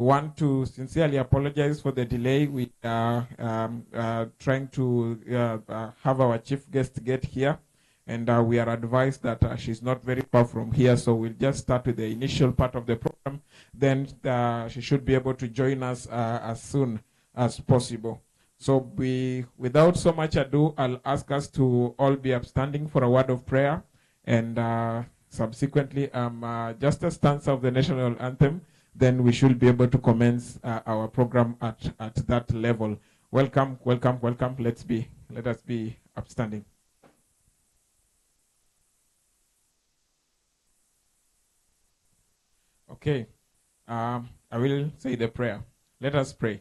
want to sincerely apologize for the delay. We are trying to have our chief guest get here, and we are advised that she's not very far from here, so we'll just start with the initial part of the program. Then she should be able to join us as soon as possible. So without so much ado, I'll ask us to all be upstanding for a word of prayer, and subsequently just a stanza of the national anthem. Then we should be able to commence our program at that level. Welcome, welcome, welcome. Let us be upstanding. Okay, I will say the prayer. Let us pray.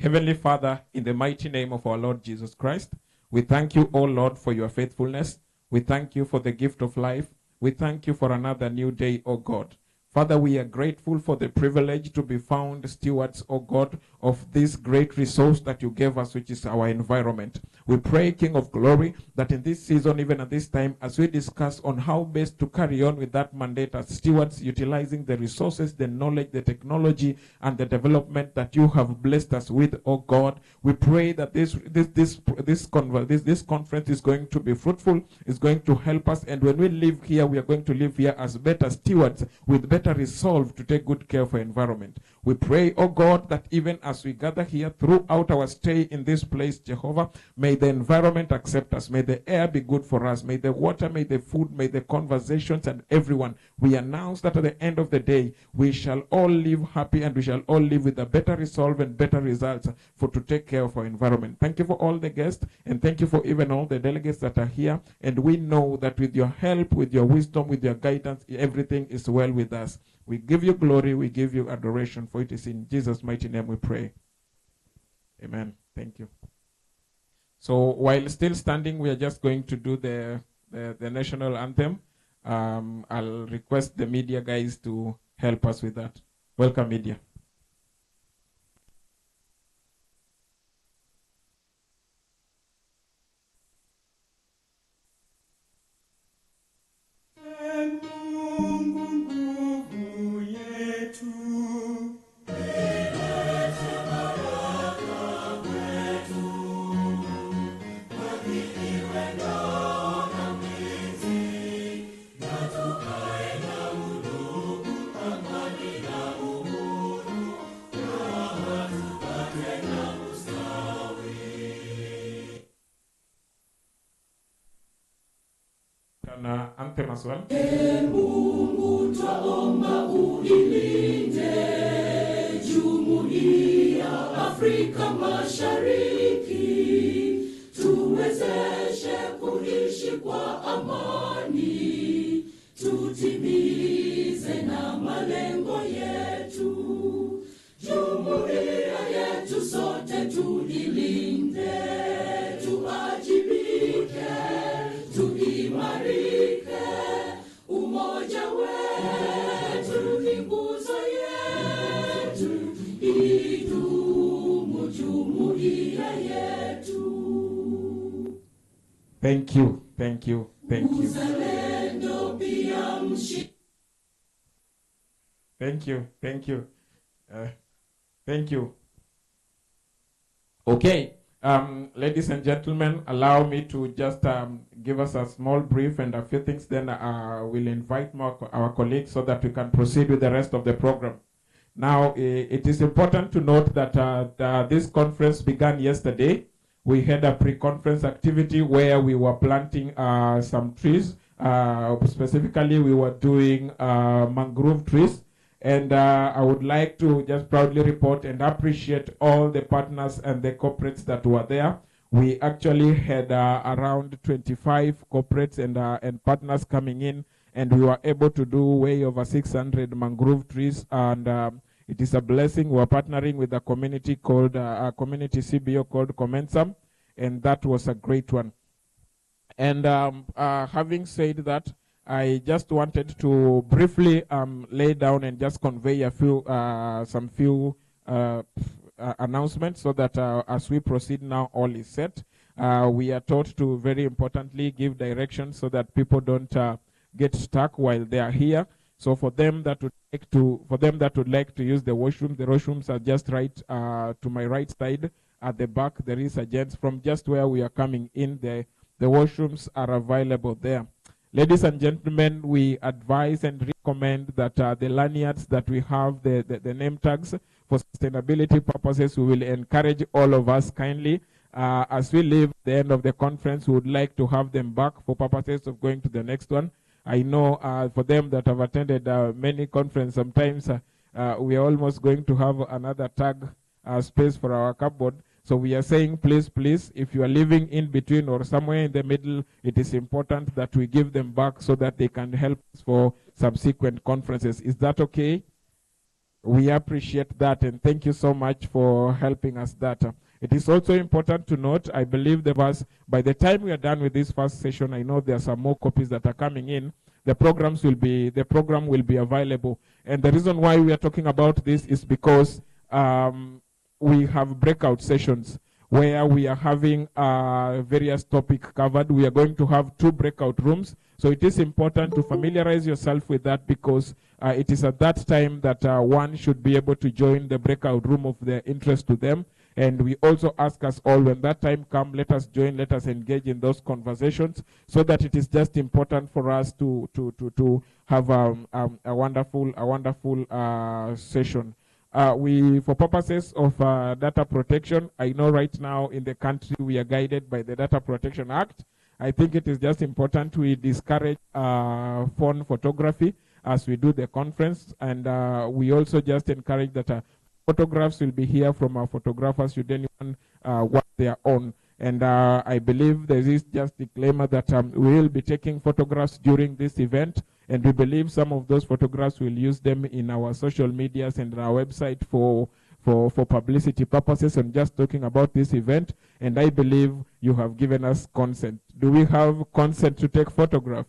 Heavenly Father, in the mighty name of our Lord Jesus Christ, we thank you, O Lord, for your faithfulness. We thank you for the gift of life. We thank you for another new day, O God. Father, we are grateful for the privilege to be found stewards, O God, of this great resource that you gave us, which is our environment. We pray, King of Glory, that in this season, even at this time, as we discuss on how best to carry on with that mandate as stewards, utilizing the resources, the knowledge, the technology, and the development that you have blessed us with, O God, we pray that this conference is going to be fruitful, is going to help us, and when we live here, we are going to live here as better stewards with better resolve to take good care of our environment. We pray, oh God, that even as we gather here throughout our stay in this place, Jehovah, may the environment accept us. May the air be good for us. May the water, may the food, may the conversations, and everyone. We announce that at the end of the day, we shall all live happy and we shall all live with a better resolve and better results for to take care of our environment. Thank you for all the guests, and thank you for even all the delegates that are here. And we know that with your help, with your wisdom, with your guidance, everything is well with us. We give you glory, we give you adoration, for it is in Jesus' mighty name we pray. Amen. Thank you. So while still standing, we are just going to do the national anthem. I'll request the media guys to help us with that. Welcome, media. Anthem as well. Mungu twaomba uilinde Jumuiya Afrika Mashariki, tuwezeshe kuishi kwa amani, tutimize na malengo yetu. Jumuiya yetu sote tuilinde, tuajibike, tuimarike. Umoja wetu ni nguzo yetu, idumu jumuiya yetu. Thank you, thank you, thank you. Uzalendo pia Thank you, thank you. Thank you. Okay. Ladies and gentlemen, allow me to just give us a small brief and a few things, then we'll invite our colleagues so that we can proceed with the rest of the program. Now, it is important to note that this conference began yesterday. We had a pre-conference activity where we were planting some trees. Specifically, we were doing mangrove trees. And I would like to just proudly report and appreciate all the partners and the corporates that were there. We actually had around 25 corporates and partners coming in, and we were able to do way over 600 mangrove trees. And it is a blessing. We are partnering with a community called a community CBO called Commensam, and that was a great one. And having said that, I just wanted to briefly lay down and just convey a few, some few announcements so that as we proceed now, all is set. We are taught to very importantly give direction so that people don't get stuck while they are here. So for them that would like to use the washrooms are just right to my right side at the back. There is a gents from just where we are coming in. The washrooms are available there. Ladies and gentlemen, we advise and recommend that the lanyards that we have, the name tags, for sustainability purposes, we will encourage all of us kindly. As we leave the end of the conference, we would like to have them back for purposes of going to the next one. I know for them that have attended many conferences, sometimes we are almost going to have another tag space for our cupboard. So we are saying, please, if you are living in between or somewhere in the middle, it is important that we give them back so that they can help us for subsequent conferences. Is that okay? We appreciate that, and thank you so much for helping us that. It is also important to note, I believe by the time we are done with this first session, I know there are some more copies that are coming in. The program will be available. And the reason why we are talking about this is because we have breakout sessions where we are having various topics covered. We are going to have 2 breakout rooms. So it is important to familiarize yourself with that, because it is at that time that one should be able to join the breakout room of their interest to them. And we also ask us all, when that time comes, let us join, let us engage in those conversations, so that it is just important for us to have a wonderful session. For purposes of data protection, I know right now in the country we are guided by the Data Protection Act. I think it is just important we discourage phone photography as we do the conference, and we also just encourage that photographs will be here from our photographers should anyone want their own. And I believe there is just disclaimer that we will be taking photographs during this event, and we believe some of those photographs will use them in our social medias and our website for publicity purposes, and just talking about this event. And I believe you have given us consent. Do we have consent to take photographs?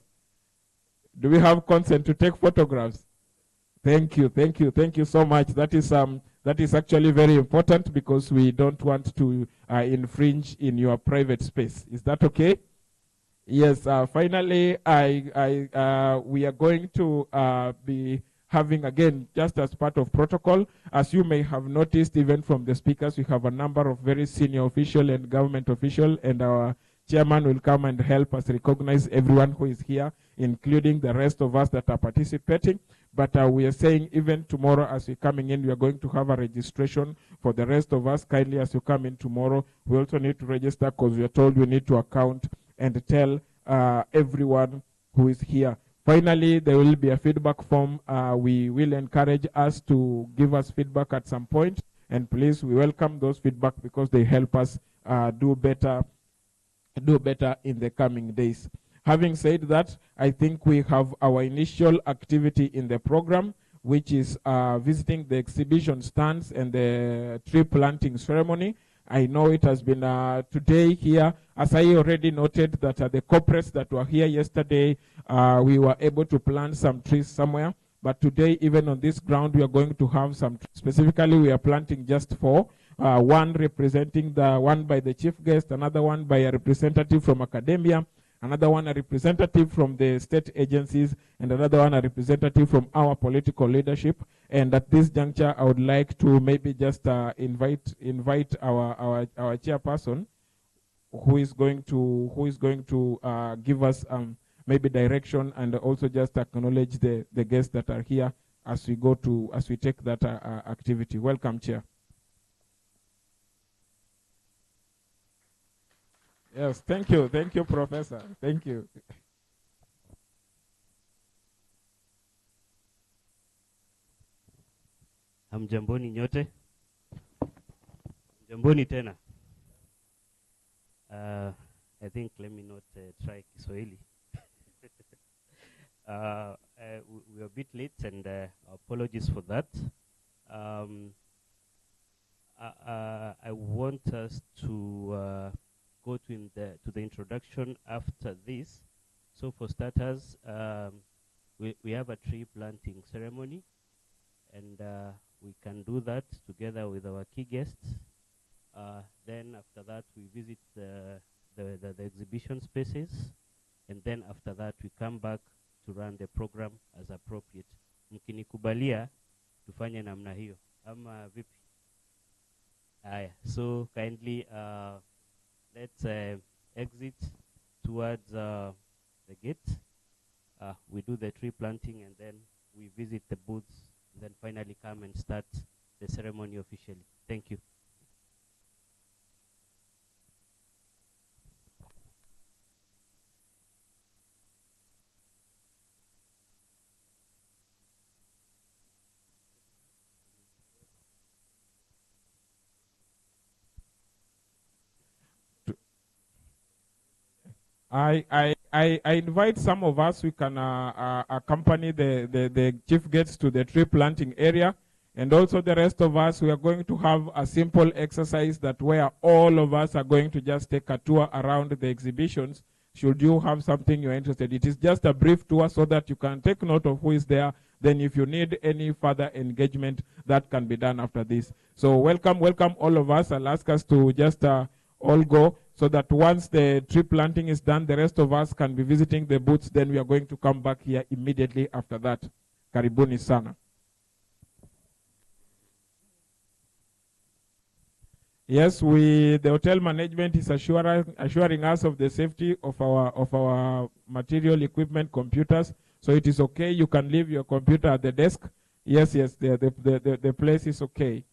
Do we have consent to take photographs? Thank you so much. That is actually very important, because we don't want to infringe in your private space. Is that okay? Yes. Finally, we are going to be having, again, just as part of protocol, as you may have noticed, even from the speakers, we have a number of very senior official and government official, and our chairman will come and help us recognize everyone who is here, including the rest of us that are participating. But we are saying, even tomorrow as we're coming in, we are going to have a registration for the rest of us. Kindly, as you come in tomorrow, we also need to register, because we are told we need to account and tell everyone who is here. Finally, there will be a feedback form. We will encourage us to give us feedback at some point. And please, we welcome those feedback, because they help us do better in the coming days. Having said that, I think we have our initial activity in the program, which is visiting the exhibition stands and the tree planting ceremony. I know it has been today here, as I already noted that the corporates that were here yesterday, we were able to plant some trees somewhere. But today, even on this ground, we are going to have some, specifically we are planting just 4. One representing one by the chief guest, another one by a representative from academia, another one a representative from the state agencies, and another one a representative from our political leadership. And at this juncture, I would like to maybe just invite our chairperson, who is going to give us maybe direction, and also just acknowledge the guests that are here as we take that activity. Welcome, Chair. Yes, thank you, Professor. Thank you. Hamjamboni nyote. Jamboni tena. I think let me not try Kiswahili. We are a bit late, and apologies for that. I want us to go to the introduction after this. So for starters, we have a tree planting ceremony, and we can do that together with our key guests. Then after that, we visit the exhibition spaces, and then after that, we come back to run the program as appropriate. Mkinikubalia tufanye namna hiyo ama vipi? Aya, so kindly let's exit towards the gate. We do the tree planting and then we visit the booths and then finally come and start the ceremony officially. Thank you. I invite some of us, we can accompany the chief guests to the tree planting area. And also the rest of us, we are going to have a simple exercise that where all of us are going to just take a tour around the exhibitions. Should you have something you're interested, it is just a brief tour so that you can take note of who is there. Then if you need any further engagement, that can be done after this. So welcome all of us. I'll ask us to just all go so that once the tree planting is done, the rest of us can be visiting the booths. Then we are going to come back here immediately after that. Karibuni sana. Yes, the hotel management is assuring us of the safety of our material, equipment, computers. So it is okay. You can leave your computer at the desk. Yes, the place is okay.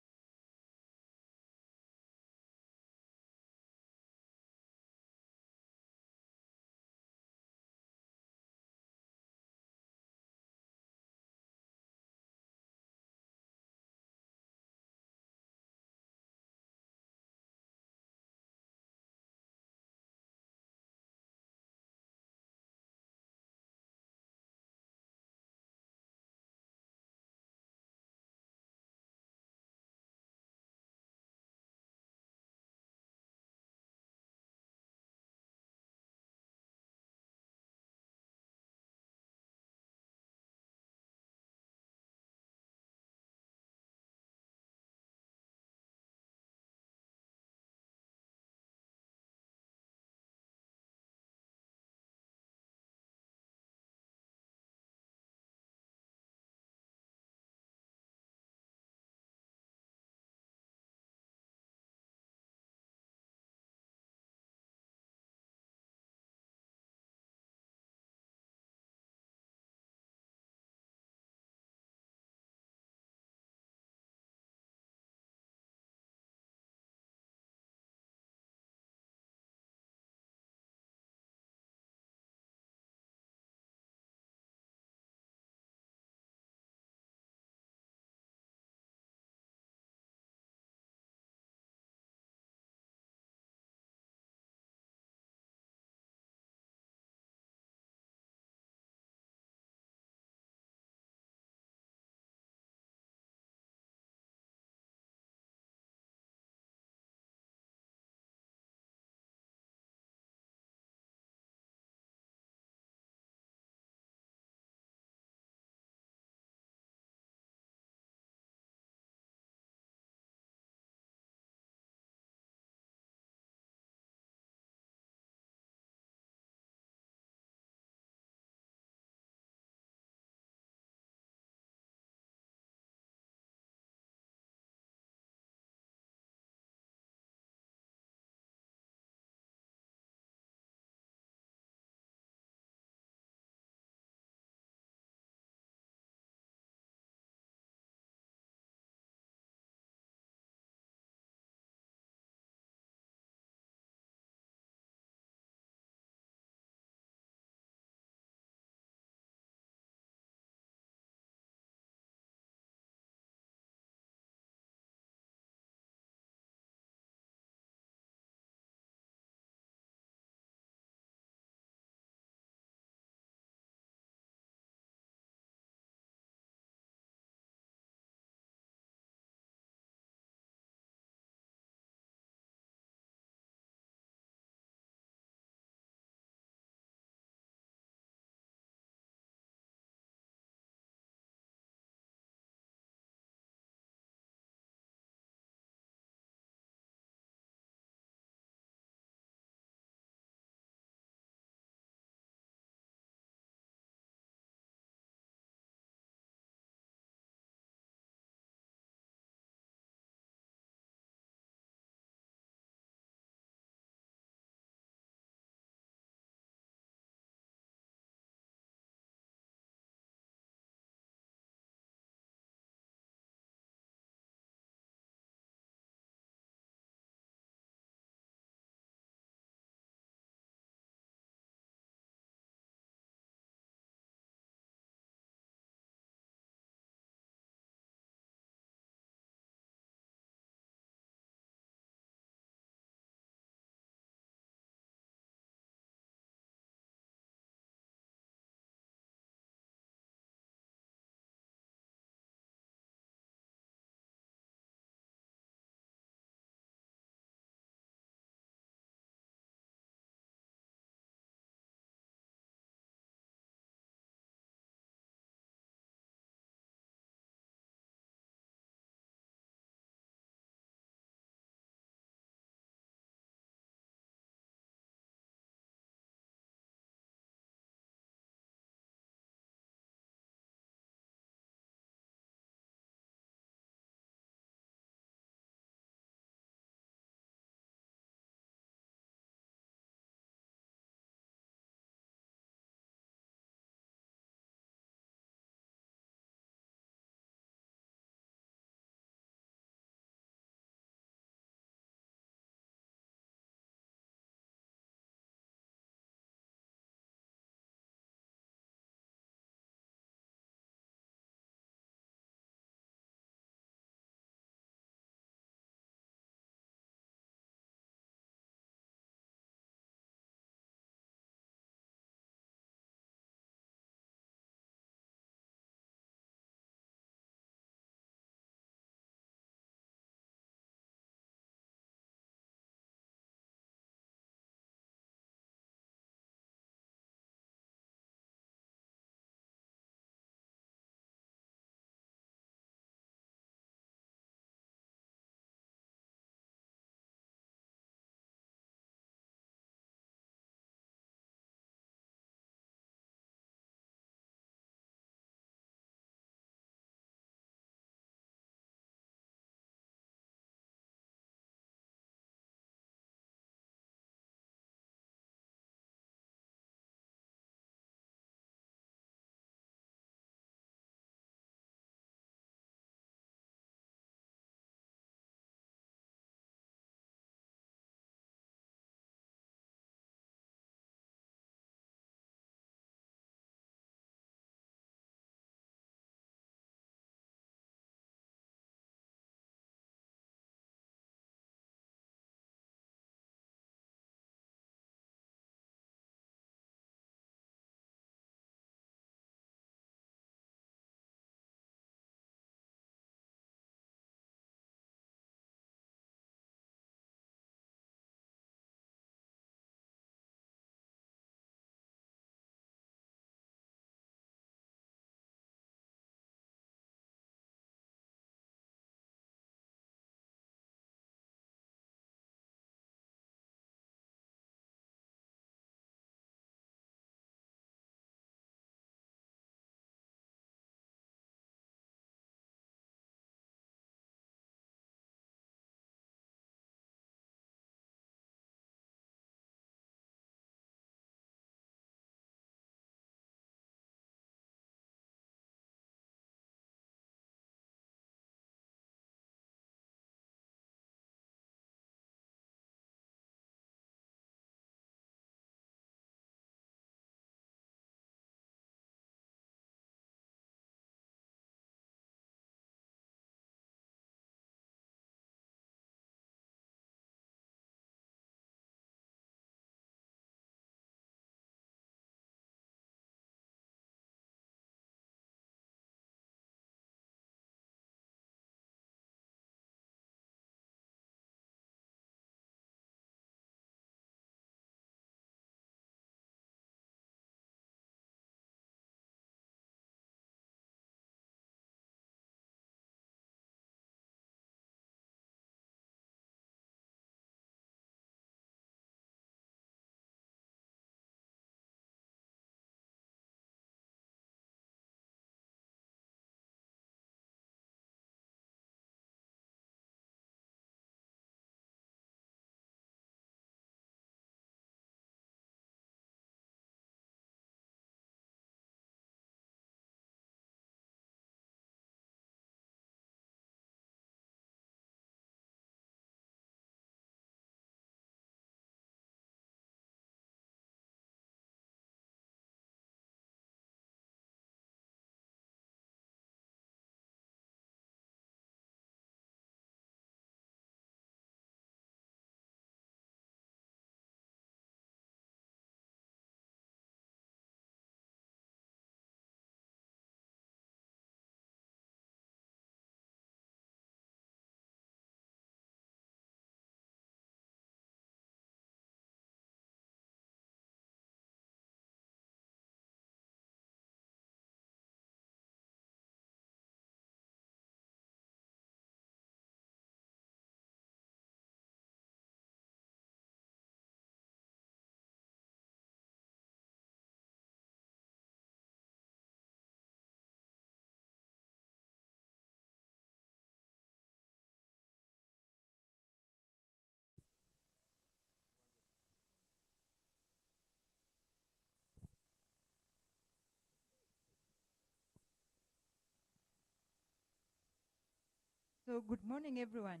So good morning, everyone.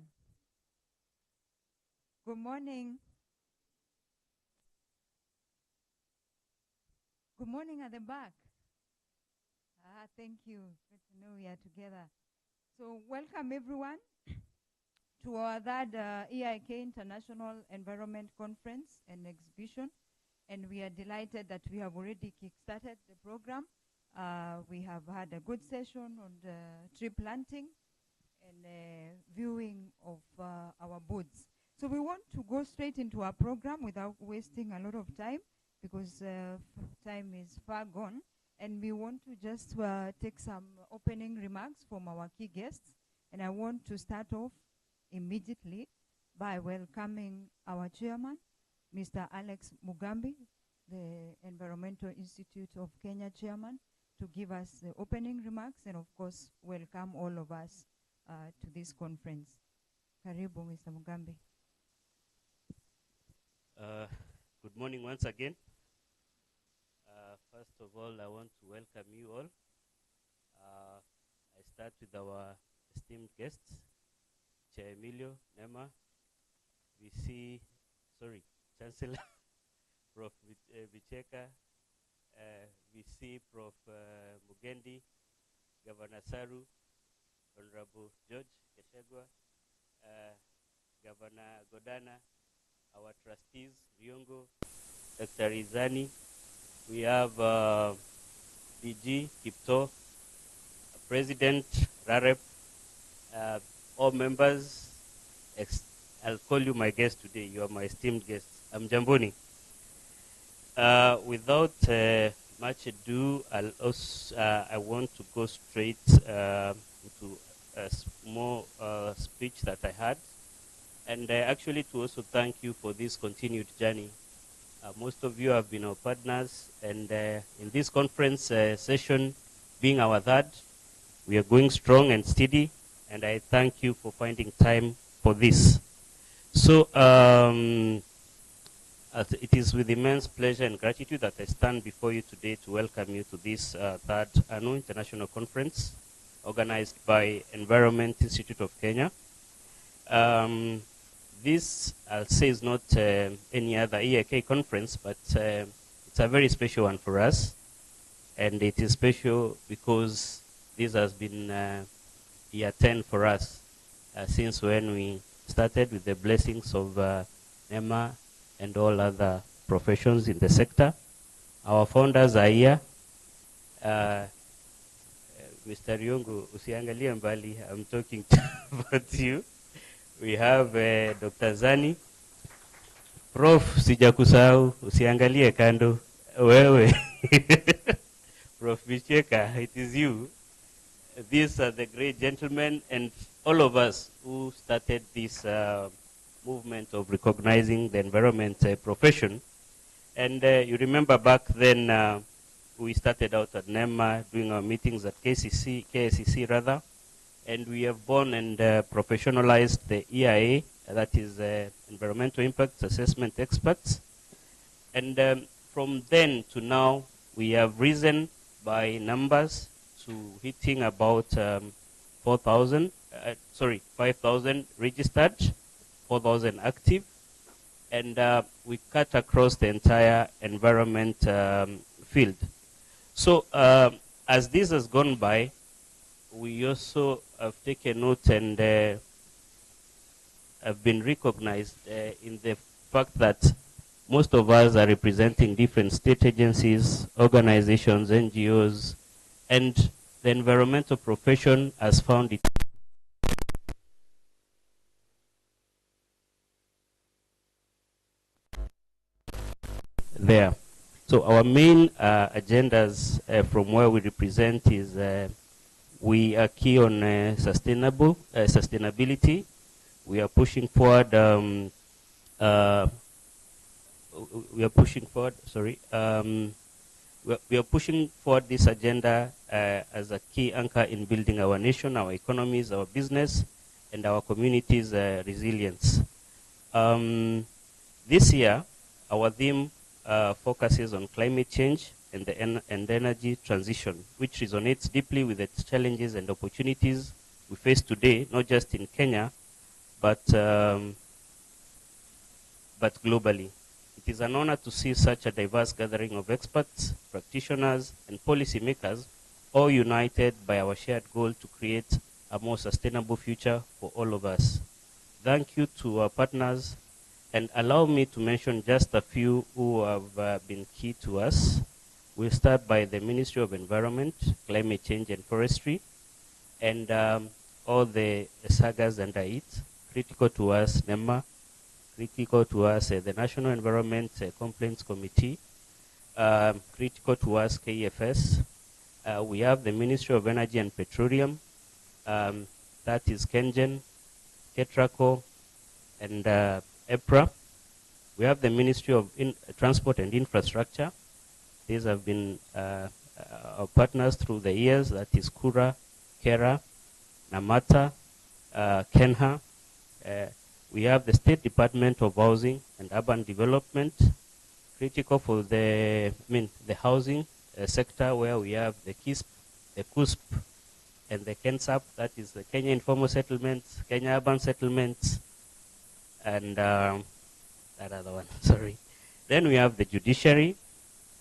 Good morning. Good morning at the back. Thank you. Good to know we are together. So welcome, everyone, to our third EIK International Environment Conference and Exhibition. And we are delighted that we have already kick-started the program. We have had a good session on the tree planting and viewing of our booths. So we want to go straight into our program without wasting a lot of time, because time is far gone. And we want to just take some opening remarks from our key guests. And I want to start off immediately by welcoming our chairman, Mr. Alex Mugambi, the Environmental Institute of Kenya chairman, to give us the opening remarks and, of course, welcome all of us to this conference. Karibu, Mr. Mugambi. Good morning once again. First of all, I want to welcome you all. I start with our esteemed guests, Chair Emilio, NEMA, Chancellor, Prof. Bicheka, VC, Prof. Mugendi, Governor Saru, Honorable George Keshagwa, Governor Godana, our trustees, Riongo, Dr. Izani. We have DG Kipto, President Rarep, all members. I'll call you my guest today. You are my esteemed guest. I'm Jamboni. Without much ado, I want to go straight into a small speech that I had, and actually to also thank you for this continued journey. Most of you have been our partners, and in this conference session, being our third, we are going strong and steady, and I thank you for finding time for this. So it is with immense pleasure and gratitude that I stand before you today to welcome you to this third annual international conference organized by Environment Institute of Kenya. This, I'll say, is not any other EIK conference, but it's a very special one for us. And it is special because this has been year 10 for us since when we started with the blessings of NEMA and all other professions in the sector. Our founders are here. Mr. Riongo, usiangalie mbali, I'm talking about you. We have Dr. Zani. Prof, sijakusahau, usiangalie kando. Wewe. Prof Bicheka, it is you. These are the great gentlemen and all of us who started this movement of recognizing the environment profession. And you remember back then we started out at NEMA doing our meetings at KSCC rather. And we have born and professionalized the EIA, that is Environmental Impact Assessment Experts. And from then to now, we have risen by numbers to hitting about 5,000 registered, 4,000 active. And we cut across the entire environment field. So as this has gone by, we also have taken note and have been recognized in the fact that most of us are representing different state agencies, organizations, NGOs, and the environmental profession has found it there. So our main agendas from where we represent is we are key on sustainability. We are pushing forward. We are pushing forward this agenda as a key anchor in building our nation, our economies, our business, and our communities' resilience. This year, our theme focuses on climate change and the energy transition, which resonates deeply with its challenges and opportunities we face today, not just in Kenya, but globally. It is an honor to see such a diverse gathering of experts, practitioners, and policymakers, all united by our shared goal to create a more sustainable future for all of us. Thank you to our partners, and allow me to mention just a few who have been key to us. We'll start by the Ministry of Environment, Climate Change and Forestry, and all the sagas under it. Critical to us, NEMA. Critical to us, the National Environment Complaints Committee. Critical to us, KFS. We have the Ministry of Energy and Petroleum. That is KenGen, Ketraco, and EPRA. We have the Ministry of Transport and Infrastructure. These have been our partners through the years. That is Kura, Kera, Namata, Kenha. We have the State Department of Housing and Urban Development, critical for the housing sector, where we have the KISP, the KUSP, and the KENSAP, that is the Kenya Informal Settlements, Kenya Urban Settlements, and that other one, sorry. Then we have the judiciary.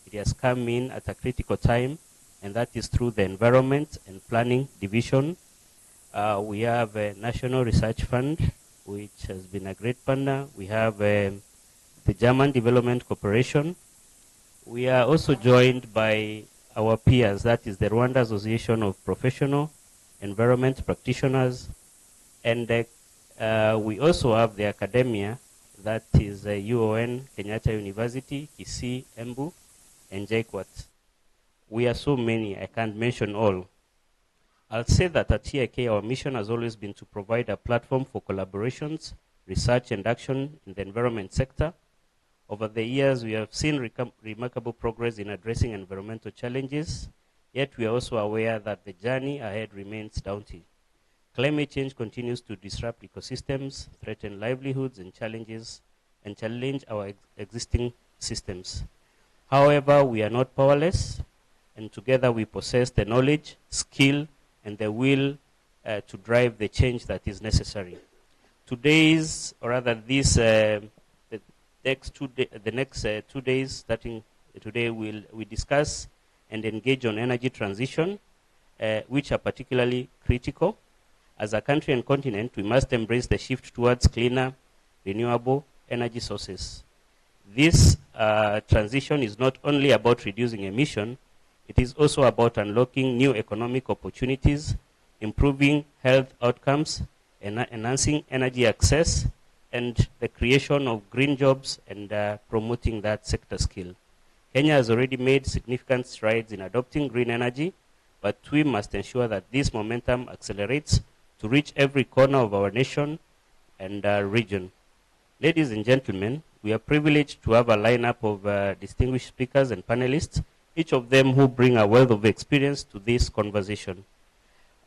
It has come in at a critical time, and that is through the Environment and Planning Division. We have a National Research Fund, which has been a great partner. We have the German Development Corporation. We are also joined by our peers, that is the Rwanda Association of Professional Environment Practitioners. And we also have the academia, that is UON, Kenyatta University, Kisii, Embu, and JKUAT. We are so many, I can't mention all. I'll say that at TIK, our mission has always been to provide a platform for collaborations, research, and action in the environment sector. Over the years, we have seen remarkable progress in addressing environmental challenges, yet we are also aware that the journey ahead remains daunting. Climate change continues to disrupt ecosystems, threaten livelihoods, and challenge our existing systems. However, we are not powerless, and together we possess the knowledge, skill, and the will to drive the change that is necessary. Today's, or rather this, the next 2 days, starting today, we discuss and engage on energy transition, which are particularly critical. As a country and continent, we must embrace the shift towards cleaner, renewable energy sources. This transition is not only about reducing emission, it is also about unlocking new economic opportunities, improving health outcomes, enhancing energy access, and the creation of green jobs and promoting that sector skill. Kenya has already made significant strides in adopting green energy, but we must ensure that this momentum accelerates to reach every corner of our nation and region. Ladies and gentlemen, we are privileged to have a lineup of distinguished speakers and panelists, each of them who bring a wealth of experience to this conversation.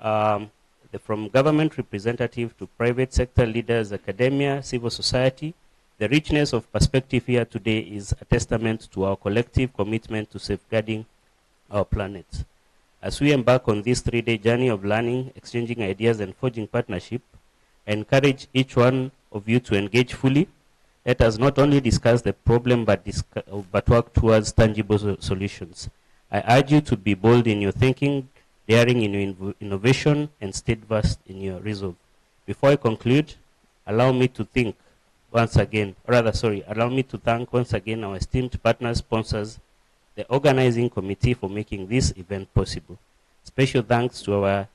From government representative to private sector leaders, academia, civil society, the richness of perspective here today is a testament to our collective commitment to safeguarding our planet. As we embark on this 3-day journey of learning, exchanging ideas, and forging partnership, I encourage each one of you to engage fully. Let us not only discuss the problem, but work towards tangible solutions. I urge you to be bold in your thinking, daring in your innovation, and steadfast in your resolve. Before I conclude, allow me to thank once again our esteemed partners, sponsors, the organizing committee for making this event possible. Special thanks to our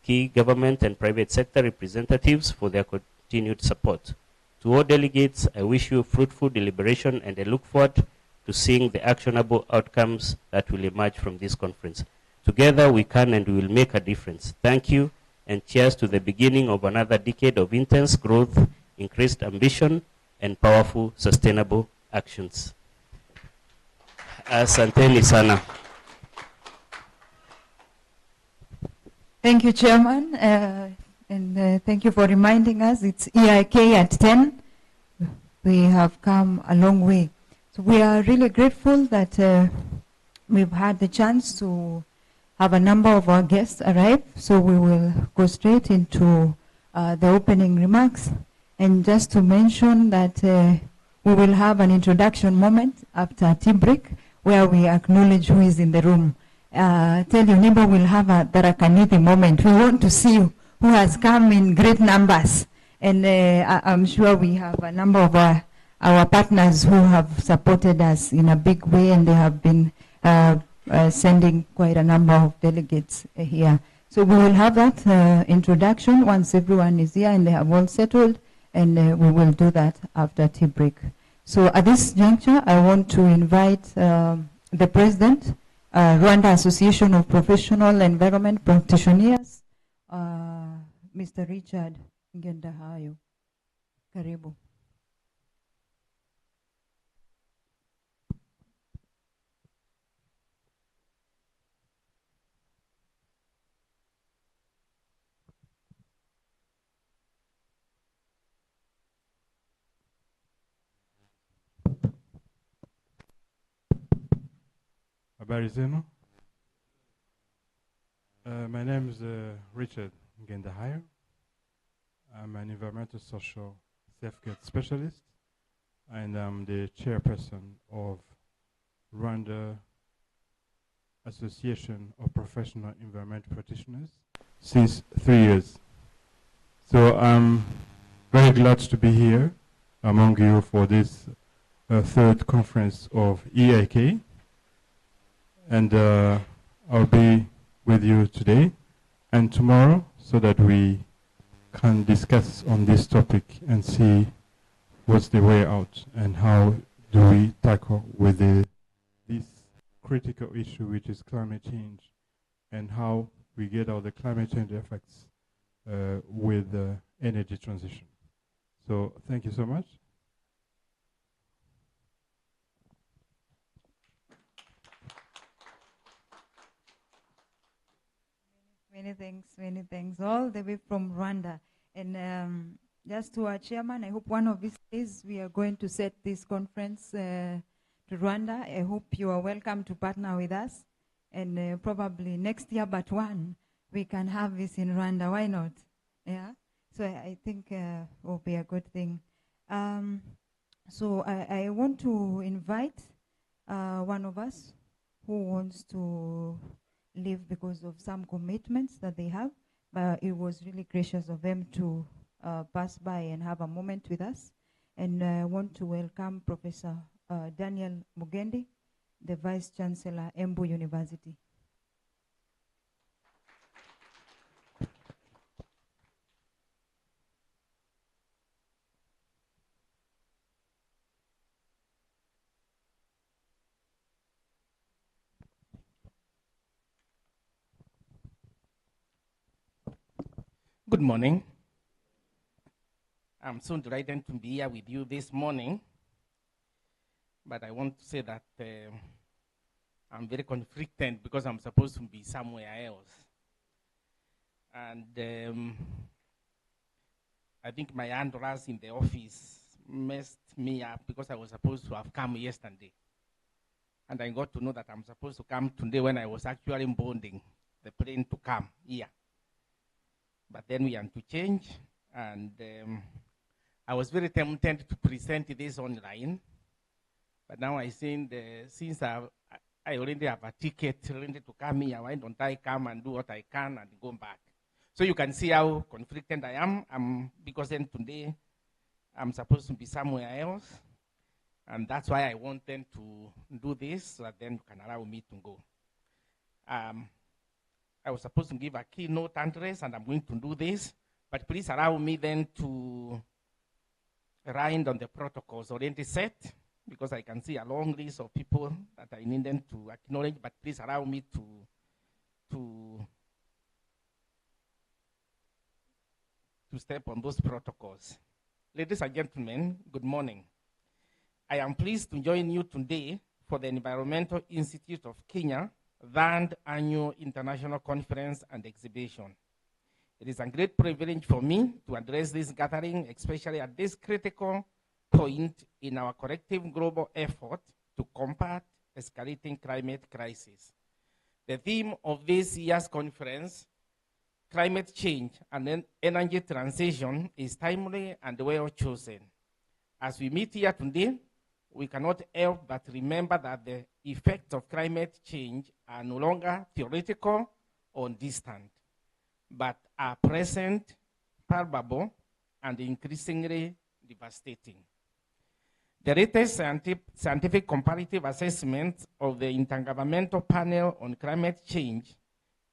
key government and private sector representatives for their continued support. To all delegates, I wish you fruitful deliberation, and I look forward to seeing the actionable outcomes that will emerge from this conference. Together we can and we will make a difference. Thank you, and cheers to the beginning of another decade of intense growth, increased ambition, and powerful sustainable actions. Asanteni sana. Thank you, Chairman, and thank you for reminding us it's EIK at 10. We have come a long way. So we are really grateful that we've had the chance to have a number of our guests arrive, so we will go straight into the opening remarks. And just to mention that we will have an introduction moment after tea break where we acknowledge who is in the room. Tell your neighbor we'll have a Darakaniti moment. We want to see who has come in great numbers. And I'm sure we have a number of our partners who have supported us in a big way, and they have been sending quite a number of delegates here. So we will have that introduction once everyone is here and they have all settled, and we will do that after tea break. So at this juncture, I want to invite the President, Rwanda Association of Professional Environment Practitioners, Mr. Richard Ngendahayo. Karibu. Habari zenu. My name is Richard Ngendahayo. I'm an environmental social safeguard specialist, and I'm the chairperson of Rwanda Association of Professional Environmental Practitioners since 3 years. So I'm very glad to be here among you for this third conference of EIK. And I'll be with you today and tomorrow so that we can discuss on this topic and see what's the way out and how do we tackle with this critical issue, which is climate change, and how we get out the climate change effects with the energy transition. So thank you so much. Many thanks, all the way from Rwanda. And just to our chairman, I hope one of these days we are going to set this conference to Rwanda. I hope you are welcome to partner with us. And probably next year, but one, we can have this in Rwanda. Why not? Yeah. So I think it will be a good thing. So I want to invite one of us who wants to leave because of some commitments that they have, but it was really gracious of them to pass by and have a moment with us. And I want to welcome Professor Daniel Mugendi, the Vice Chancellor, Embu University. Good morning. I'm so delighted to be here with you this morning, but I want to say that I'm very conflicted because I'm supposed to be somewhere else. And I think my handlers in the office messed me up because I was supposed to have come yesterday. And I got to know that I'm supposed to come today when I was actually boarding the plane to come here. But then we had to change, and I was very tempted to present this online. But now I think since I already have a ticket ready to come here, why don't I come and do what I can and go back? So you can see how conflicted I am because then today I'm supposed to be somewhere else. And that's why I wanted to do this, so that then you can allow me to go. I was supposed to give a keynote address, and I'm going to do this, but please allow me then to write on the protocols already set, because I can see a long list of people that I need them to acknowledge, but please allow me to step on those protocols. Ladies and gentlemen, good morning. I am pleased to join you today for the Environmental Institute of Kenya third annual international conference and exhibition. It is a great privilege for me to address this gathering, especially at this critical point in our collective global effort to combat escalating climate crisis. The theme of this year's conference, Climate Change and Energy Transition, is timely and well chosen. As we meet here today, we cannot help but remember that the effects of climate change are no longer theoretical or distant, but are present, palpable, and increasingly devastating. The latest scientific comparative assessment of the Intergovernmental Panel on Climate Change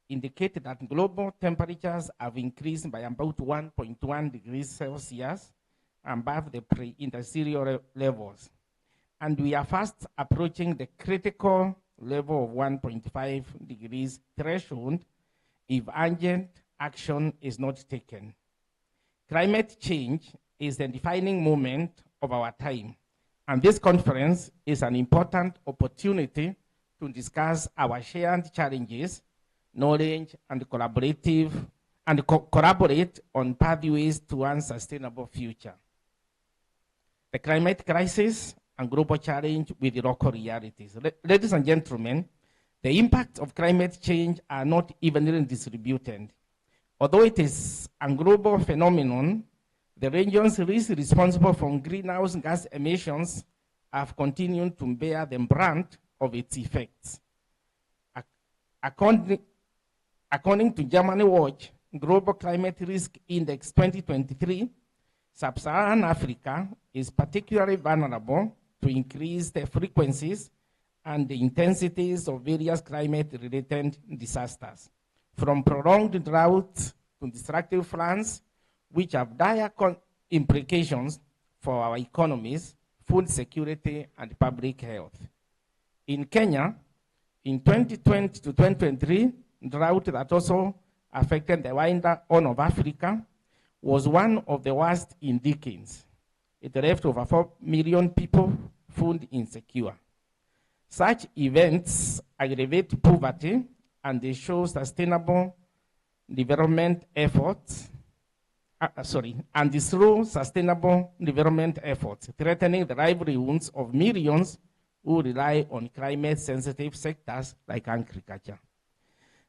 indicate that global temperatures have increased by about 1.1 degrees Celsius above the pre-industrial levels. And we are fast approaching the critical level of 1.5 degrees threshold if urgent action is not taken. Climate change is the defining moment of our time, and this conference is an important opportunity to discuss our shared challenges, knowledge, and collaborate on pathways to one sustainable future. The climate crisis and global challenge with the local realities. Ladies and gentlemen, the impacts of climate change are not evenly distributed. Although it is a global phenomenon, the regions least responsible for greenhouse gas emissions have continued to bear the brunt of its effects. According to Germany Watch Global Climate Risk Index 2023, Sub-Saharan Africa is particularly vulnerable to increase the frequencies and the intensities of various climate-related disasters, from prolonged droughts to destructive floods, which have dire implications for our economies, food security, and public health. In Kenya, in 2020 to 2023, drought that also affected the wider Horn of Africa was one of the worst in decades. It left over 4 million people food insecure. Such events aggravate poverty and they show sustainable development efforts, and disrupt sustainable development efforts, threatening the livelihoods of millions who rely on climate-sensitive sectors like agriculture.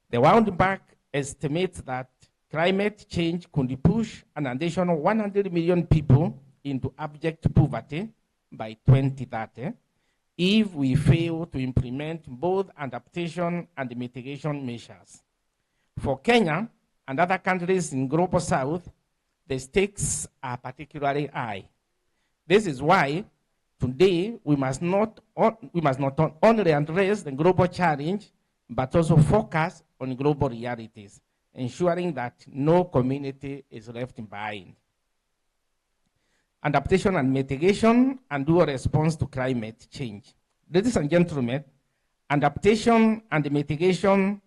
The World Bank estimates that climate change could push an additional 100 million people into abject poverty by 2030 if we fail to implement both adaptation and mitigation measures. For Kenya and other countries in Global South, the stakes are particularly high. This is why today we must not only address the global challenge, but also focus on global realities, ensuring that no community is left behind. Adaptation and mitigation and dual response to climate change. Ladies and gentlemen, adaptation and mitigation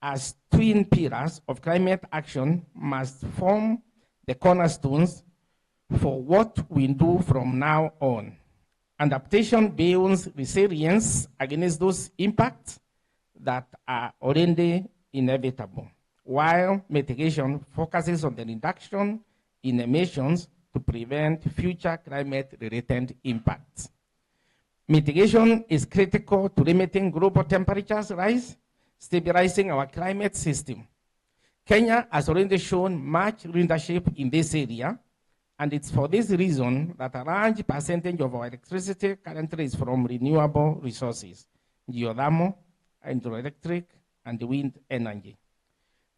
as twin pillars of climate action must form the cornerstones for what we do from now on. Adaptation builds resilience against those impacts that are already inevitable, while mitigation focuses on the reduction in emissions to prevent future climate-related impacts. Mitigation is critical to limiting global temperatures rise, stabilizing our climate system. Kenya has already shown much leadership in this area, and it's for this reason that a large percentage of our electricity currently is from renewable resources, geothermal, hydroelectric, and wind energy.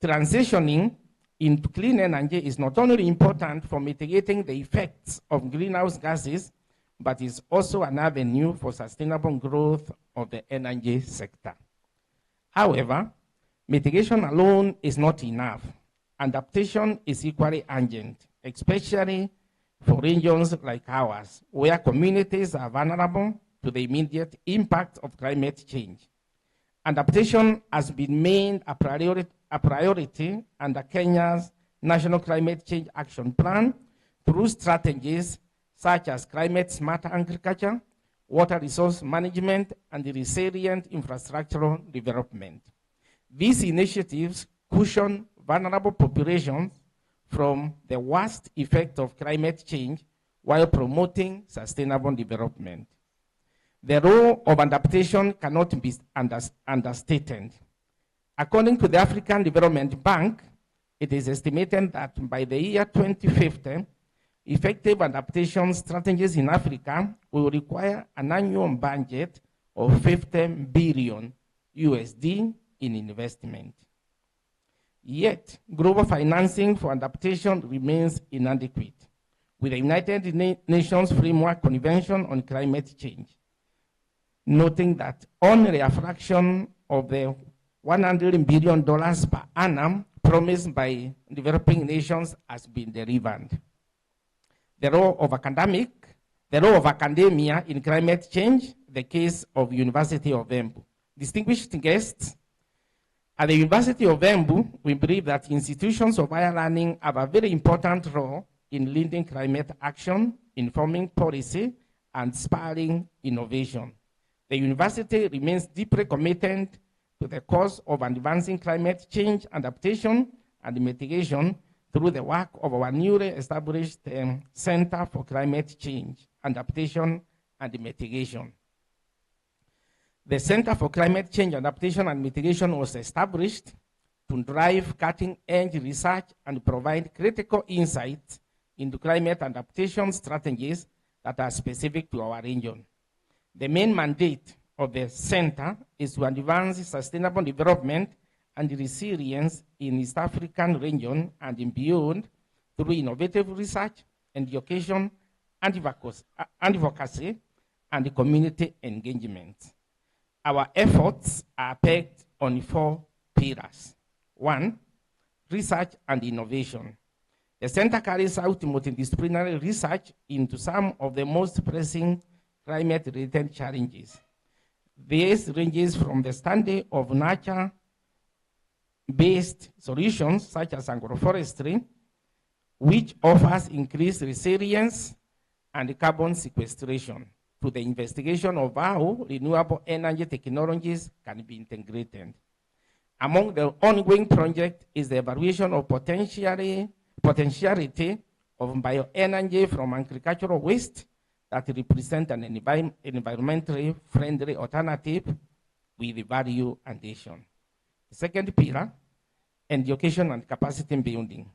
Transitioning into clean energy is not only important for mitigating the effects of greenhouse gases, but is also an avenue for sustainable growth of the energy sector. However, mitigation alone is not enough. Adaptation is equally urgent, especially for regions like ours, where communities are vulnerable to the immediate impact of climate change. Adaptation has been made a priority under Kenya's National Climate Change Action Plan through strategies such as climate-smart agriculture, water resource management, and resilient infrastructural development. These initiatives cushion vulnerable populations from the worst effect of climate change while promoting sustainable development. The role of adaptation cannot be understated. According to the African Development Bank, it is estimated that by the year 2050, effective adaptation strategies in Africa will require an annual budget of 50 billion USD in investment. Yet, global financing for adaptation remains inadequate, with the United Nations Framework Convention on Climate Change, noting that only a fraction of the $100 billion per annum promised by developing nations has been delivered. The role of academia in climate change, the case of University of Embu. Distinguished guests, at the University of Embu, we believe that institutions of higher learning have a very important role in leading climate action, informing policy, and spurring innovation. The university remains deeply committed to the cause of advancing climate change adaptation and mitigation through the work of our newly established Center for Climate Change Adaptation and Mitigation. The Center for Climate Change Adaptation and Mitigation was established to drive cutting-edge research and provide critical insights into climate adaptation strategies that are specific to our region. The main mandate of the center is to advance sustainable development and resilience in East African region and beyond through innovative research, education, advocacy, and community engagement. Our efforts are pegged on 4 pillars. 1, research and innovation. The center carries out multidisciplinary research into some of the most pressing climate-related challenges. This ranges from the study of nature-based solutions such as agroforestry, which offers increased resilience and carbon sequestration, to the investigation of how renewable energy technologies can be integrated. Among the ongoing projects is the evaluation of potentiality of bioenergy from agricultural waste that represent an environmentally friendly alternative with value addition. The second pillar, education and capacity building.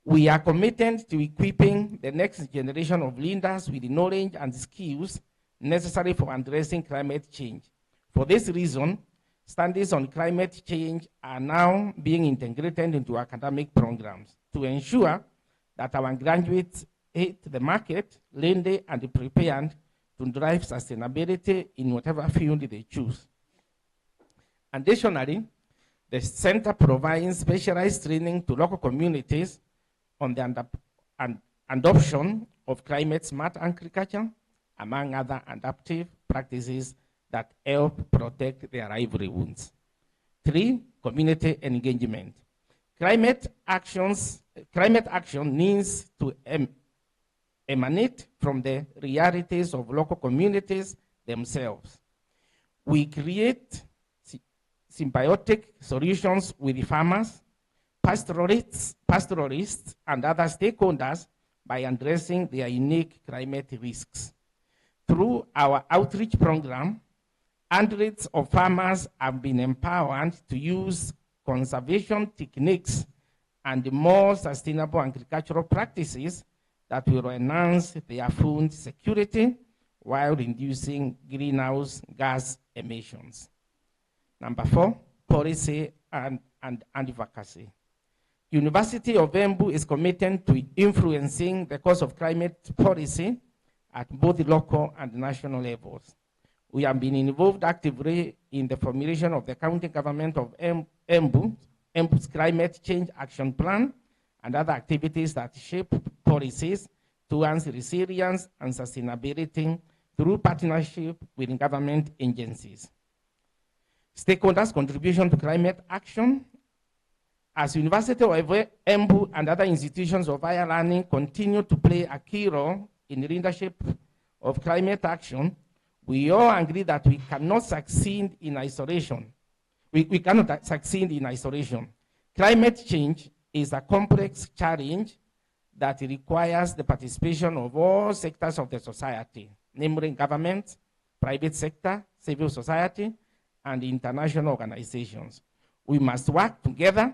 We are committed to equipping the next generation of leaders with the knowledge and skills necessary for addressing climate change. For this reason, studies on climate change are now being integrated into academic programs to ensure that our graduates hit the market, ready and prepared to drive sustainability in whatever field they choose. Additionally, the center provides specialized training to local communities on the adoption of climate-smart agriculture, among other adaptive practices that help protect their livelihoods. 3, community engagement. Climate action needs to emanate from the realities of local communities themselves. We create symbiotic solutions with farmers, pastoralists, and other stakeholders by addressing their unique climate risks. Through our outreach program, hundreds of farmers have been empowered to use conservation techniques and more sustainable agricultural practices that will enhance their food security while reducing greenhouse gas emissions. Number 4, policy and advocacy. University of Embu is committed to influencing the course of climate policy at both local and national levels. We have been involved actively in the formulation of the county government of Embu's Climate Change Action Plan, and other activities that shape policies towards resilience and sustainability through partnership with government agencies. Stakeholders' contribution to climate action. As University of Embu and other institutions of higher learning continue to play a key role in the leadership of climate action, we all agree that we cannot succeed in isolation. We cannot succeed in isolation. Climate change is a complex challenge that requires the participation of all sectors of the society, namely government, private sector, civil society, and international organizations. We must work together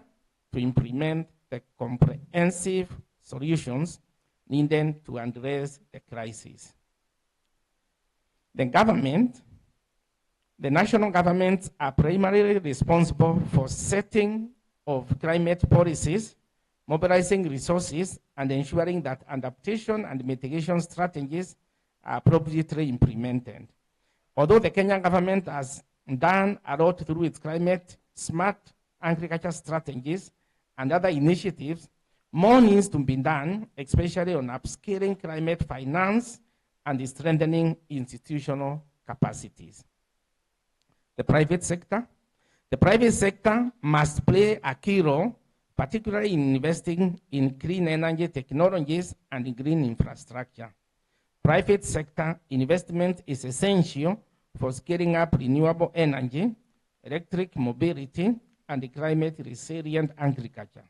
to implement the comprehensive solutions needed to address the crisis. The national governments are primarily responsible for setting of climate policies, mobilizing resources, and ensuring that adaptation and mitigation strategies are appropriately implemented. Although the Kenyan government has done a lot through its climate smart agriculture strategies and other initiatives, more needs to be done, especially on upscaling climate finance and strengthening institutional capacities. The private sector must play a key role, particularly in investing in clean energy technologies and green infrastructure. Private sector investment is essential for scaling up renewable energy, electric mobility, and climate resilient agriculture.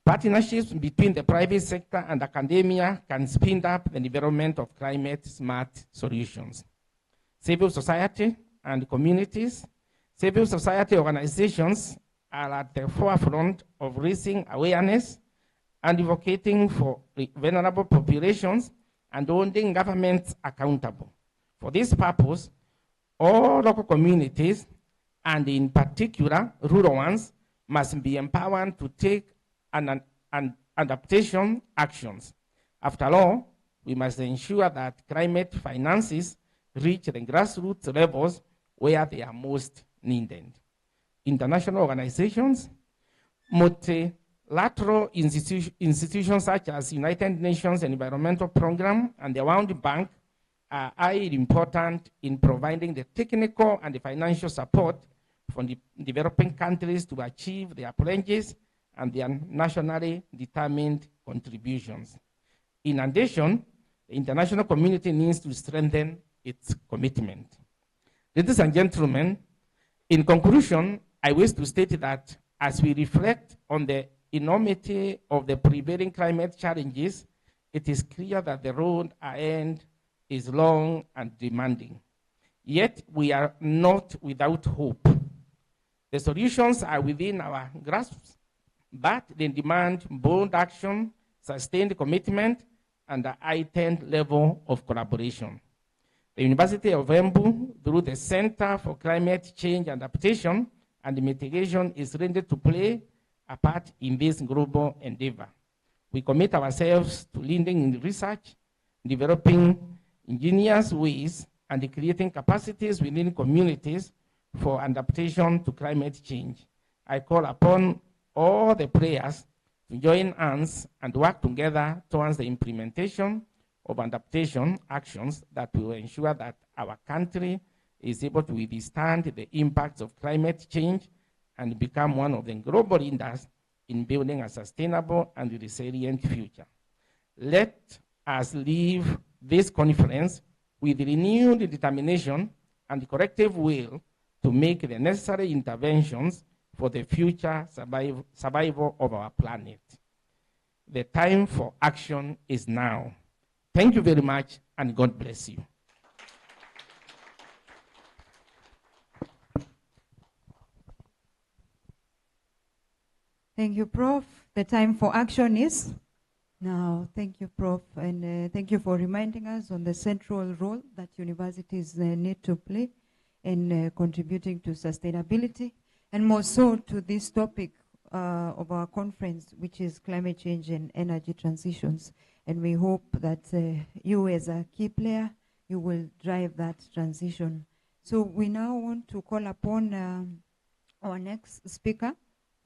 Partnerships between the private sector and academia can speed up the development of climate smart solutions. Civil society and communities, civil society organizations are at the forefront of raising awareness, advocating for vulnerable populations, and holding governments accountable. For this purpose, all local communities, and in particular rural ones, must be empowered to take an adaptation actions. After all, we must ensure that climate finances reach the grassroots levels where they are most needed. International organizations, multilateral institutions such as United Nations Environmental Program and the World Bank are highly important in providing the technical and the financial support for the developing countries to achieve their pledges and their nationally determined contributions. In addition, the international community needs to strengthen its commitment. Ladies and gentlemen, in conclusion, I wish to state that as we reflect on the enormity of the prevailing climate challenges, it is clear that the road ahead is long and demanding. Yet we are not without hope. The solutions are within our grasp, but they demand bold action, sustained commitment, and a heightened level of collaboration. The University of Embu, through the Center for Climate Change Adaptation and Mitigation, is ready to play a part in this global endeavor. We commit ourselves to leading in research, developing ingenious ways, and creating capacities within communities for adaptation to climate change. I call upon all the players to join hands and work together towards the implementation of adaptation actions that will ensure that our country is able to withstand the impacts of climate change and become one of the global leaders in building a sustainable and resilient future. Let us leave this conference with renewed determination and collective will to make the necessary interventions for the future survival of our planet. The time for action is now. Thank you very much, and God bless you. Thank you, Prof. The time for action is now. Thank you, Prof. And thank you for reminding us on the central role that universities need to play in contributing to sustainability, and more so to this topic of our conference, which is climate change and energy transitions. And we hope that you as a key player, you will drive that transition. So we now want to call upon our next speaker,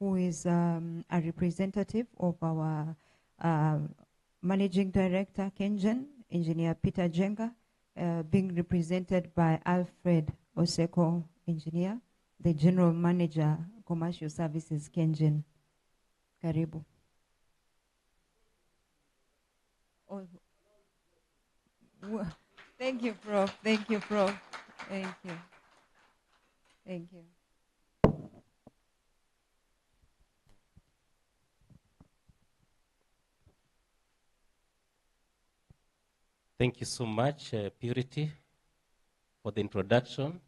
who is a representative of our Managing Director, Kengen, Engineer Peter Jenga, being represented by Alfred Oseko, Engineer, the General Manager, Commercial Services, Kengen. Karibu. Oh. Thank you, Prof. Thank you, Prof. Thank you. Thank you. Thank you so much, Purity, for the introduction.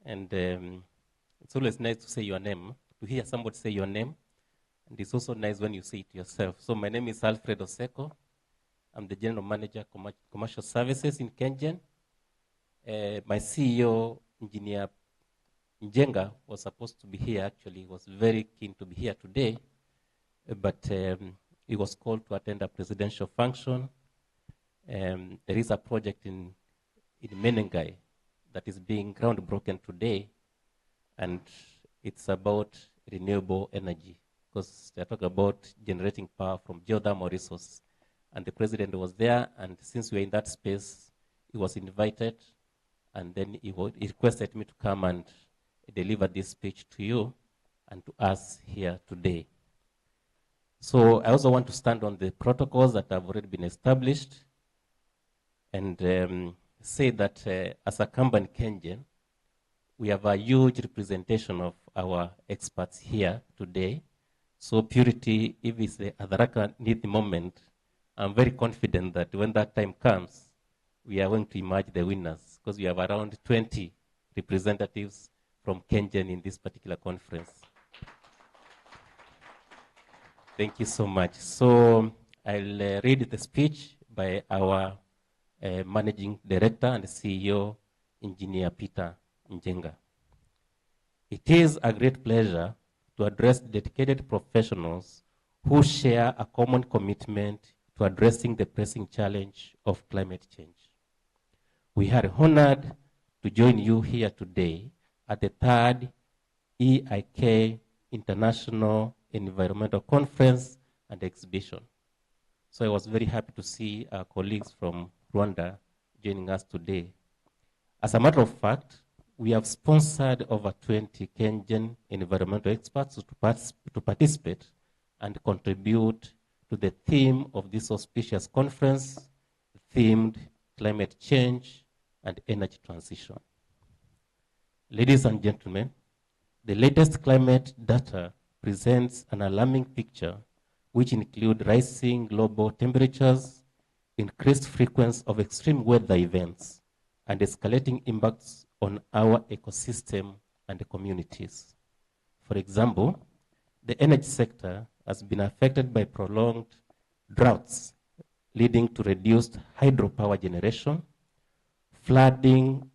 And It's always nice to say your name, to hear somebody say your name. And it's also nice when you say it yourself. So my name is Alfred Oseko. I'm the General Manager, Commercial Services in Kengen. My CEO, Engineer Njenga, was supposed to be here actually. He was very keen to be here today. But he was called to attend a presidential function. There is a project in Menengai that is being groundbroken today. And it's about renewable energy, because they're talking about generating power from geothermal resources. And the president was there, and since we're in that space, he was invited, and then he requested me to come and deliver this speech to you and to us here today. So I also want to stand on the protocols that have already been established and say that as a company, Kengen, we have a huge representation of our experts here today. So Purity, if it's the Adaraka need moment, I'm very confident that when that time comes, we are going to emerge the winners, because we have around 20 representatives from Kengen in this particular conference. Thank you so much. So I'll read the speech by our Managing Director and CEO, Engineer Peter Njenga. It is a great pleasure to address dedicated professionals who share a common commitment to addressing the pressing challenge of climate change. We are honored to join you here today at the 3rd EIK International Environmental Conference and Exhibition. So I was very happy to see our colleagues from Rwanda joining us today. As a matter of fact, we have sponsored over 20 Kenyan environmental experts to participate and contribute to the theme of this auspicious conference, themed climate change and energy transition. Ladies and gentlemen, the latest climate data presents an alarming picture, which include rising global temperatures, increased frequency of extreme weather events, and escalating impacts on our ecosystem and the communities. For example, the energy sector has been affected by prolonged droughts, leading to reduced hydropower generation. Flooding,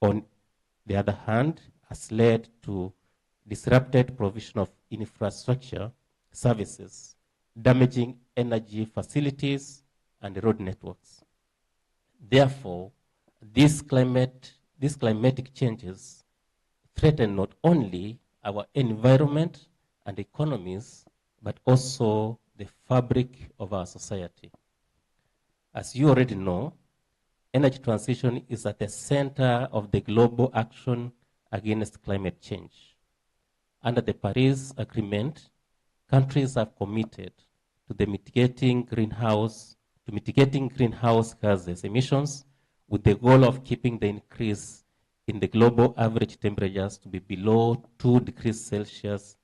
on the other hand, has led to disrupted provision of infrastructure services, damaging energy facilities and road networks. Therefore, these climatic changes threaten not only our environment and economies, but also the fabric of our society. As you already know, energy transition is at the center of the global action against climate change. Under the Paris Agreement, countries have committed to mitigating greenhouse gases emissions with the goal of keeping the increase in the global average temperatures to be below 2 degrees Celsius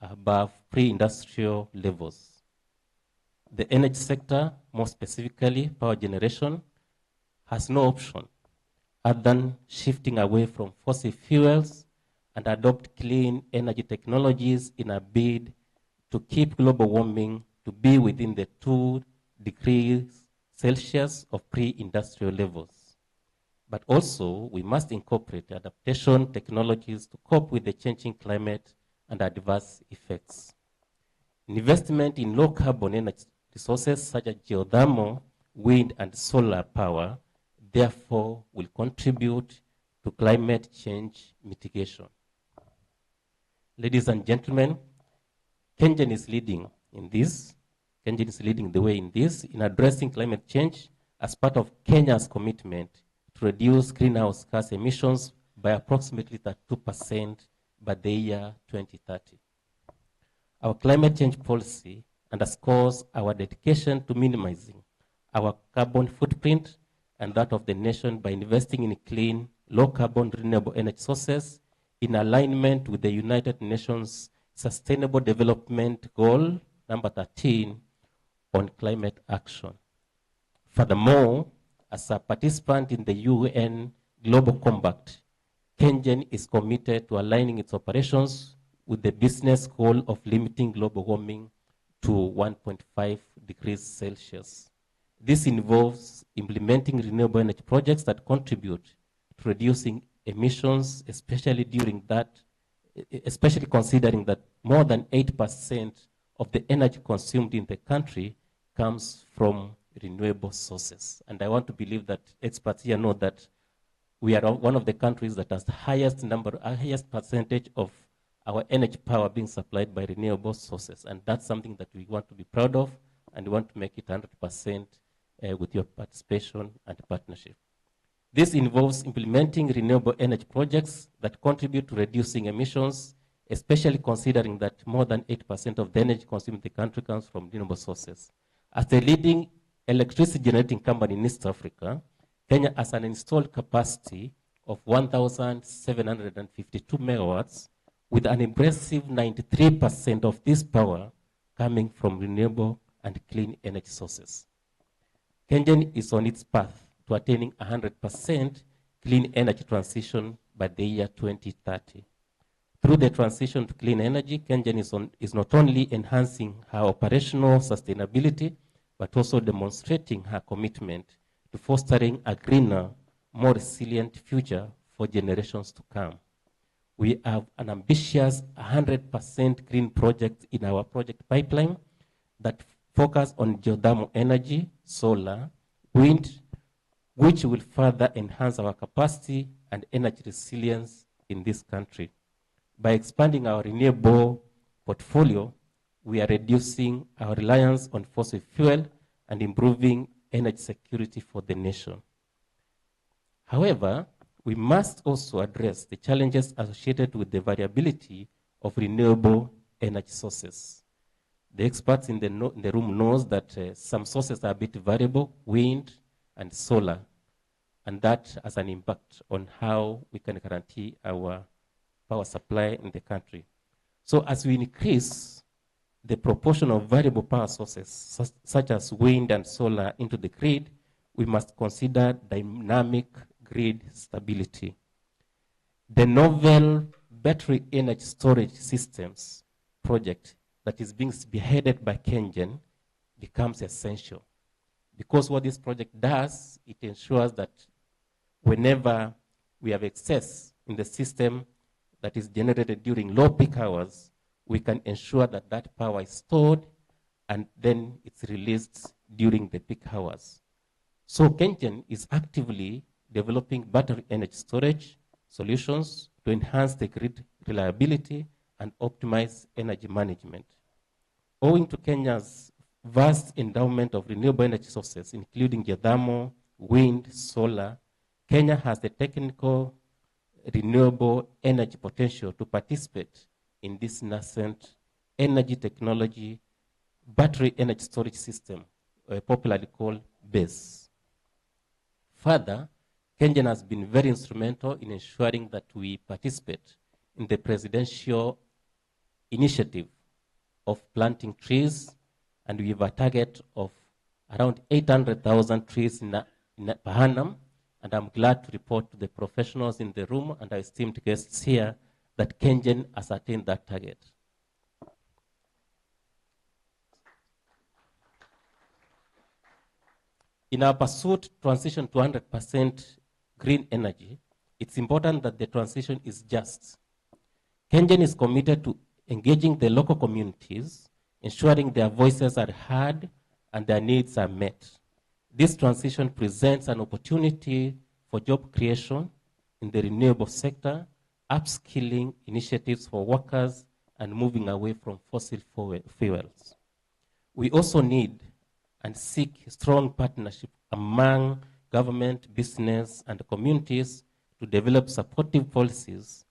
above pre-industrial levels. The energy sector, more specifically power generation, has no option other than shifting away from fossil fuels and adopt clean energy technologies in a bid to keep global warming to be within the 2 degrees Celsius of pre-industrial levels. But also, we must incorporate adaptation technologies to cope with the changing climate and adverse effects. Investment in low carbon energy resources such as geothermal, wind, and solar power, therefore, will contribute to climate change mitigation. Ladies and gentlemen, Kengen is leading in this. Kengen is leading the way in this, in addressing climate change as part of Kenya's commitment to reduce greenhouse gas emissions by approximately 2% by the year 2030. Our climate change policy underscores our dedication to minimizing our carbon footprint and that of the nation by investing in clean, low-carbon renewable energy sources in alignment with the United Nations Sustainable Development Goal number 13 on climate action. Furthermore, as a participant in the UN Global Compact, KenGen is committed to aligning its operations with the business goal of limiting global warming to 1.5 degrees Celsius. This involves implementing renewable energy projects that contribute to reducing emissions, especially considering that more than 8% of the energy consumed in the country comes from renewable sources. And I want to believe that experts here know that we are one of the countries that has the highest percentage of our energy power being supplied by renewable sources. And that's something that we want to be proud of, and we want to make it 100% with your participation and partnership. This involves implementing renewable energy projects that contribute to reducing emissions, especially considering that more than 8% of the energy consumed in the country comes from renewable sources. As the leading electricity generating company in East Africa, Kenya has an installed capacity of 1,752 megawatts, with an impressive 93% of this power coming from renewable and clean energy sources. KenGen is on its path to attaining 100% clean energy transition by the year 2030. Through the transition to clean energy, KenGen is not only enhancing her operational sustainability, but also demonstrating her commitment to fostering a greener, more resilient future for generations to come. We have an ambitious 100% green project in our project pipeline that focus on geothermal energy, solar, wind, which will further enhance our capacity and energy resilience in this country. By expanding our renewable portfolio, we are reducing our reliance on fossil fuel and improving energy security for the nation. However, we must also address the challenges associated with the variability of renewable energy sources. The experts in the room knows that some sources are a bit variable, wind and solar, and that has an impact on how we can guarantee our power supply in the country. So as we increase the proportion of variable power sources, such as wind and solar, into the grid, we must consider dynamic grid stability. The novel battery energy storage systems project that is being spearheaded by KenGen becomes essential, because what this project does, it ensures that whenever we have excess in the system that is generated during low peak hours, we can ensure that that power is stored and then it's released during the peak hours. So KenGen is actively developing battery energy storage solutions to enhance the grid reliability and optimize energy management. Owing to Kenya's vast endowment of renewable energy sources, including geothermal, wind, solar, Kenya has the technical renewable energy potential to participate in this nascent energy technology battery energy storage system, popularly called BESS. Further, KenGen has been very instrumental in ensuring that we participate in the presidential initiative of planting trees, and we have a target of around 800,000 trees per annum. And I'm glad to report to the professionals in the room and our esteemed guests here that KenGen has attained that target. In our pursuit to transition to 100% green energy, it's important that the transition is just. KenGen is committed to engaging the local communities, ensuring their voices are heard and their needs are met. This transition presents an opportunity for job creation in the renewable sector, upskilling initiatives for workers, and moving away from fossil fuels. We also need and seek strong partnership among government, business, and communities to develop supportive policies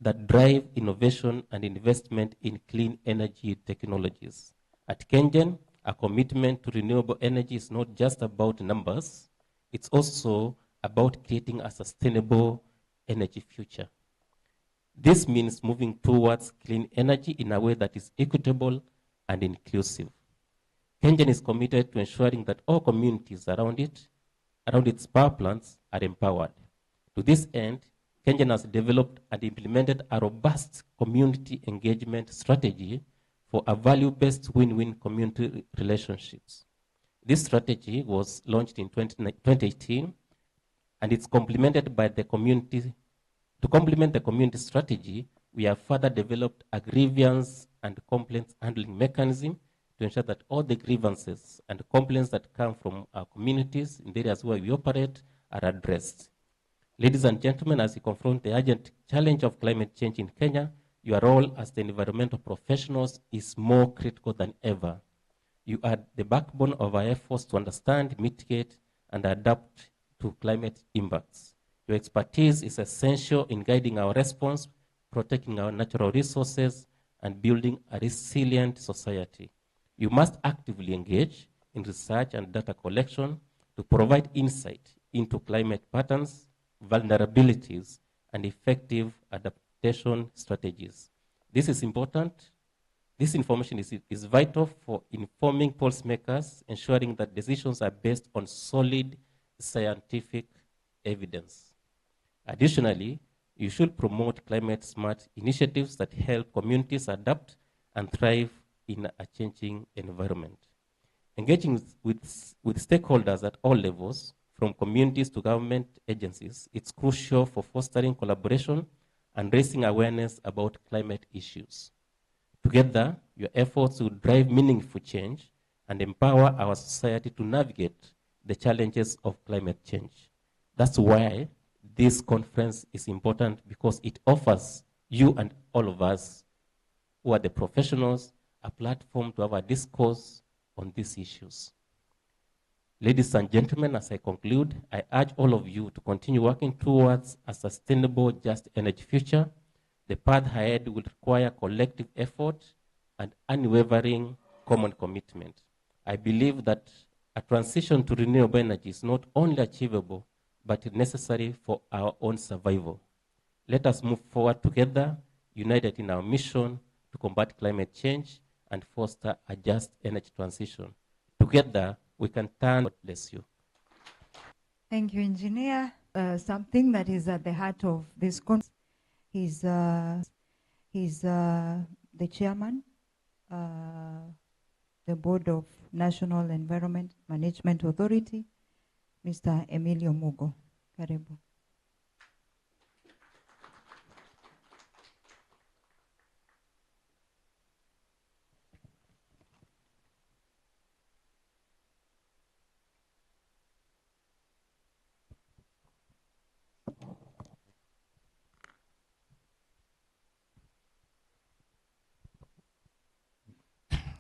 that drive innovation and investment in clean energy technologies. At KenGen, our commitment to renewable energy is not just about numbers, it's also about creating a sustainable energy future. This means moving towards clean energy in a way that is equitable and inclusive. KenGen is committed to ensuring that all communities around its power plants are empowered. To this end, Kenya has developed and implemented a robust community engagement strategy for a value-based win-win community relationships. This strategy was launched in 2018, and it's complemented by the community. To complement the community strategy, we have further developed a grievance and complaints handling mechanism to ensure that all the grievances and complaints that come from our communities in the areas where we operate are addressed. Ladies and gentlemen, as you confront the urgent challenge of climate change in Kenya, your role as the environmental professionals is more critical than ever. You are the backbone of our efforts to understand, mitigate, and adapt to climate impacts. Your expertise is essential in guiding our response, protecting our natural resources, and building a resilient society. You must actively engage in research and data collection to provide insight into climate patterns, vulnerabilities, and effective adaptation strategies. This is important. This information is vital for informing policymakers, ensuring that decisions are based on solid scientific evidence. Additionally, you should promote climate-smart initiatives that help communities adapt and thrive in a changing environment. Engaging with stakeholders at all levels, from communities to government agencies, it's crucial for fostering collaboration and raising awareness about climate issues. Together, your efforts will drive meaningful change and empower our society to navigate the challenges of climate change. That's why this conference is important, because it offers you and all of us who are the professionals a platform to have a discourse on these issues. Ladies and gentlemen, as I conclude, I urge all of you to continue working towards a sustainable, just energy future. The path ahead will require collective effort and unwavering common commitment. I believe that a transition to renewable energy is not only achievable, but necessary for our own survival. Let us move forward together, united in our mission to combat climate change and foster a just energy transition. Together, we can turn. God bless you. Thank you, Engineer. Something that is at the heart of this conference. He's the chairman, the Board of National Environment Management Authority, Mr. Emilio Mugo. Karibu.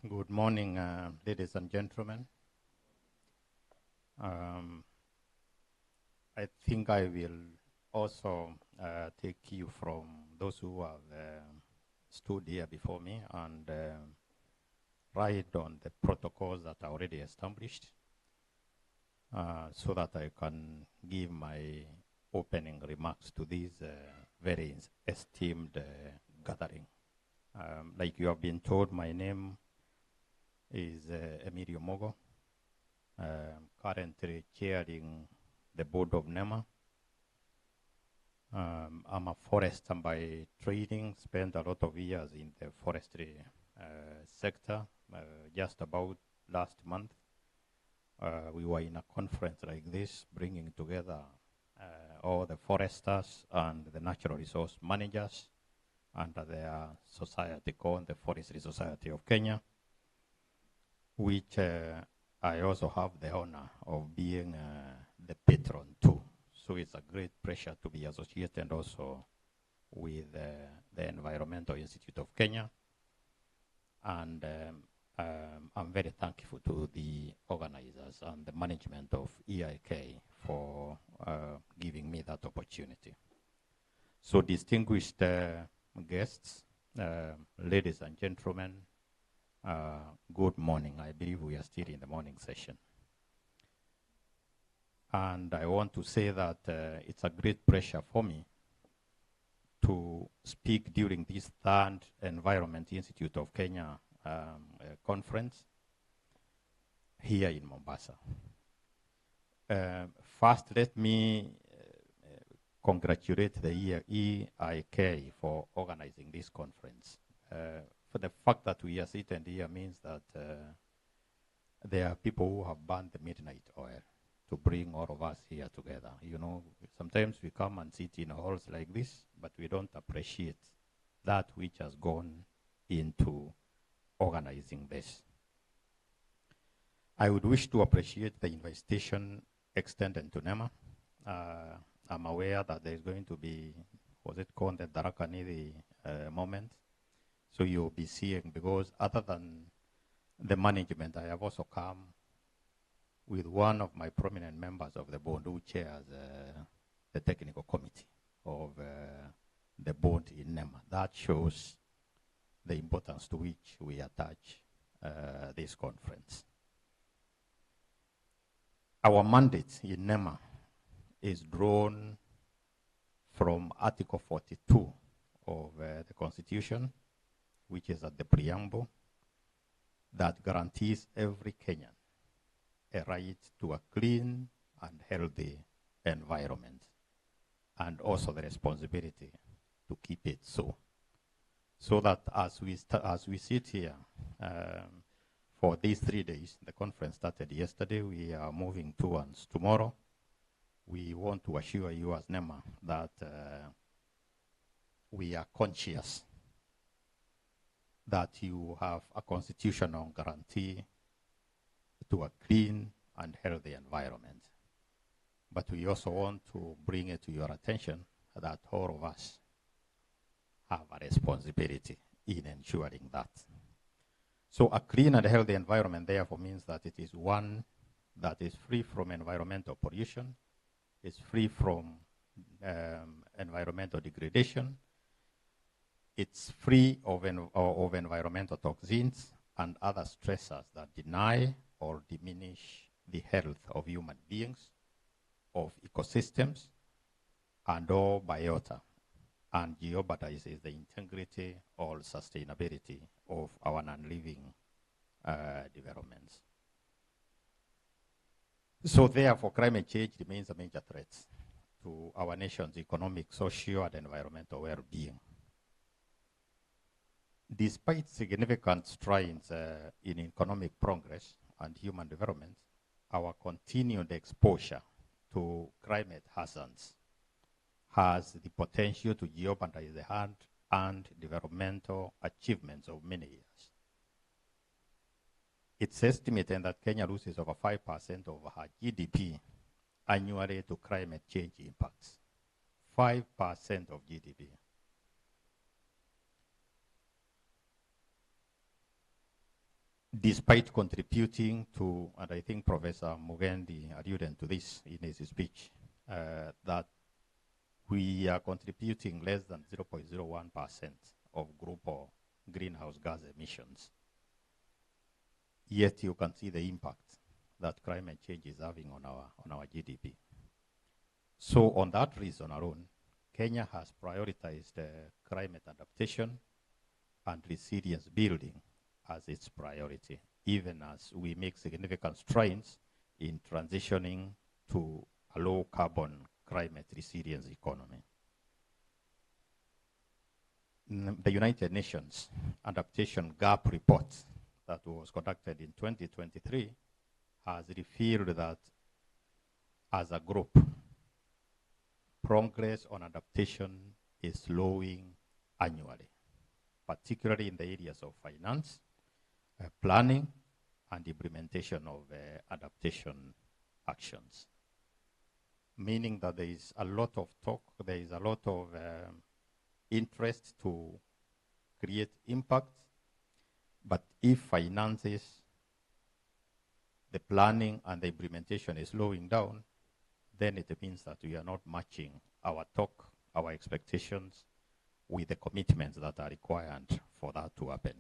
Good morning, ladies and gentlemen. I think I will also take you from those who have stood here before me and write on the protocols that are already established so that I can give my opening remarks to this very esteemed gathering. Like you have been told, my name is Emilio Mogo. Currently chairing the board of NEMA. I'm a forester by training, spent a lot of years in the forestry sector. Just about last month, we were in a conference like this, bringing together all the foresters and the natural resource managers under their society called the Forestry Society of Kenya, which I also have the honor of being the patron too. So it's a great pleasure to be associated also with the Environmental Institute of Kenya. And I'm very thankful to the organizers and the management of EIK for giving me that opportunity. So distinguished guests, ladies and gentlemen, good morning. I believe we are still in the morning session. And I want to say that it's a great pleasure for me to speak during this third Environment Institute of Kenya conference here in Mombasa. First, let me congratulate the EIK for organizing this conference. For the fact that we are sitting here means that there are people who have burned the midnight oil to bring all of us here together. You know, sometimes we come and sit in halls like this, but we don't appreciate that which has gone into organizing this. I would wish to appreciate the invitation extended to NEMA. I'm aware that there's going to be, was it called the Darakaniri moment? So you'll be seeing, because other than the management, I have also come with one of my prominent members of the board who chairs the technical committee of the board in NEMA. That shows the importance to which we attach this conference. Our mandate in NEMA is drawn from Article 42 of the Constitution, which is at the preamble, that guarantees every Kenyan a right to a clean and healthy environment, and also the responsibility to keep it so. So that as we sit here for these 3 days, the conference started yesterday, we are moving towards tomorrow. We want to assure you as NEMA that we are conscious that you have a constitutional guarantee to a clean and healthy environment. But we also want to bring it to your attention that all of us have a responsibility in ensuring that. So a clean and healthy environment therefore means that it is one that is free from environmental pollution, is free from environmental degradation, it's free of environmental toxins and other stressors that deny or diminish the health of human beings, of ecosystems, and all biota, and jeopardizes the integrity or sustainability of our non-living developments. So therefore, climate change remains a major threat to our nation's economic, social, and environmental well-being. Despite significant strides in economic progress and human development, our continued exposure to climate hazards has the potential to jeopardize the hard-earned developmental achievements of many years. It's estimated that Kenya loses over 5% of her GDP annually to climate change impacts. 5% of GDP. Despite contributing to, and I think Professor Mugendi alluded to this in his speech, that we are contributing less than 0.01% of global greenhouse gas emissions. Yet you can see the impact that climate change is having on our GDP. So on that reason alone, Kenya has prioritized climate adaptation and resilience building as its priority, even as we make significant strides in transitioning to a low carbon climate resilience economy. The United Nations Adaptation Gap Report that was conducted in 2023 has revealed that as a group, progress on adaptation is slowing annually, particularly in the areas of finance, planning, and implementation of adaptation actions. Meaning that there is a lot of talk, there is a lot of interest to create impact, but if finances, the planning, and the implementation is slowing down, then it means that we are not matching our talk, our expectations, with the commitments that are required for that to happen.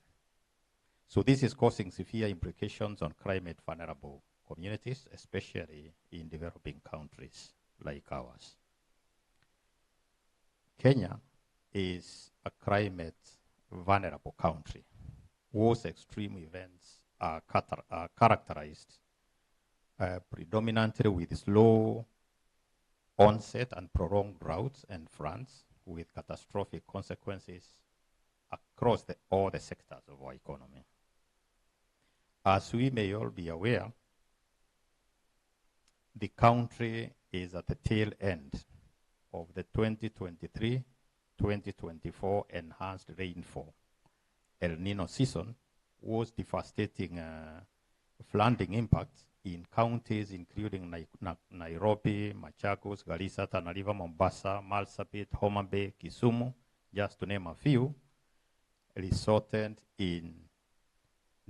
So this is causing severe implications on climate vulnerable communities, especially in developing countries like ours. Kenya is a climate vulnerable country whose extreme events are characterized predominantly with slow onset and prolonged droughts and floods with catastrophic consequences across all the sectors of our economy. As we may all be aware, the country is at the tail end of the 2023-2024 enhanced rainfall. El Nino season was devastating flooding impacts in counties including Nairobi, Machakos, Garissa, Tana River, Mombasa, Marsabit, Homa Bay, Kisumu, just to name a few, resulted in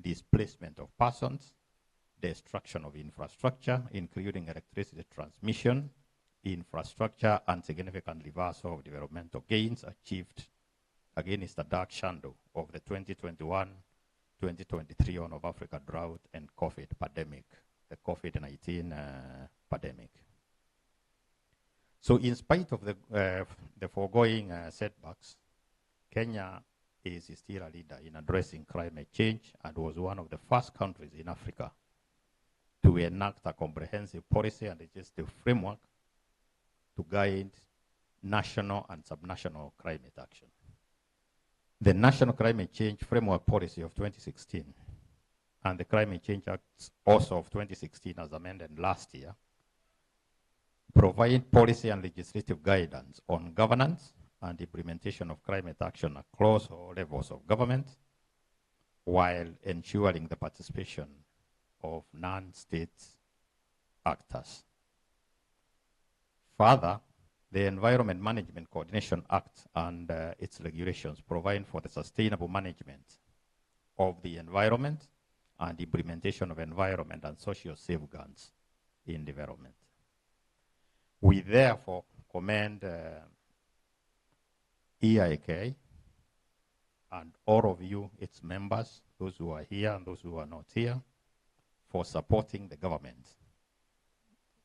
displacement of persons, destruction of infrastructure, including electricity transmission, infrastructure, and significant reversal of developmental gains achieved against the dark shadow of the 2021-2023 Horn of Africa drought and COVID pandemic, the COVID-19 pandemic. So in spite of the foregoing setbacks, Kenya is still a leader in addressing climate change and was one of the first countries in Africa to enact a comprehensive policy and legislative framework to guide national and subnational climate action. The National Climate Change Framework Policy of 2016 and the Climate Change Act also of 2016 as amended last year provide policy and legislative guidance on governance and implementation of climate action across all levels of government while ensuring the participation of non-state actors. Further, the Environment Management Coordination Act and its regulations provide for the sustainable management of the environment and implementation of environment and social safeguards in development. We therefore commend EIK and all of you, its members, those who are here and those who are not here, for supporting the government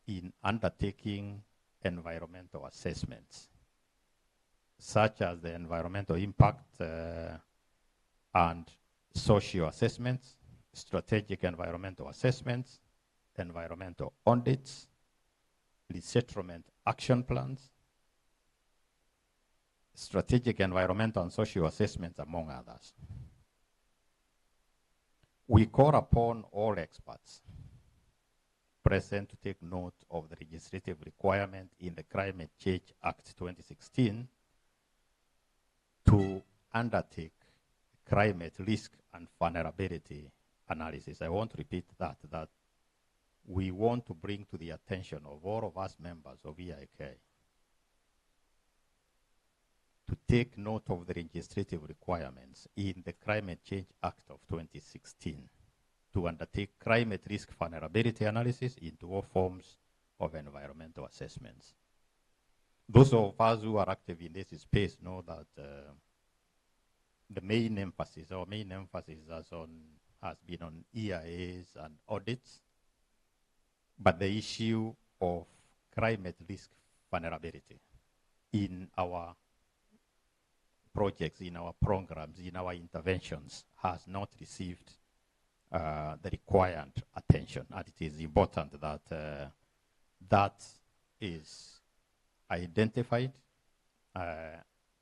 in undertaking environmental assessments, such as the environmental impact and social assessments, strategic environmental assessments, environmental audits, resettlement action plans, strategic environmental and social assessments, among others. We call upon all experts present to take note of the legislative requirement in the Climate Change Act 2016 to undertake climate risk and vulnerability analysis. I want to repeat that we want to bring to the attention of all of us members of EIK to take note of the legislative requirements in the Climate Change Act of 2016 to undertake climate risk vulnerability analysis into all forms of environmental assessments. Those of us who are active in this space know that our main emphasis has been on EIAs and audits, but the issue of climate risk vulnerability in our projects, in our programs, in our interventions has not received the required attention. And it is important that that is identified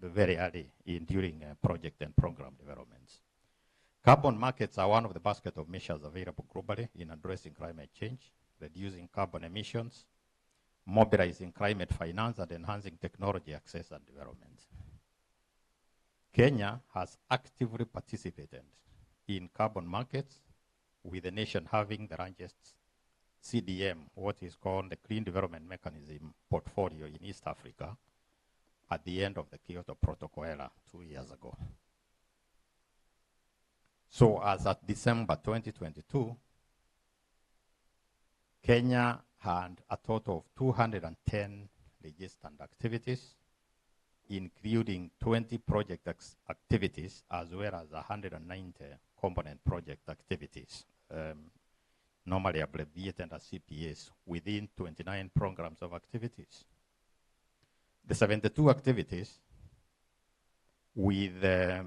very early during project and program developments. Carbon markets are one of the basket of measures available globally in addressing climate change, reducing carbon emissions, mobilizing climate finance, and enhancing technology access and development. Kenya has actively participated in carbon markets, with the nation having the largest CDM, what is called the Clean Development Mechanism portfolio in East Africa, at the end of the Kyoto Protocol era 2 years ago. So as at December 2022, Kenya had a total of 210 registered activities, including 20 project activities, as well as 190 component project activities, normally abbreviated as CPAs, within 29 programs of activities. The 72 activities, with a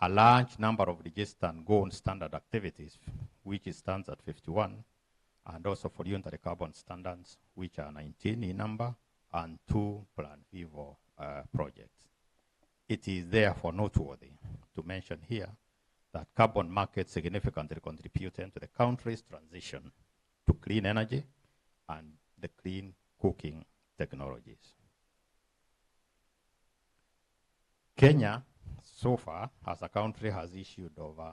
large number of registered gold standard activities, which stands at 51, and also voluntary carbon standards, which are 19 in number, and 2 Plan Vivo projects. It is therefore noteworthy to mention here that carbon markets significantly contributed to the country's transition to clean energy and the clean cooking technologies. Kenya, so far, as a country, has issued over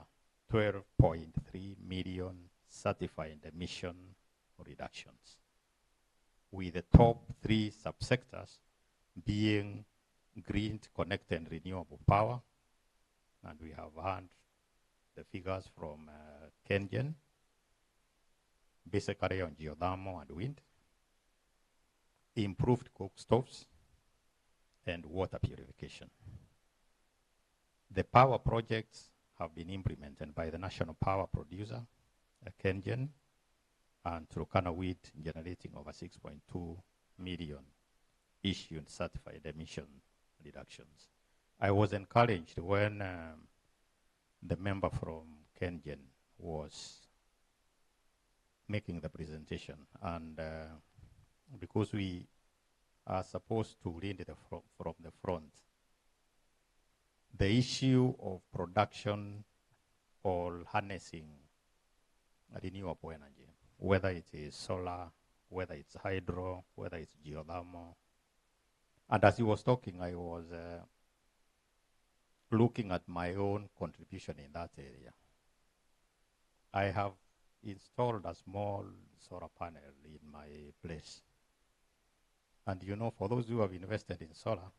12.3 million certified emission reductions, with the top 3 subsectors being green, connected, and renewable power. And we have heard the figures from Kenyan, basically on geothermal and wind, improved cook stoves, and water purification. The power projects have been implemented by the national power producer, Kenyan, and Turkana Wind, generating over 6.2 million issued certified emission reductions. I was encouraged when the member from Kenyan was making the presentation, and because we are supposed to lead from the front, the issue of production or harnessing renewable energy, whether it is solar, whether it's hydro, whether it's geothermal. And as he was talking, I was looking at my own contribution in that area. I have installed a small solar panel in my place. And you know, for those who have invested in solar,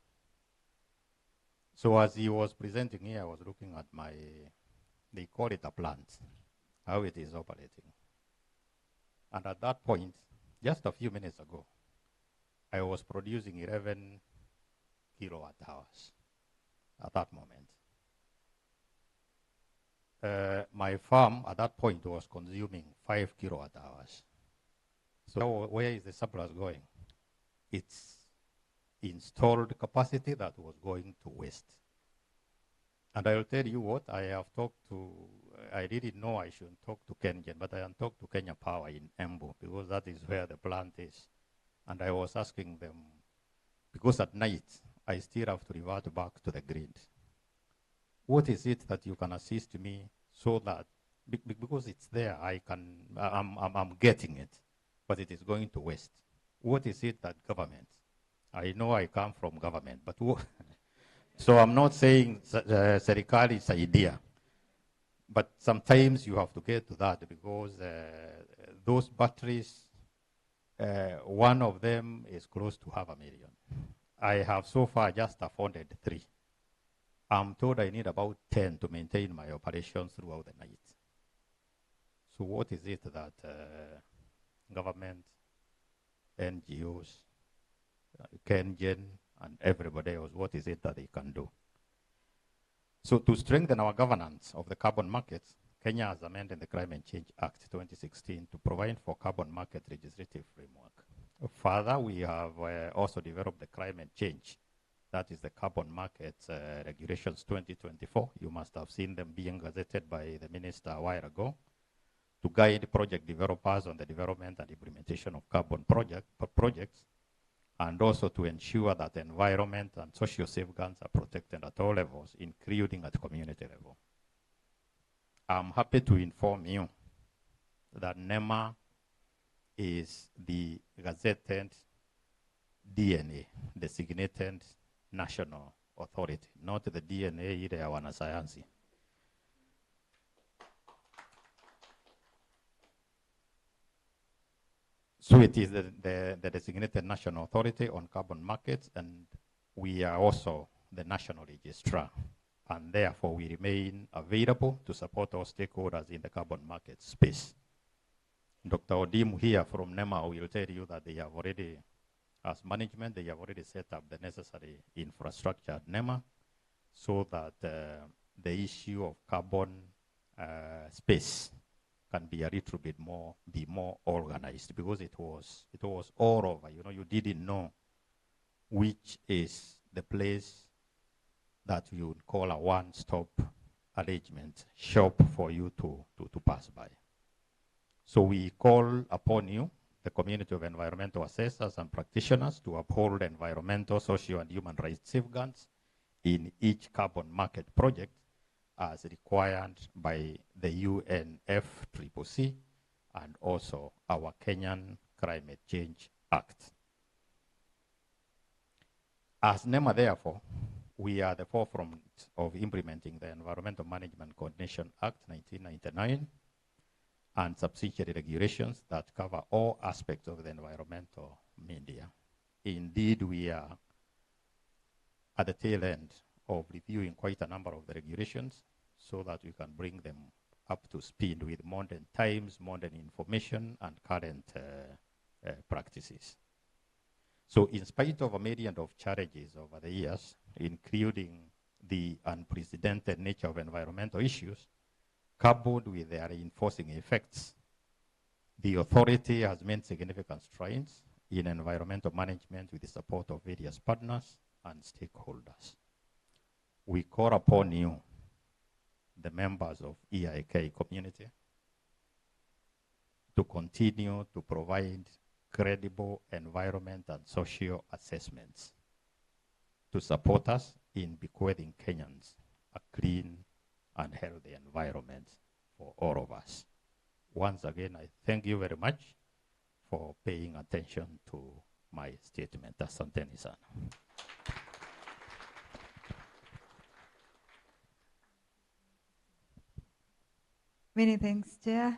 so as he was presenting here, I was looking at my, they call it a plant, how it is operating. And at that point, just a few minutes ago, I was producing 11 kilowatt hours at that moment. My farm at that point was consuming 5 kilowatt hours. So where is the surplus going? It's installed capacity that was going to waste. And I will tell you what, I have talked to, I didn't know I should talk to Kenyan, but I have talked to Kenya Power in Embu, because that is where the plant is. And I was asking them, because at night, I still have to revert back to the grid. What is it that you can assist me so that, because it's there, I'm getting it, but it is going to waste. What is it that government, I know I come from government, but so I'm not saying serikali is idea, but sometimes you have to get to that, because those batteries, one of them is close to 500,000. I have so far just afforded 3. I'm told I need about 10 to maintain my operations throughout the night. So what is it that government, NGOs, Kenyan, and everybody else, what is it that they can do? So to strengthen our governance of the carbon markets, Kenya has amended the Climate Change Act 2016 to provide for carbon market legislative framework. Further, we have also developed the climate change, that is the carbon markets regulations 2024. You must have seen them being gazetted by the minister a while ago, to guide project developers on the development and implementation of carbon projects, and also to ensure that the environment and social safeguards are protected at all levels, including at community level. I'm happy to inform you that NEMA is the gazetted DNA, designated national authority, not the DNA ile ya wanasayansi. So it is the designated national authority on carbon markets, and we are also the national registrar, and therefore we remain available to support our stakeholders in the carbon market space. Dr. Odimu here from NEMA will tell you that they have already, as management, they have already set up the necessary infrastructure at NEMA, so that the issue of carbon space can be a little bit more, be more organized, because it was all over. You know, you didn't know which is the place that you would call a one-stop arrangement shop for you to pass by. So we call upon you, the community of environmental assessors and practitioners, to uphold environmental, social, and human rights safeguards in each carbon market project as required by the UNFCCC and also our Kenyan Climate Change Act. As NEMA, therefore, we are at the forefront of implementing the Environmental Management Coordination Act 1999 and subsidiary regulations that cover all aspects of the environmental media. Indeed, we are at the tail end of reviewing quite a number of the regulations so that we can bring them up to speed with modern times, modern information, and current practices. So in spite of a myriad of challenges over the years, including the unprecedented nature of environmental issues, coupled with their reinforcing effects, the authority has made significant strides in environmental management with the support of various partners and stakeholders. We call upon you, the members of EIK community, to continue to provide credible environment and social assessments to support us in bequeathing Kenyans a clean and healthy environment for all of us. Once again, I thank you very much for paying attention to my statement. Asanteni sana. Many thanks, Chair.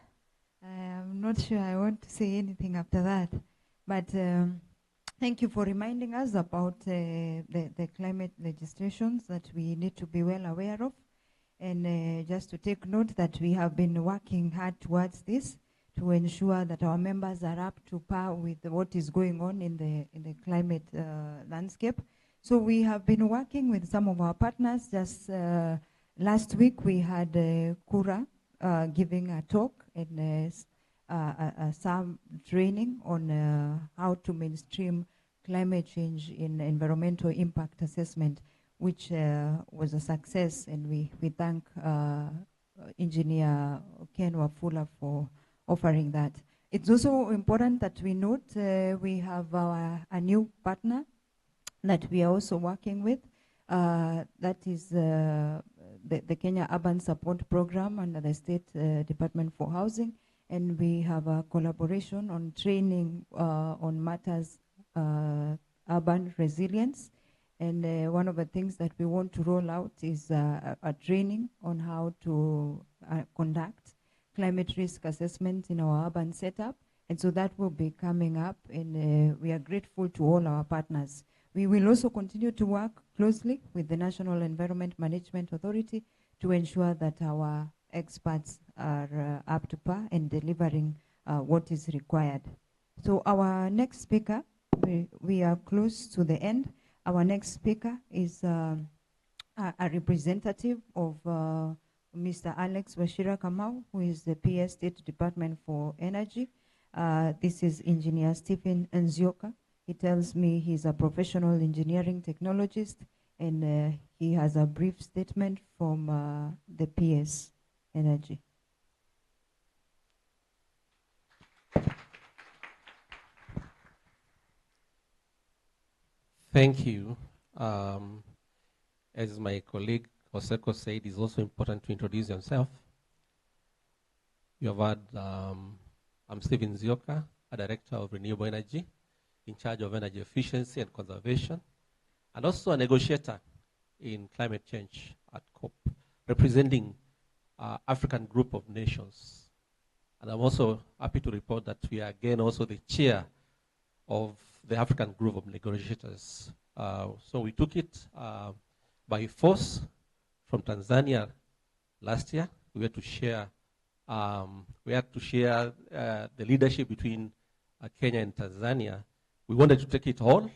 I'm not sure I want to say anything after that, but thank you for reminding us about the climate legislations that we need to be well aware of. And just to take note that we have been working hard towards this to ensure that our members are up to par with what is going on in the climate landscape. So we have been working with some of our partners. Just last week we had Kura giving a talk and some training on how to mainstream climate change in environmental impact assessment, which was a success, and we thank Engineer Ken Wafula for offering that. It's also important that we note we have a new partner that we are also working with. That is the Kenya Urban Support Program under the State Department for Housing, and we have a collaboration on training on matters urban resilience. And one of the things that we want to roll out is a training on how to conduct climate risk assessment in our urban setup. And so that will be coming up, and we are grateful to all our partners. We will also continue to work closely with the National Environment Management Authority to ensure that our experts are up to par and delivering what is required. So our next speaker, we are close to the end. Our next speaker is a representative of Mr. Alex Washira Kamau, who is the PS State Department for Energy. This is Engineer Stephen Nzioka. He tells me he's a professional engineering technologist, and he has a brief statement from the PS Energy. Thank you. As my colleague Oseko said, it's also important to introduce yourself. You have heard, I'm Stephen Nzioka, a director of renewable energy, in charge of energy efficiency and conservation, and also a negotiator in climate change at COP, representing African group of nations. And I'm also happy to report that we are again also the chair of the African group of negotiators. So we took it by force from Tanzania last year. We had to share the leadership between Kenya and Tanzania. We wanted to take it all.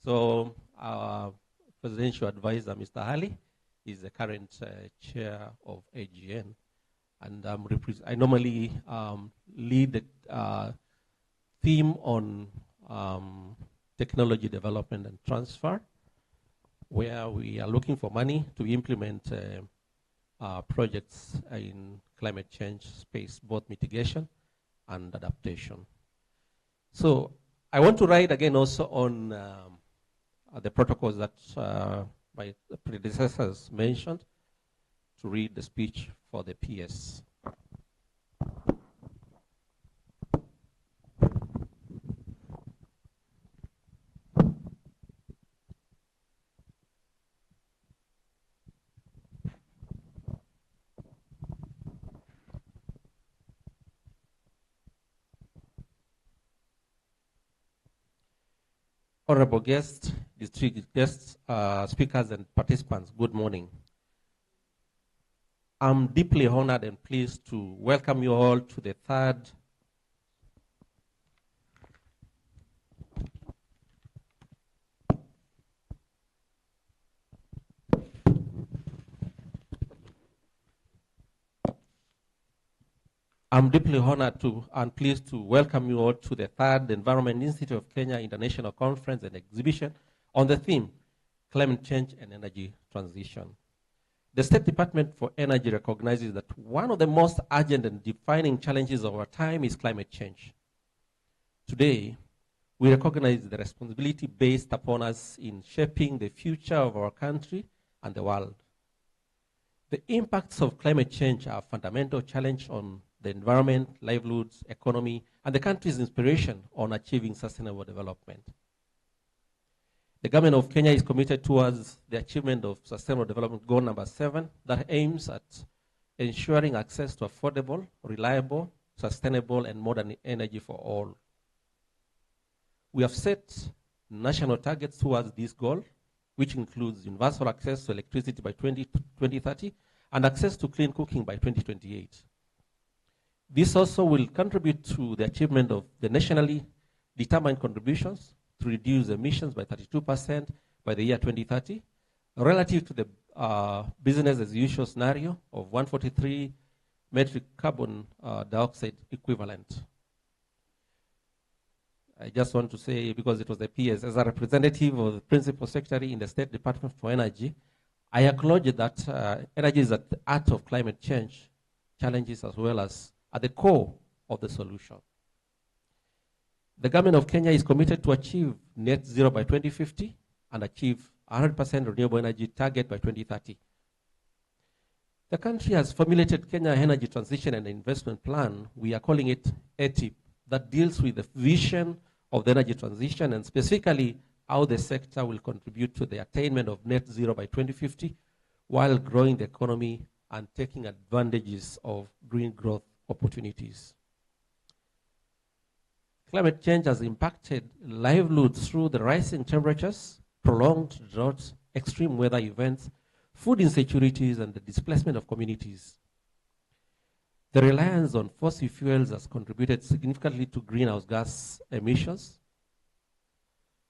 So our presidential advisor, Mr. Hali, is the current chair of AGN. And I normally lead the theme on technology development and transfer, where we are looking for money to implement projects in climate change space, both mitigation and adaptation. So I want to write again also on the protocols that my predecessors mentioned, to read the speech for the PS. Honorable guests, distinguished guests, speakers and participants, good morning. I'm deeply honored and pleased to welcome you all to the third I'm deeply honored to and pleased to welcome you all to the third Environment Institute of Kenya International Conference and Exhibition on the theme, Climate Change and Energy Transition. The State Department for Energy recognizes that one of the most urgent and defining challenges of our time is climate change. Today, we recognize the responsibility based upon us in shaping the future of our country and the world. The impacts of climate change are a fundamental challenge on the environment, livelihoods, economy, and the country's inspiration on achieving sustainable development. The government of Kenya is committed towards the achievement of Sustainable Development Goal number 7 that aims at ensuring access to affordable, reliable, sustainable, and modern energy for all. We have set national targets towards this goal, which includes universal access to electricity by 2030 and access to clean cooking by 2028. This also will contribute to the achievement of the nationally determined contributions to reduce emissions by 32% by the year 2030, relative to the business as usual scenario of 143 metric carbon dioxide equivalent. I just want to say, because it was the PS, as a representative of the Principal Secretary in the State Department for Energy, I acknowledge that energy is at the heart of climate change challenges as well as at the core of the solution. The government of Kenya is committed to achieve net zero by 2050 and achieve 100% renewable energy target by 2030. The country has formulated Kenya Energy Transition and Investment Plan. We are calling it ATIP, that deals with the vision of the energy transition and specifically how the sector will contribute to the attainment of net zero by 2050 while growing the economy and taking advantages of green growth opportunities. Climate change has impacted livelihoods through the rising temperatures, prolonged droughts, extreme weather events, food insecurities, and the displacement of communities. The reliance on fossil fuels has contributed significantly to greenhouse gas emissions.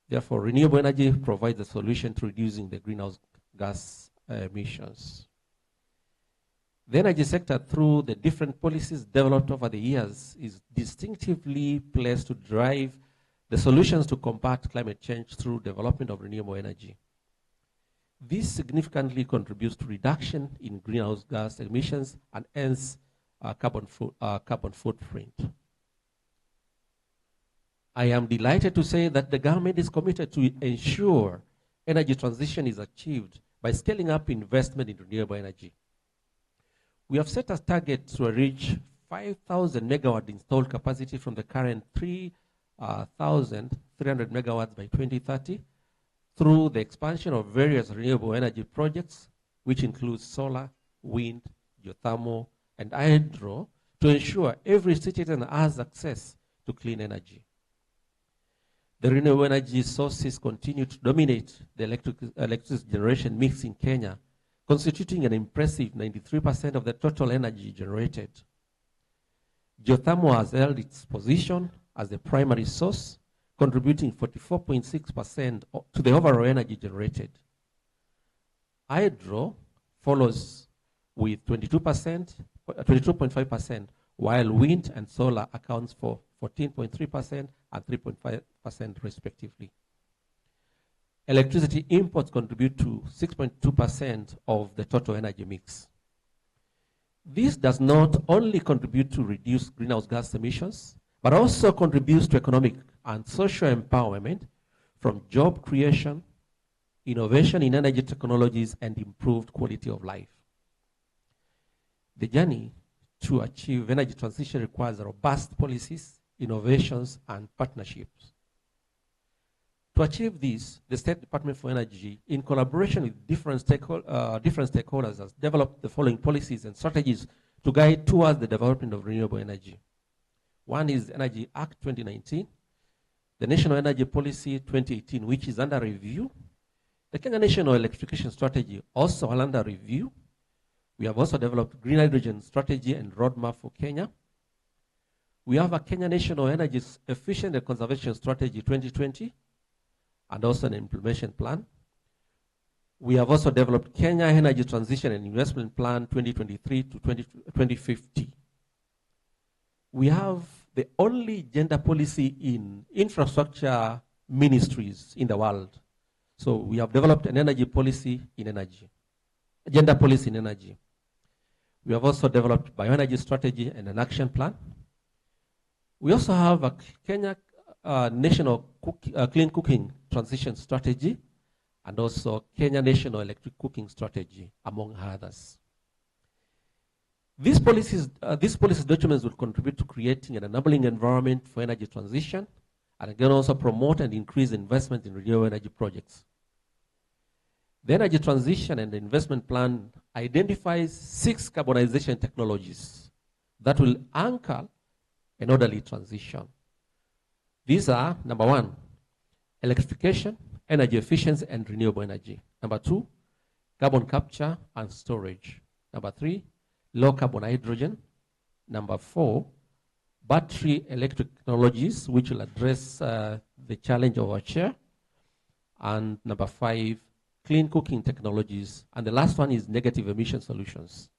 Therefore, renewable energy provides a solution to reducing the greenhouse gas emissions. The energy sector, through the different policies developed over the years, is distinctively placed to drive the solutions to combat climate change through development of renewable energy. This significantly contributes to reduction in greenhouse gas emissions and hence carbon footprint. I am delighted to say that the government is committed to ensure energy transition is achieved by scaling up investment in renewable energy. We have set a target to reach 5,000 megawatt installed capacity from the current 3,300 megawatts by 2030 through the expansion of various renewable energy projects, which includes solar, wind, geothermal, and hydro, to ensure every citizen has access to clean energy. The renewable energy sources continue to dominate the electricity generation mix in Kenya, constituting an impressive 93% of the total energy generated. Geothermal has held its position as the primary source, contributing 44.6% to the overall energy generated. Hydro follows with 22.5%, while wind and solar accounts for 14.3% and 3.5% respectively. Electricity imports contribute to 6.2% of the total energy mix. This does not only contribute to reduce greenhouse gas emissions, but also contributes to economic and social empowerment from job creation, innovation in energy technologies, and improved quality of life. The journey to achieve energy transition requires robust policies, innovations, and partnerships. To achieve this, the State Department for Energy, in collaboration with different stakeholders, has developed the following policies and strategies to guide towards the development of renewable energy. One is Energy Act 2019, the National Energy Policy 2018, which is under review, the Kenya National Electrification Strategy, also under review. We have also developed Green Hydrogen Strategy and Roadmap for Kenya. We have a Kenya National Energy Efficient and Conservation Strategy 2020, and also an implementation plan. We have also developed Kenya Energy Transition and Investment Plan 2023 to 2050. We have the only gender policy in infrastructure ministries in the world. So we have developed an energy policy in energy, a gender policy in energy. We have also developed bioenergy strategy and an action plan. We also have a Kenya National Clean Cooking Transition Strategy, and also Kenya National Electric Cooking Strategy, among others. These policy documents will contribute to creating an enabling environment for energy transition, and again also promote and increase investment in renewable energy projects. The Energy Transition and Investment Plan identifies 6 carbonization technologies that will anchor an orderly transition. These are, number 1, electrification, energy efficiency, and renewable energy. Number 2, carbon capture and storage. Number 3, low carbon hydrogen. Number 4, battery electric technologies, which will address the challenge of our share. And number 5, clean cooking technologies. And the last one is negative emission solutions.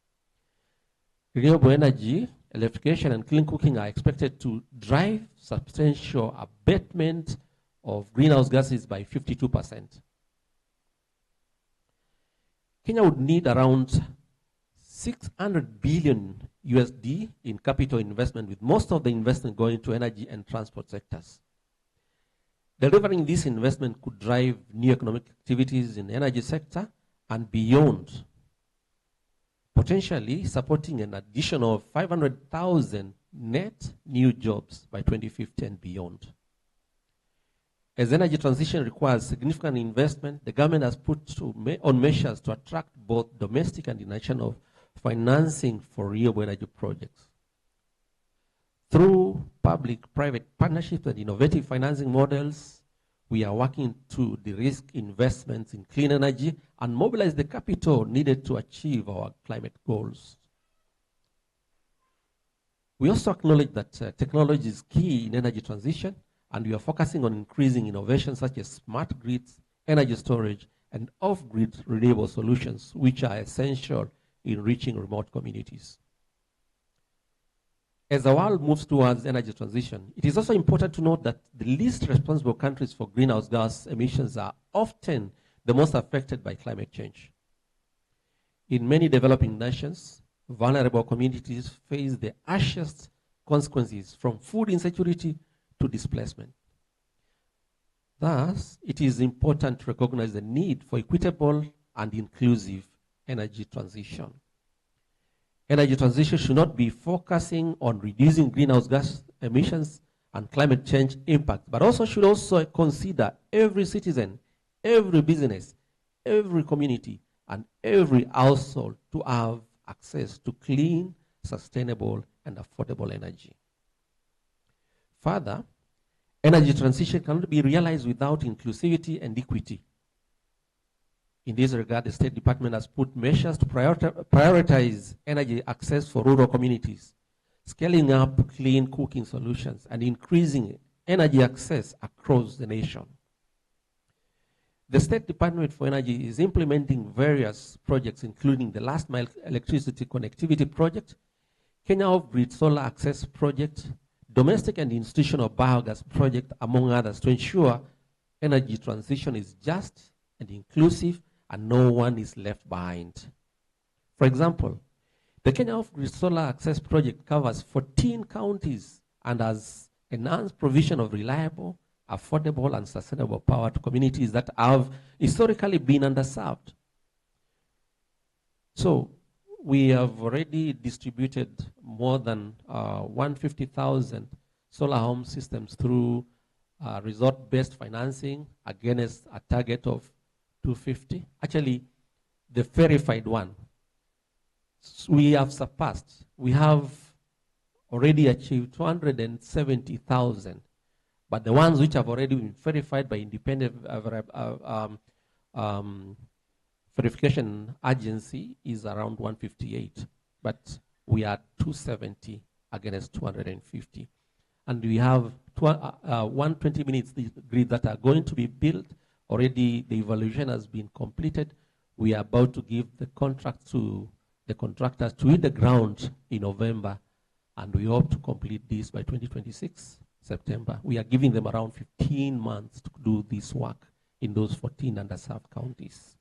Renewable energy, electrification, and clean cooking are expected to drive substantial abatement of greenhouse gases by 52%. Kenya would need around 600 billion USD in capital investment, with most of the investment going to energy and transport sectors. Delivering this investment could drive new economic activities in the energy sector and beyond, potentially supporting an additional 500,000 net new jobs by 2050 and beyond. As energy transition requires significant investment, the government has put on measures to attract both domestic and international financing for renewable energy projects. Through public-private partnerships and innovative financing models, we are working to de-risk investments in clean energy and mobilize the capital needed to achieve our climate goals. We also acknowledge that technology is key in energy transition, and we are focusing on increasing innovations such as smart grids, energy storage, and off-grid renewable solutions, which are essential in reaching remote communities. As the world moves towards energy transition, it is also important to note that the least responsible countries for greenhouse gas emissions are often the most affected by climate change. In many developing nations, vulnerable communities face the harshest consequences, from food insecurity to displacement. Thus, it is important to recognize the need for equitable and inclusive energy transition. Energy transition should not be focusing on reducing greenhouse gas emissions and climate change impact, but also should also consider every citizen, every business, every community, and every household to have access to clean, sustainable, and affordable energy. Further, energy transition cannot be realized without inclusivity and equity. In this regard, the State Department has put measures to prioritize energy access for rural communities, scaling up clean cooking solutions, and increasing energy access across the nation. The State Department for Energy is implementing various projects, including the Last Mile Electricity Connectivity Project, Kenya Off-Grid Solar Access Project, Domestic and Institutional Biogas Project, among others, to ensure energy transition is just and inclusive and no one is left behind. For example, the The Kenya Off-Grid Solar Access Project covers 14 counties and has enhanced provision of reliable, affordable, and sustainable power to communities that have historically been underserved. So we have already distributed more than 150,000 solar home systems through resort-based financing against a target of 250. Actually, the verified one, we have surpassed. We have already achieved 270,000. But the ones which have already been verified by independent verification agency is around 158. But we are 270 against 250. And we have 120 minutes grid that are going to be built. Already the evaluation has been completed. We are about to give the contract to the contractors to hit the ground in November, and we hope to complete this by 2026, September. We are giving them around 15 months to do this work in those 14 underserved counties.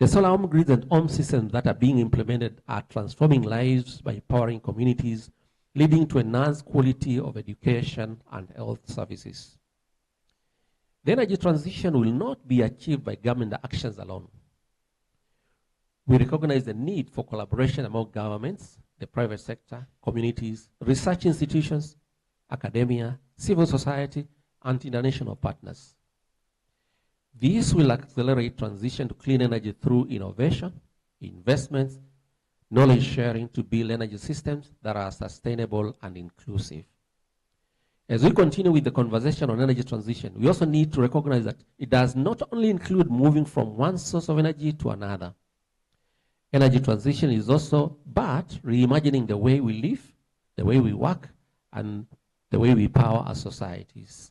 The solar home grids and home systems that are being implemented are transforming lives by empowering communities, leading to enhanced quality of education and health services. The energy transition will not be achieved by government actions alone. We recognize the need for collaboration among governments, the private sector, communities, research institutions, academia, civil society, and international partners. This will accelerate transition to clean energy through innovation, investments, knowledge sharing to build energy systems that are sustainable and inclusive. As we continue with the conversation on energy transition, we also need to recognize that it does not only include moving from one source of energy to another. Energy transition is also about reimagining the way we live, the way we work, and the way we power our societies.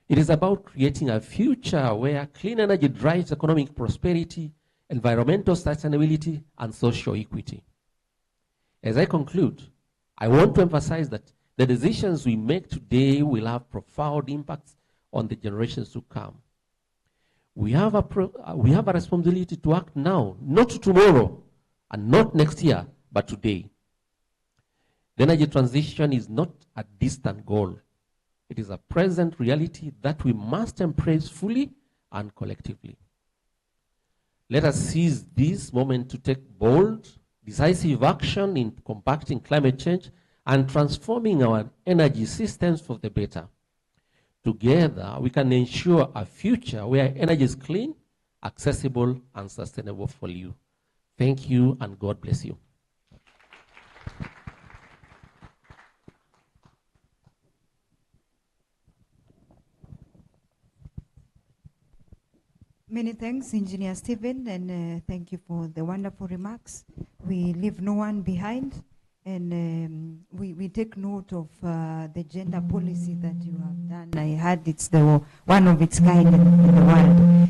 It is about creating a future where clean energy drives economic prosperity, environmental sustainability, and social equity. As I conclude, I want to emphasize that the decisions we make today will have profound impacts on the generations to come. We have a responsibility to act now, not tomorrow, and not next year, but today. The energy transition is not a distant goal. It is a present reality that we must embrace fully and collectively. Let us seize this moment to take bold, decisive action in combating climate change and transforming our energy systems for the better. Together, we can ensure a future where energy is clean, accessible, and sustainable for you. Thank you, and God bless you. Many thanks, Engineer Stephen, and thank you for the wonderful remarks. We leave no one behind, and we take note of the gender policy that you have done. I heard it's the one of its kind in the world.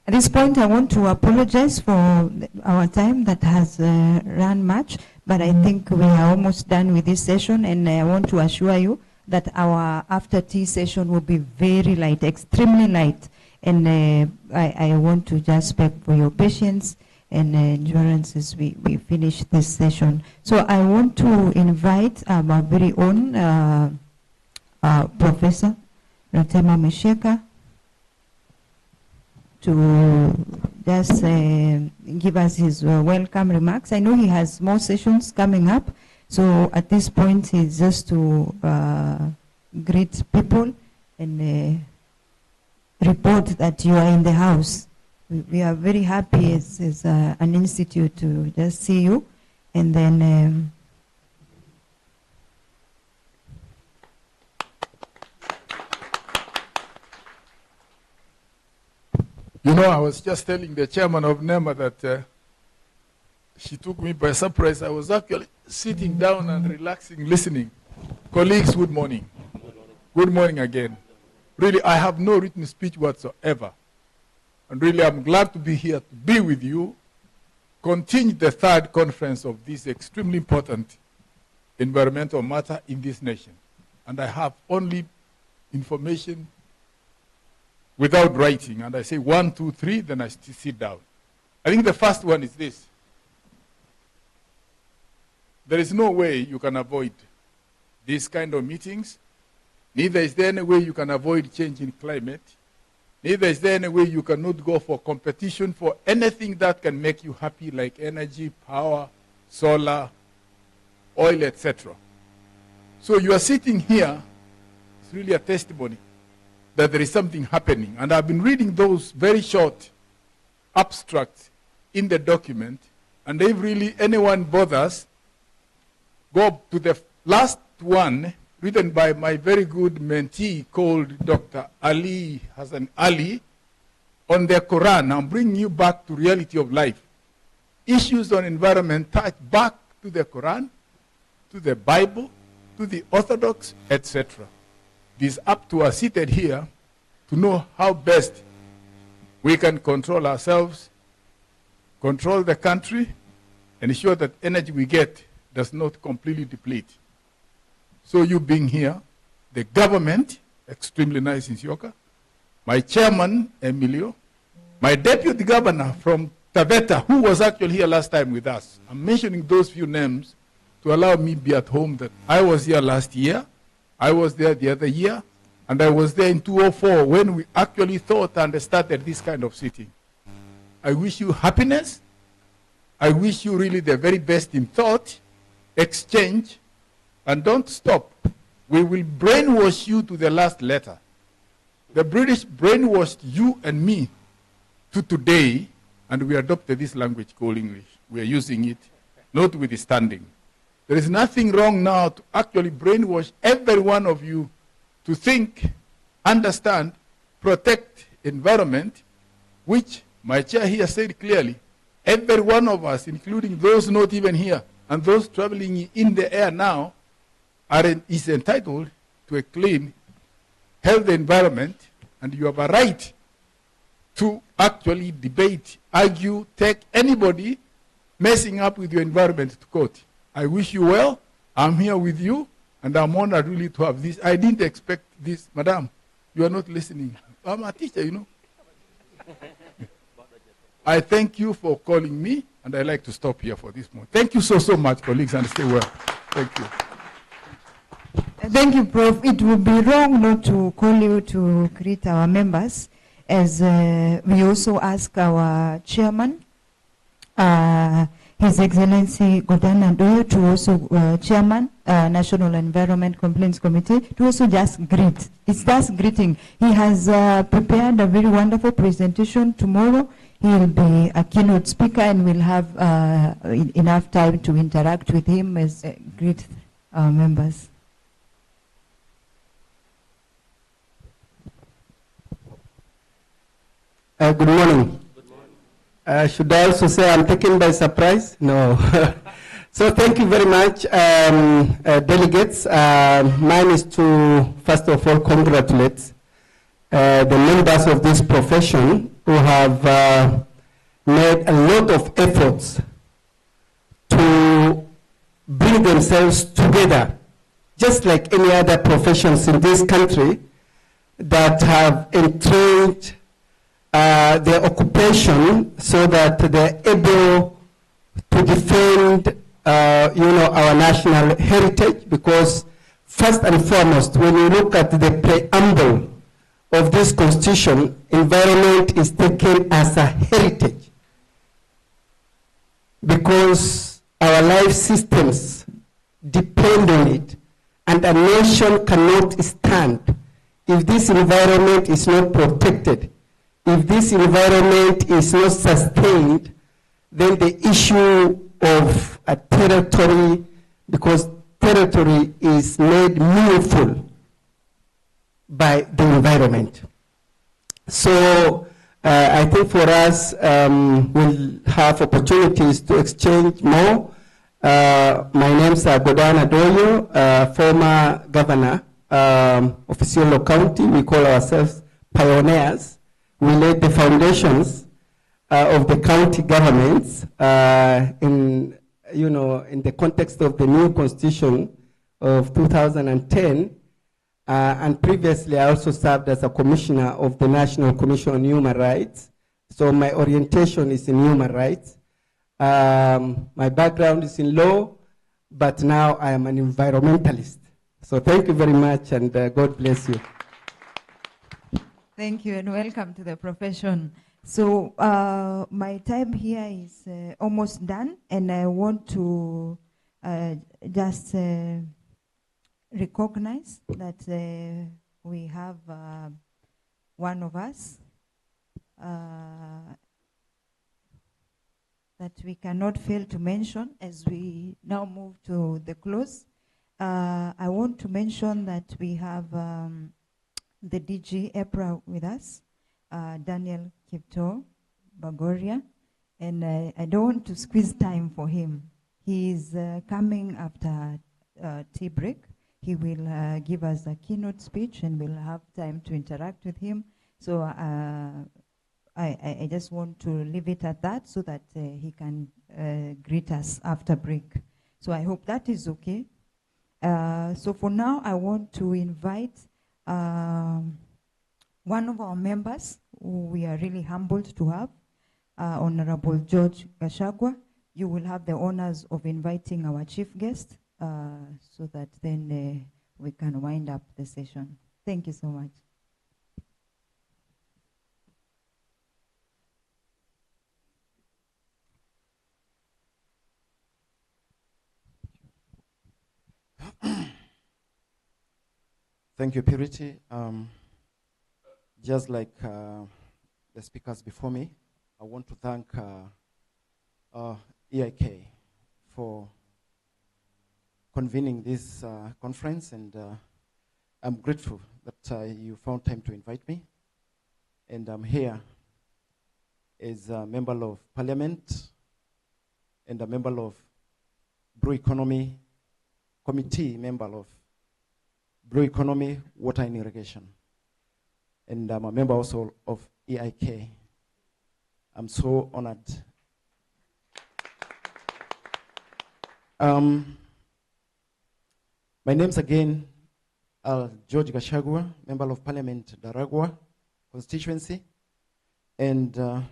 At this point, I want to apologize for our time that has run much, but I think we are almost done with this session, and I want to assure you that our after tea session will be very light, extremely light. And I want to just beg for your patience and endurance as we finish this session. So I want to invite our very own Professor Ratema Mesheka to just give us his welcome remarks. I know he has more sessions coming up. So at this point, it's just to greet people and report that you are in the house. We are very happy as an institute to just see you. And then you know, I was just telling the chairman of NEMA that she took me by surprise. I was actually sitting down and relaxing, listening. Colleagues, good morning. Good morning again. Really, I have no written speech whatsoever. And really, I'm glad to be here to be with you, continue the third conference of this extremely important environmental matter in this nation. And I have only information without writing. And I say 1, 2, 3, then I sit down. I think the first one is this. There is no way you can avoid these kind of meetings. Neither is there any way you can avoid change in climate. Neither is there any way you cannot go for competition for anything that can make you happy, like energy, power, solar, oil, etc. So you are sitting here, it's really a testimony that there is something happening. And I've been reading those very short abstracts in the document, and if really anyone bothers, go to the last one, written by my very good mentee called Dr. Ali Hassan Ali, on the Quran. I'm bringing you back to reality of life. Issues on environment touch back to the Quran, to the Bible, to the Orthodox, etc. It is up to us seated here to know how best we can control ourselves, control the country, and ensure that energy we get does not completely deplete. So you being here, the government, extremely nice in Sioka, my chairman, Emilio, my deputy governor from Taveta, who was actually here last time with us. I'm mentioning those few names to allow me to be at home that I was here last year, I was there the other year, and I was there in 2004 when we actually thought and started this kind of sitting. I wish you happiness. I wish you really the very best in thought, exchange, and don't stop. We will brainwash you to the last letter. The British brainwashed you and me to today, and we adopted this language called English. We are using it, notwithstanding. There is nothing wrong now to actually brainwash every one of you to think, understand, protect environment, which my chair here said clearly, every one of us, including those not even here, and those traveling in the air now, is entitled to a clean, healthy environment, and you have a right to actually debate, argue, take anybody messing up with your environment to court. I wish you well. I'm here with you, and I'm honored really to have this. I didn't expect this. Madam, you are not listening. I'm a teacher, you know. I thank you for calling me, and I'd like to stop here for this moment. Thank you so much, colleagues, and stay well. Thank you. Thank you, Prof. It would be wrong not to call you to greet our members, as we also ask our chairman, His Excellency Godana Doyo, to also chairman, National Environment Complaints Committee, to also just greet. It's just greeting. He has prepared a very wonderful presentation tomorrow. He will be a keynote speaker, and we'll have enough time to interact with him as greet our members. Good morning. Should I also say I'm taken by surprise? No. So thank you very much, delegates. Mine is to, first of all, congratulate the members of this profession who have made a lot of efforts to bring themselves together, just like any other professions in this country that have entrenched their occupation so that they're able to defend our national heritage, because first and foremost, when you look at the preamble of this constitution, environment is taken as a heritage because our life systems depend on it, and a nation cannot stand if this environment is not protected. If this environment is not sustained, then the issue of a territory, because territory is made meaningful by the environment. So I think for us, we'll have opportunities to exchange more. My name is Godana Doyo, former governor of Isiolo County. We call ourselves pioneers. We laid the foundations of the county governments in the context of the new constitution of 2010. And previously, I also served as a commissioner of the National Commission on Human Rights. So my orientation is in human rights. My background is in law, but now I am an environmentalist. So thank you very much, and God bless you. Thank you and welcome to the profession. So my time here is almost done, and I want to just recognize that we have one of us that we cannot fail to mention as we now move to the close. I want to mention that we have the DG EPRA with us, Daniel Kipto Bagoria, and I don't want to squeeze time for him. He is coming after tea break. He will give us a keynote speech and we'll have time to interact with him. So I just want to leave it at that so that he can greet us after break. So I hope that is okay. So for now, I want to invite one of our members who we are really humbled to have, Honorable George Gashagwa. You will have the honors of inviting our chief guest so that then we can wind up the session. Thank you so much. Thank you, Purity. Just like the speakers before me, I want to thank EIK for convening this conference, and I'm grateful that you found time to invite me. And I'm here as a member of Parliament and a member of Blue Economy Committee, member of Blue Economy, Water and Irrigation. And I'm a member also of EIK. I'm so honored. My name's again, George Gashagwa, member of Parliament, Daragwa constituency, and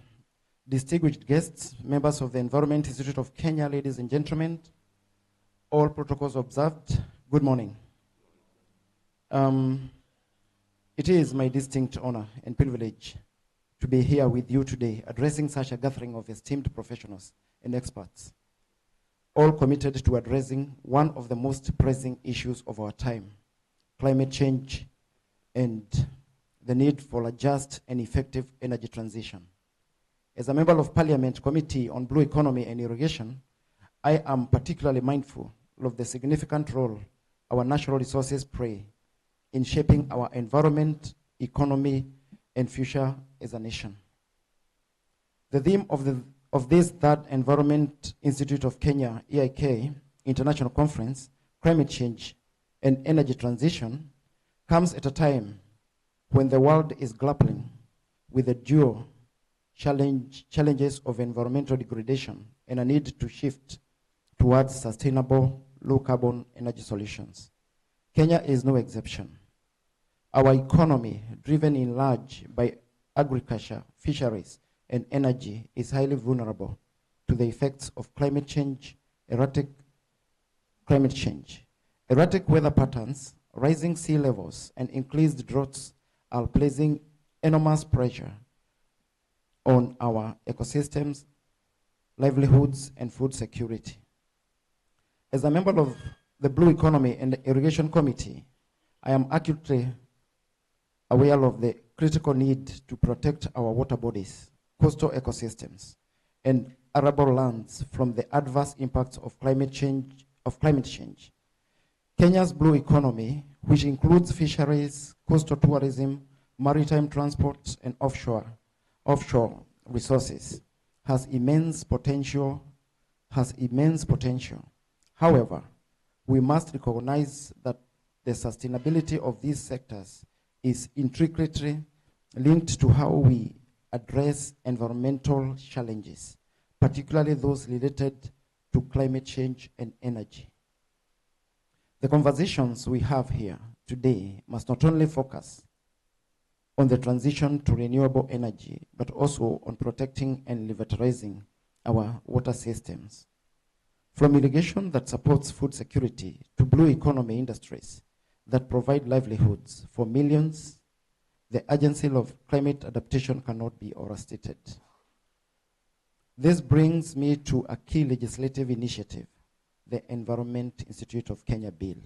distinguished guests, members of the Environment Institute of Kenya, ladies and gentlemen, all protocols observed, good morning. It is my distinct honor and privilege to be here with you today, addressing such a gathering of esteemed professionals and experts, all committed to addressing one of the most pressing issues of our time, climate change and the need for a just and effective energy transition. As a member of Parliament Committee on Blue Economy and Irrigation, I am particularly mindful of the significant role our natural resources play in shaping our environment, economy, and future as a nation. The theme of this third Environment Institute of Kenya, EIK, International Conference, Climate Change and Energy Transition, comes at a time when the world is grappling with the dual challenges of environmental degradation and a need to shift towards sustainable, low-carbon energy solutions. Kenya is no exception. Our economy, driven in large by agriculture, fisheries, and energy, is highly vulnerable to the effects of climate change, erratic weather patterns, rising sea levels, and increased droughts are placing enormous pressure on our ecosystems, livelihoods, and food security. As a member of the Blue Economy and Irrigation Committee, I am acutely aware of the critical need to protect our water bodies, coastal ecosystems, and arable lands from the adverse impacts of climate change. Kenya's blue economy, which includes fisheries, coastal tourism, maritime transport, and offshore resources, has immense potential. However, we must recognize that the sustainability of these sectors is intricately linked to how we address environmental challenges, particularly those related to climate change and energy. The conversations we have here today must not only focus on the transition to renewable energy, but also on protecting and revitalizing our water systems. From irrigation that supports food security to blue economy industries that provide livelihoods for millions, the urgency of climate adaptation cannot be overstated. This brings me to a key legislative initiative, the Environment Institute of Kenya Bill,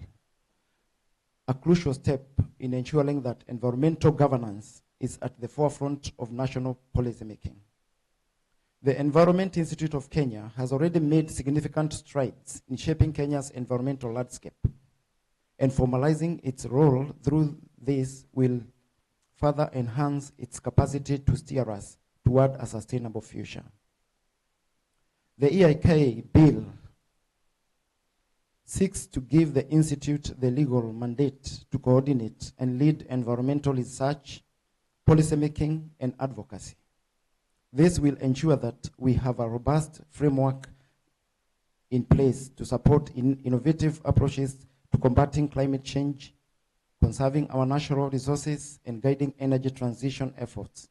a crucial step in ensuring that environmental governance is at the forefront of national policymaking. The Environment Institute of Kenya has already made significant strides in shaping Kenya's environmental landscape, and formalizing its role through this will further enhance its capacity to steer us toward a sustainable future. The EIK bill seeks to give the Institute the legal mandate to coordinate and lead environmental research, policymaking, and advocacy. This will ensure that we have a robust framework in place to support innovative approaches to combating climate change, conserving our natural resources, and guiding energy transition efforts.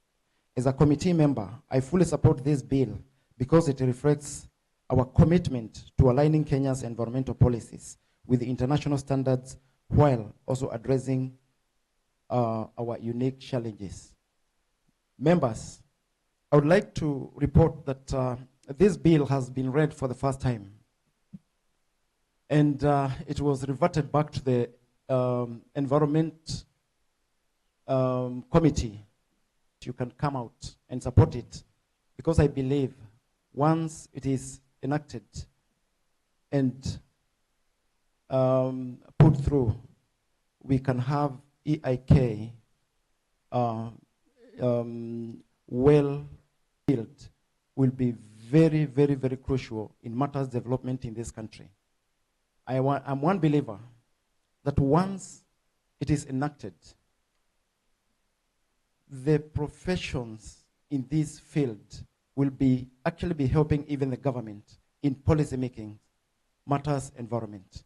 As a committee member, I fully support this bill because it reflects our commitment to aligning Kenya's environmental policies with international standards while also addressing our unique challenges. Members, I would like to report that this bill has been read for the first time, and it was reverted back to the Environment Committee. You can come out and support it, because I believe once it is enacted and put through, we can have EIK well built, will be very, very, very crucial in matters development in this country. I'm one believer that once it is enacted, the professions in this field will actually be helping even the government in policy making matters environment.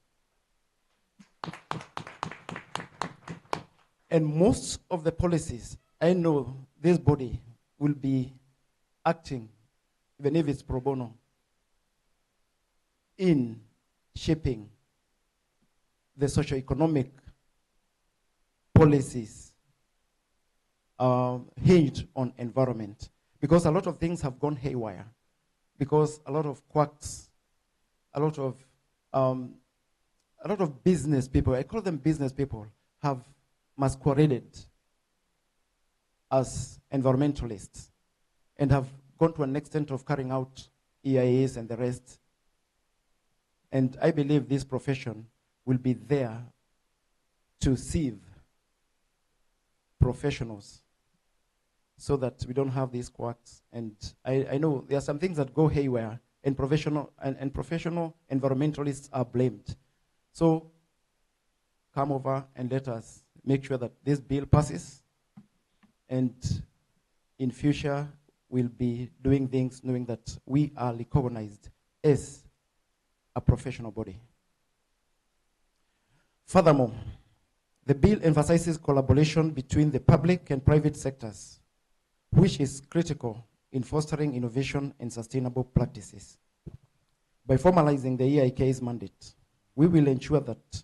And most of the policies, I know this body will be acting, even if it's pro bono, in shaping the socio-economic policies hinged on environment. Because a lot of things have gone haywire. Because a lot of quacks, a lot of business people, I call them business people, have masqueraded as environmentalists and have gone to an extent of carrying out EIAs and the rest. And I believe this profession will be there to sieve professionals so that we don't have these quacks. And I know there are some things that go haywire, and professional environmentalists are blamed. So come over and let us make sure that this bill passes, and in future we'll be doing things knowing that we are recognized as a professional body. Furthermore, the bill emphasizes collaboration between the public and private sectors, which is critical in fostering innovation and sustainable practices. By formalizing the EIK's mandate, we will ensure that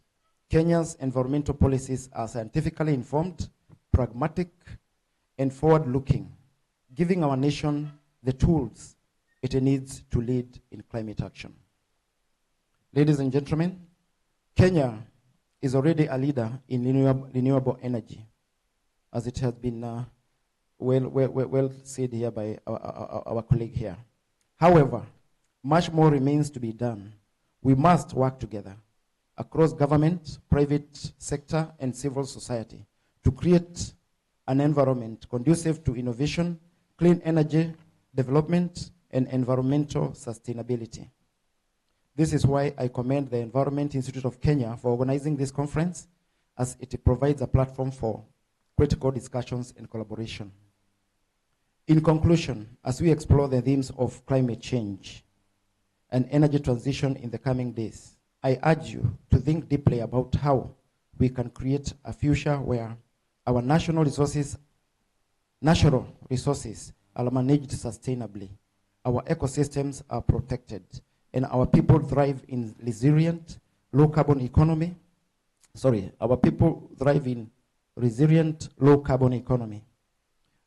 Kenya's environmental policies are scientifically informed, pragmatic, and forward-looking, giving our nation the tools it needs to lead in climate action. Ladies and gentlemen, Kenya is already a leader in renewable energy, as it has been well said here by our colleague here. However, much more remains to be done. We must work together across government, private sector, and civil society to create an environment conducive to innovation, clean energy development, and environmental sustainability. This is why I commend the Environment Institute of Kenya for organizing this conference, as it provides a platform for critical discussions and collaboration. In conclusion, as we explore the themes of climate change and energy transition in the coming days, I urge you to think deeply about how we can create a future where our national resources natural resources are managed sustainably, our ecosystems are protected, and our people thrive in resilient, low-carbon economy. Our people thrive in resilient, low-carbon economy.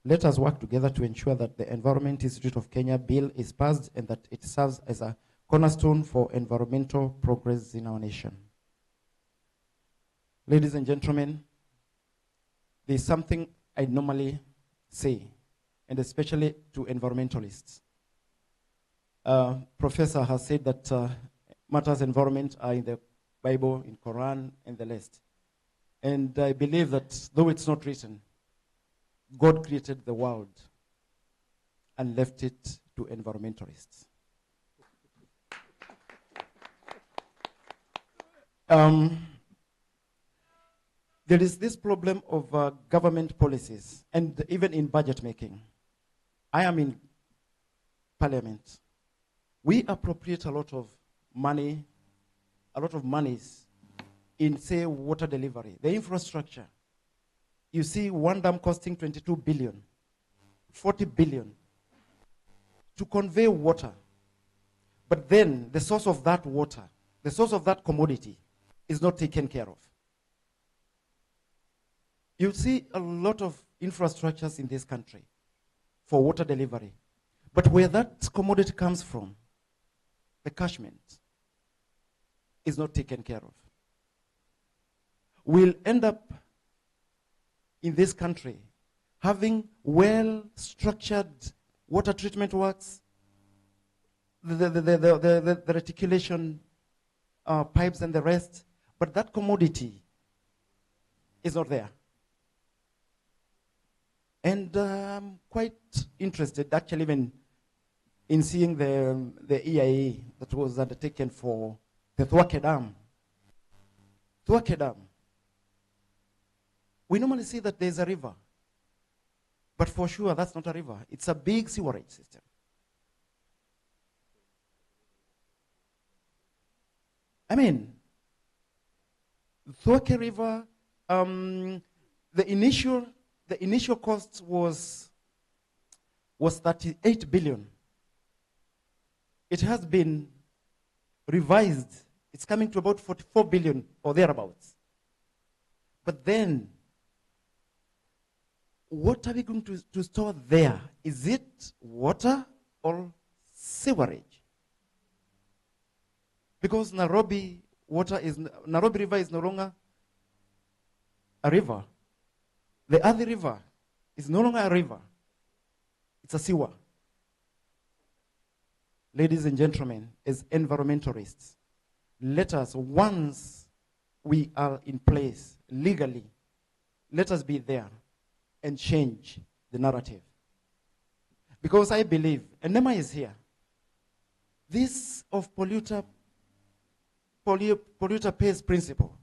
Let us work together to ensure that the Environment Institute of Kenya bill is passed and that it serves as a cornerstone for environmental progress in our nation. Ladies and gentlemen, there's something I normally say, and especially to environmentalists. Professor has said that matters environment are in the Bible, in Quran, and the rest. And I believe that though it's not written, God created the world and left it to environmentalists. There is this problem of government policies, and even in budget making. I am in parliament. We appropriate a lot of money, monies in, say, water delivery, the infrastructure. You see one dam costing 22 billion, 40 billion to convey water. But then the source of that water, the source of that commodity is not taken care of. You see a lot of infrastructures in this country for water delivery. But where that commodity comes from, the catchment, is not taken care of. We'll end up in this country having well-structured water treatment works, the reticulation pipes and the rest, but that commodity is not there. And I'm quite interested, actually, even in seeing the EIA that was undertaken for the Thwake Dam. Thwake Dam. We normally see that there's a river, but for sure that's not a river. It's a big sewerage system. I mean, Thwake River, the initial cost was 38 billion. It has been revised. It's coming to about 44 billion or thereabouts. But then, what are we going to store there? Is it water or sewerage? Because Nairobi River is no longer a river. The other river is no longer a river. It's a sewer. Ladies and gentlemen, as environmentalists, let us, once we are in place legally, let us be there and change the narrative. Because I believe, and NEMA is here, this of polluter pays principle,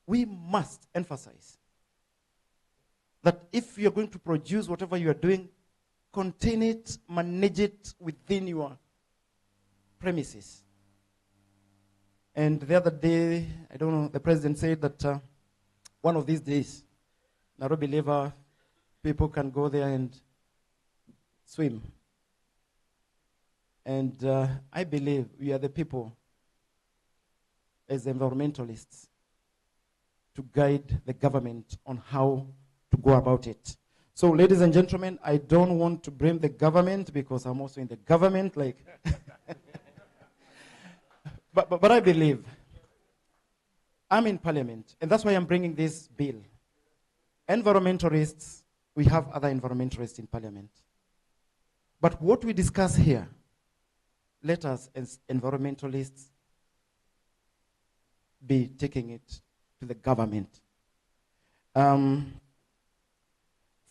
we must emphasize that if you're going to produce whatever you are doing, contain it, manage it within your premises. And the other day, I don't know, the president said that one of these days, Nairobi River, people can go there and swim. And I believe we are the people, as environmentalists, to guide the government on how to go about it. So, ladies and gentlemen, I don't want to blame the government because I'm also in the government, like. but I believe I'm in parliament, and that's why I'm bringing this bill. Environmentalists, we have other environmentalists in parliament. But what we discuss here, let us as environmentalists be taking it to the government.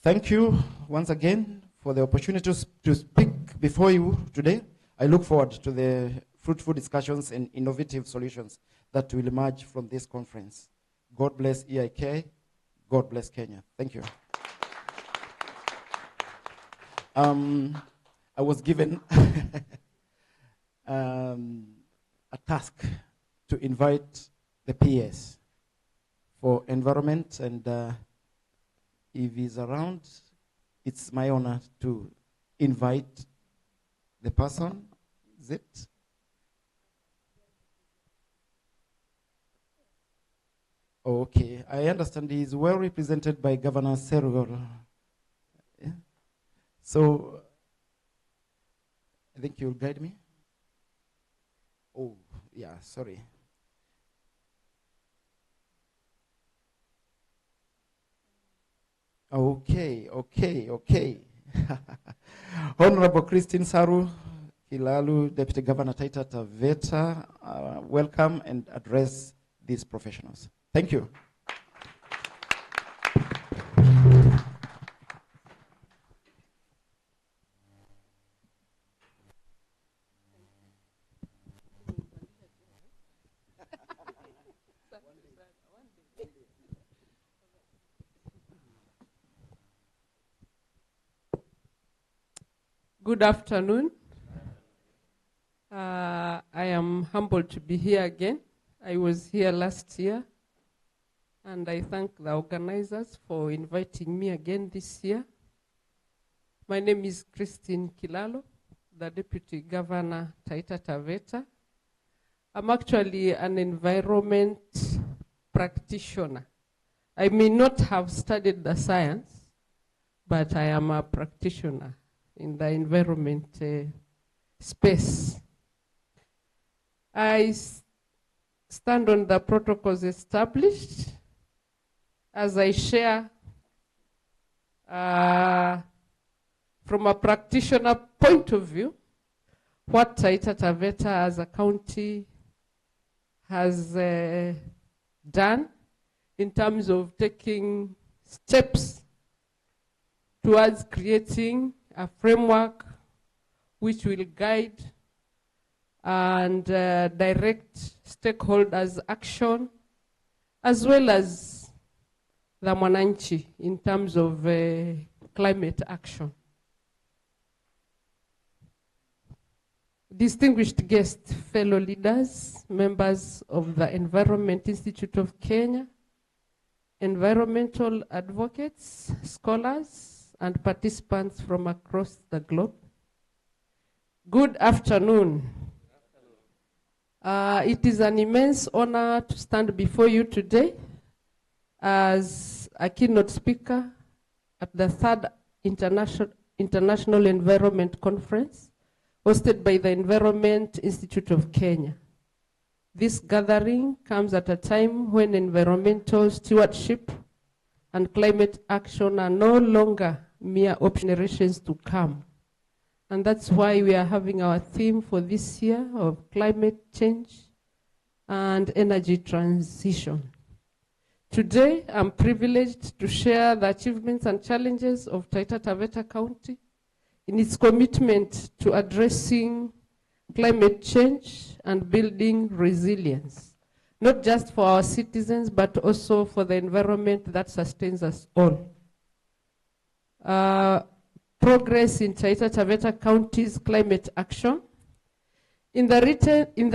Thank you once again for the opportunity to speak before you today. I look forward to the fruitful discussions and innovative solutions that will emerge from this conference. God bless EIK. God bless Kenya. Thank you. I was given a task to invite the PS for environment and if he's around, it's my honor to invite the person. Is it? Okay, I understand he is well represented by Governor Sergor. Yeah. So, I think you'll guide me. Oh, yeah, sorry. Okay. Honorable Christine Saru Kilalu, Deputy Governor Taita Taveta, welcome and address these professionals. Thank you. Good afternoon. I am humbled to be here again. I was here last year, and I thank the organizers for inviting me again this year. My name is Christine Kilalo, the Deputy Governor Taita Taveta. I'm actually an environment practitioner. I may not have studied the science, but I am a practitioner in the environment space. I stand on the protocols established as I share from a practitioner point of view what Taita Taveta as a county has done in terms of taking steps towards creating a framework which will guide and direct stakeholders' action, as well as the mwananchi in terms of climate action. Distinguished guests, fellow leaders, members of the Environment Institute of Kenya, environmental advocates, scholars, and participants from across the globe. Good afternoon. It is an immense honor to stand before you today as a keynote speaker at the 3rd International Environment Conference hosted by the Environment Institute of Kenya. This gathering comes at a time when environmental stewardship and climate action are no longer mere generations to come. And that's why we are having our theme for this year of climate change and energy transition. Today, I'm privileged to share the achievements and challenges of Taita Taveta County in its commitment to addressing climate change and building resilience, not just for our citizens, but also for the environment that sustains us all. Progress in Taita Taveta County's climate action. In the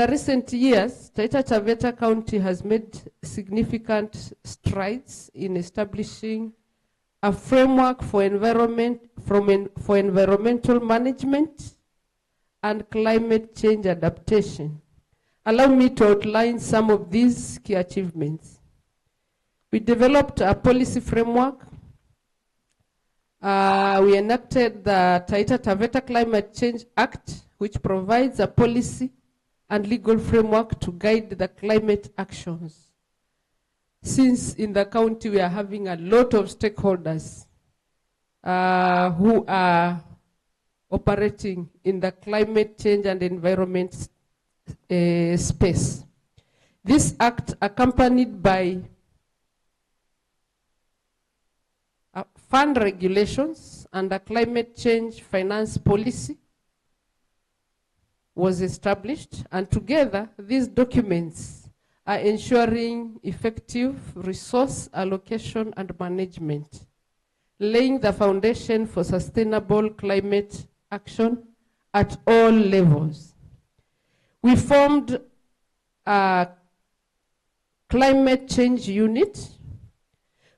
recent years, Taita Taveta County has made significant strides in establishing a framework for environmental management and climate change adaptation. Allow me to outline some of these key achievements. We developed a policy framework. We enacted the Taita Taveta Climate Change Act, which provides a policy and legal framework to guide the climate actions. Since in the county we are having a lot of stakeholders who are operating in the climate change and environment space. This act, accompanied by fund regulations and a climate change finance policy, was established, and together these documents are ensuring effective resource allocation and management, laying the foundation for sustainable climate action at all levels. We formed a climate change unit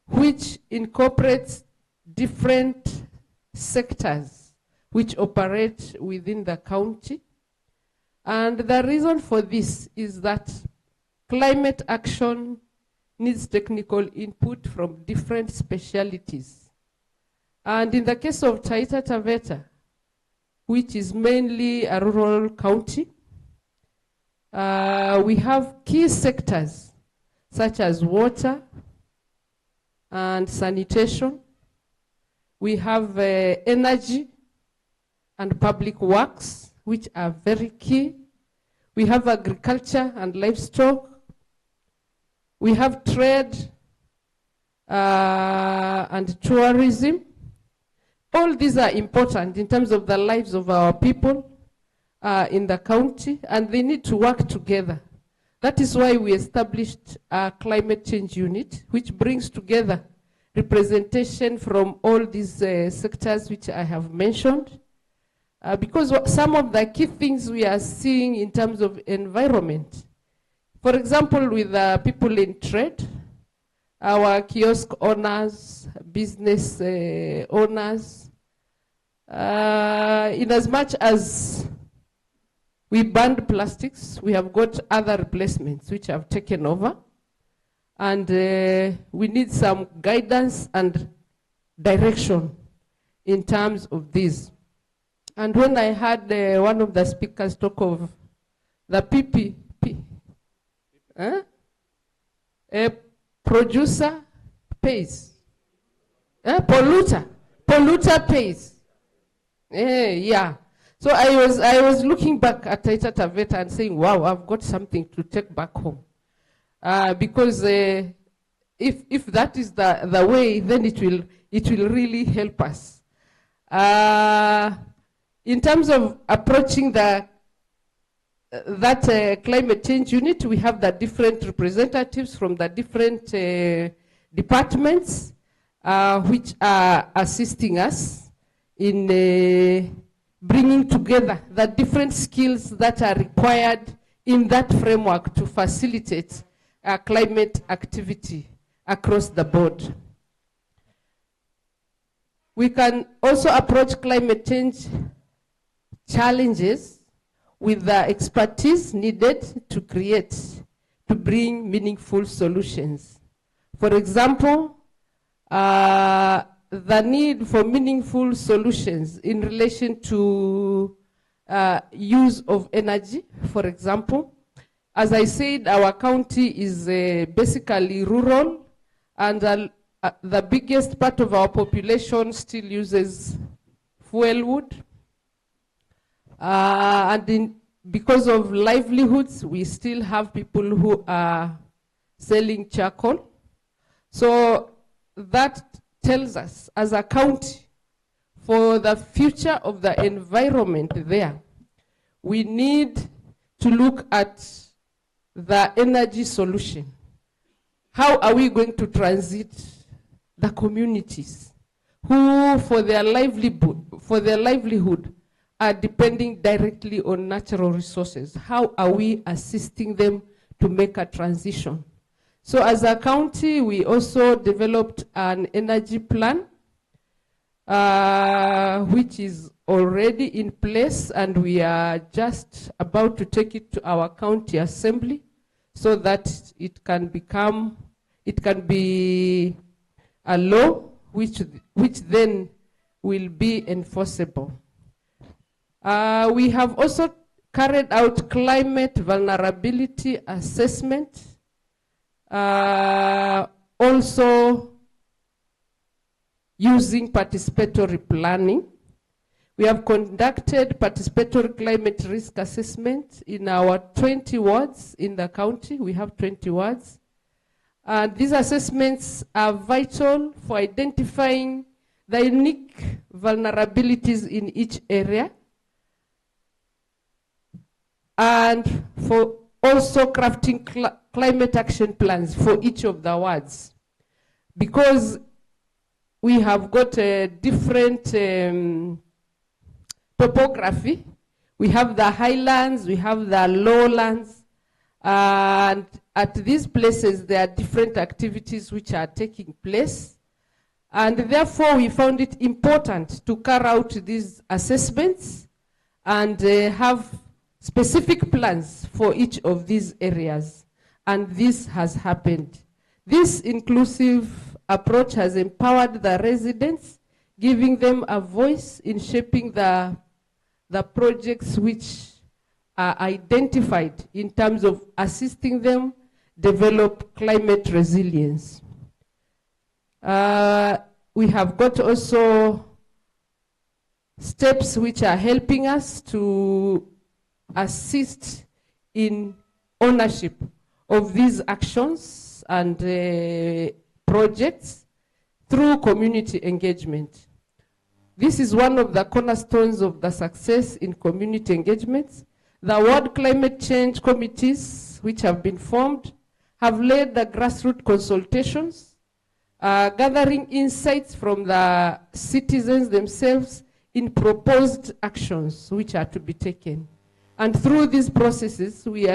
which incorporates different sectors which operate within the county. And the reason for this is that climate action needs technical input from different specialities. And in the case of Taita Taveta, which is mainly a rural county, we have key sectors such as water and sanitation. We have energy and public works, which are very key. We have agriculture and livestock. We have trade and tourism. All these are important in terms of the lives of our people in the county, and they need to work together. That is why we established a climate change unit, which brings together representation from all these sectors which I have mentioned. Because some of the key things we are seeing in terms of environment, for example, with people in trade, our kiosk owners, business owners, in as much as we banned plastics, we have got other replacements which have taken over. And we need some guidance and direction in terms of this. And when I heard one of the speakers talk of the PPP, a producer pays, polluter pays. Yeah. So I was looking back at Taita Taveta and saying, wow, I've got something to take back home. Because if that is the way, then it will really help us. In terms of approaching that climate change unit, we have the different representatives from the different departments which are assisting us in bringing together the different skills that are required in that framework to facilitate climate activity across the board. We can also approach climate change challenges with the expertise needed to bring meaningful solutions. For example, the need for meaningful solutions in relation to use of energy, for example. As I said, our county is basically rural, and the biggest part of our population still uses fuel wood. Because of livelihoods, we still have people who are selling charcoal. So that tells us, as a county, for the future of the environment there, we need to look at the energy solution. How are we going to transit the communities who, for their livelihood, are depending directly on natural resources? How are we assisting them to make a transition? So as a county, we also developed an energy plan, which is already in place, and we are just about to take it to our county assembly so that it can be a law which then will be enforceable. We have also carried out climate vulnerability assessment, also using participatory planning. We have conducted participatory climate risk assessment in our 20 wards in the county. We have 20 wards. These assessments are vital for identifying the unique vulnerabilities in each area, and for also crafting climate action plans for each of the wards. Because we have got a different topography. We have the highlands, we have the lowlands, and at these places there are different activities which are taking place. And therefore, we found it important to carry out these assessments and have specific plans for each of these areas. And this has happened. This inclusive approach has empowered the residents, giving them a voice in shaping the projects which are identified in terms of assisting them develop climate resilience. We have got also steps which are helping us to assist in ownership of these actions and projects through community engagement. This is one of the cornerstones of the success in community engagements. The World Climate Change Committees, which have been formed, have led the grassroots consultations, gathering insights from the citizens themselves in proposed actions which are to be taken. And through these processes, we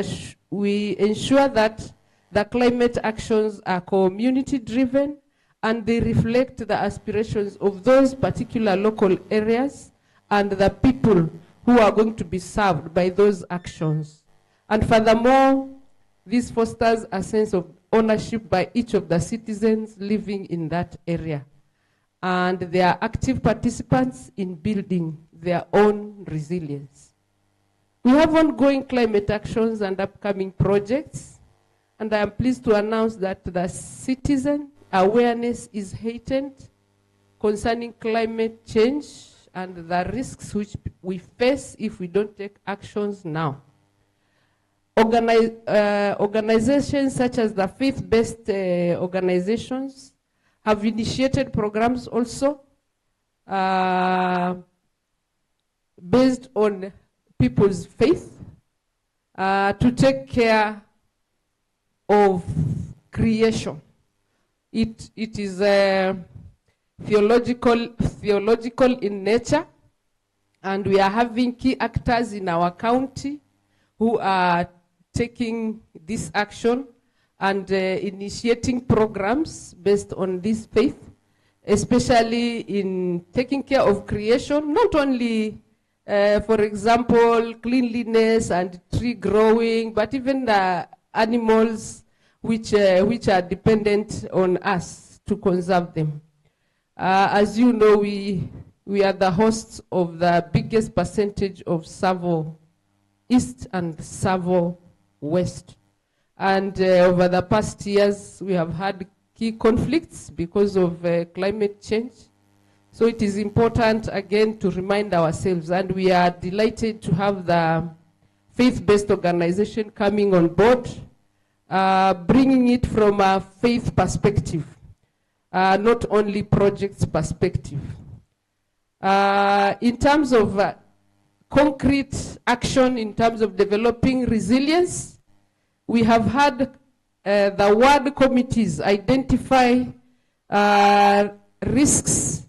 ensure that the climate actions are community-driven and they reflect the aspirations of those particular local areas and the people who are going to be served by those actions. And furthermore, this fosters a sense of ownership by each of the citizens living in that area. And they are active participants in building their own resilience. We have ongoing climate actions and upcoming projects, and I am pleased to announce that the citizen awareness is heightened concerning climate change and the risks which we face if we don't take actions now. Organizations such as the faith-based organizations have initiated programs also based on people's faith to take care of creation. It is theological in nature, and we are having key actors in our county who are taking this action and initiating programs based on this faith, especially in taking care of creation, not only, for example, cleanliness and tree growing, but even the animals which are dependent on us to conserve them. As you know, we are the hosts of the biggest percentage of Savo East and Savo West. And over the past years, we have had key conflicts because of climate change. So it is important, again, to remind ourselves, and we are delighted to have the faith-based organization coming on board, bringing it from a faith perspective, not only projects perspective. In terms of concrete action, in terms of developing resilience, we have had the ward committees identify risks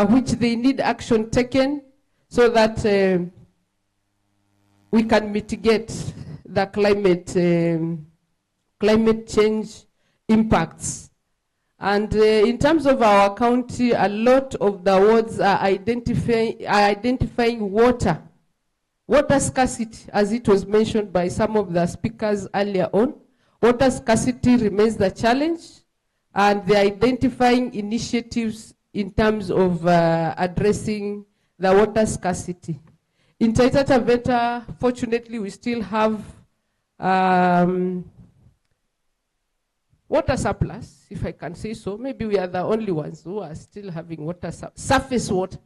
which they need action taken so that we can mitigate the climate change impacts. And in terms of our county, a lot of the wards are identifying water scarcity, as it was mentioned by some of the speakers earlier on. Water scarcity remains the challenge, and they're identifying initiatives in terms of addressing the water scarcity. In Taita Taveta, fortunately, we still have water surplus, if I can say so. Maybe we are the only ones who are still having surface water.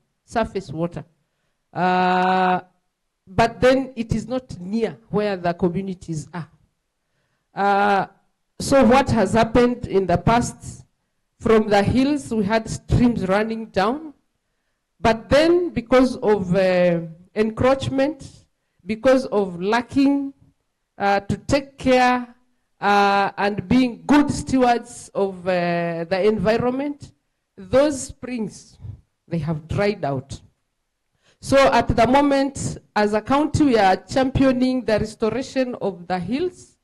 But then it is not near where the communities are. So what has happened in the past, from the hills, we had streams running down. But then because of encroachment, because of lacking to take care and being good stewards of the environment, those springs, they have dried out. So at the moment, as a county, we are championing the restoration of the hills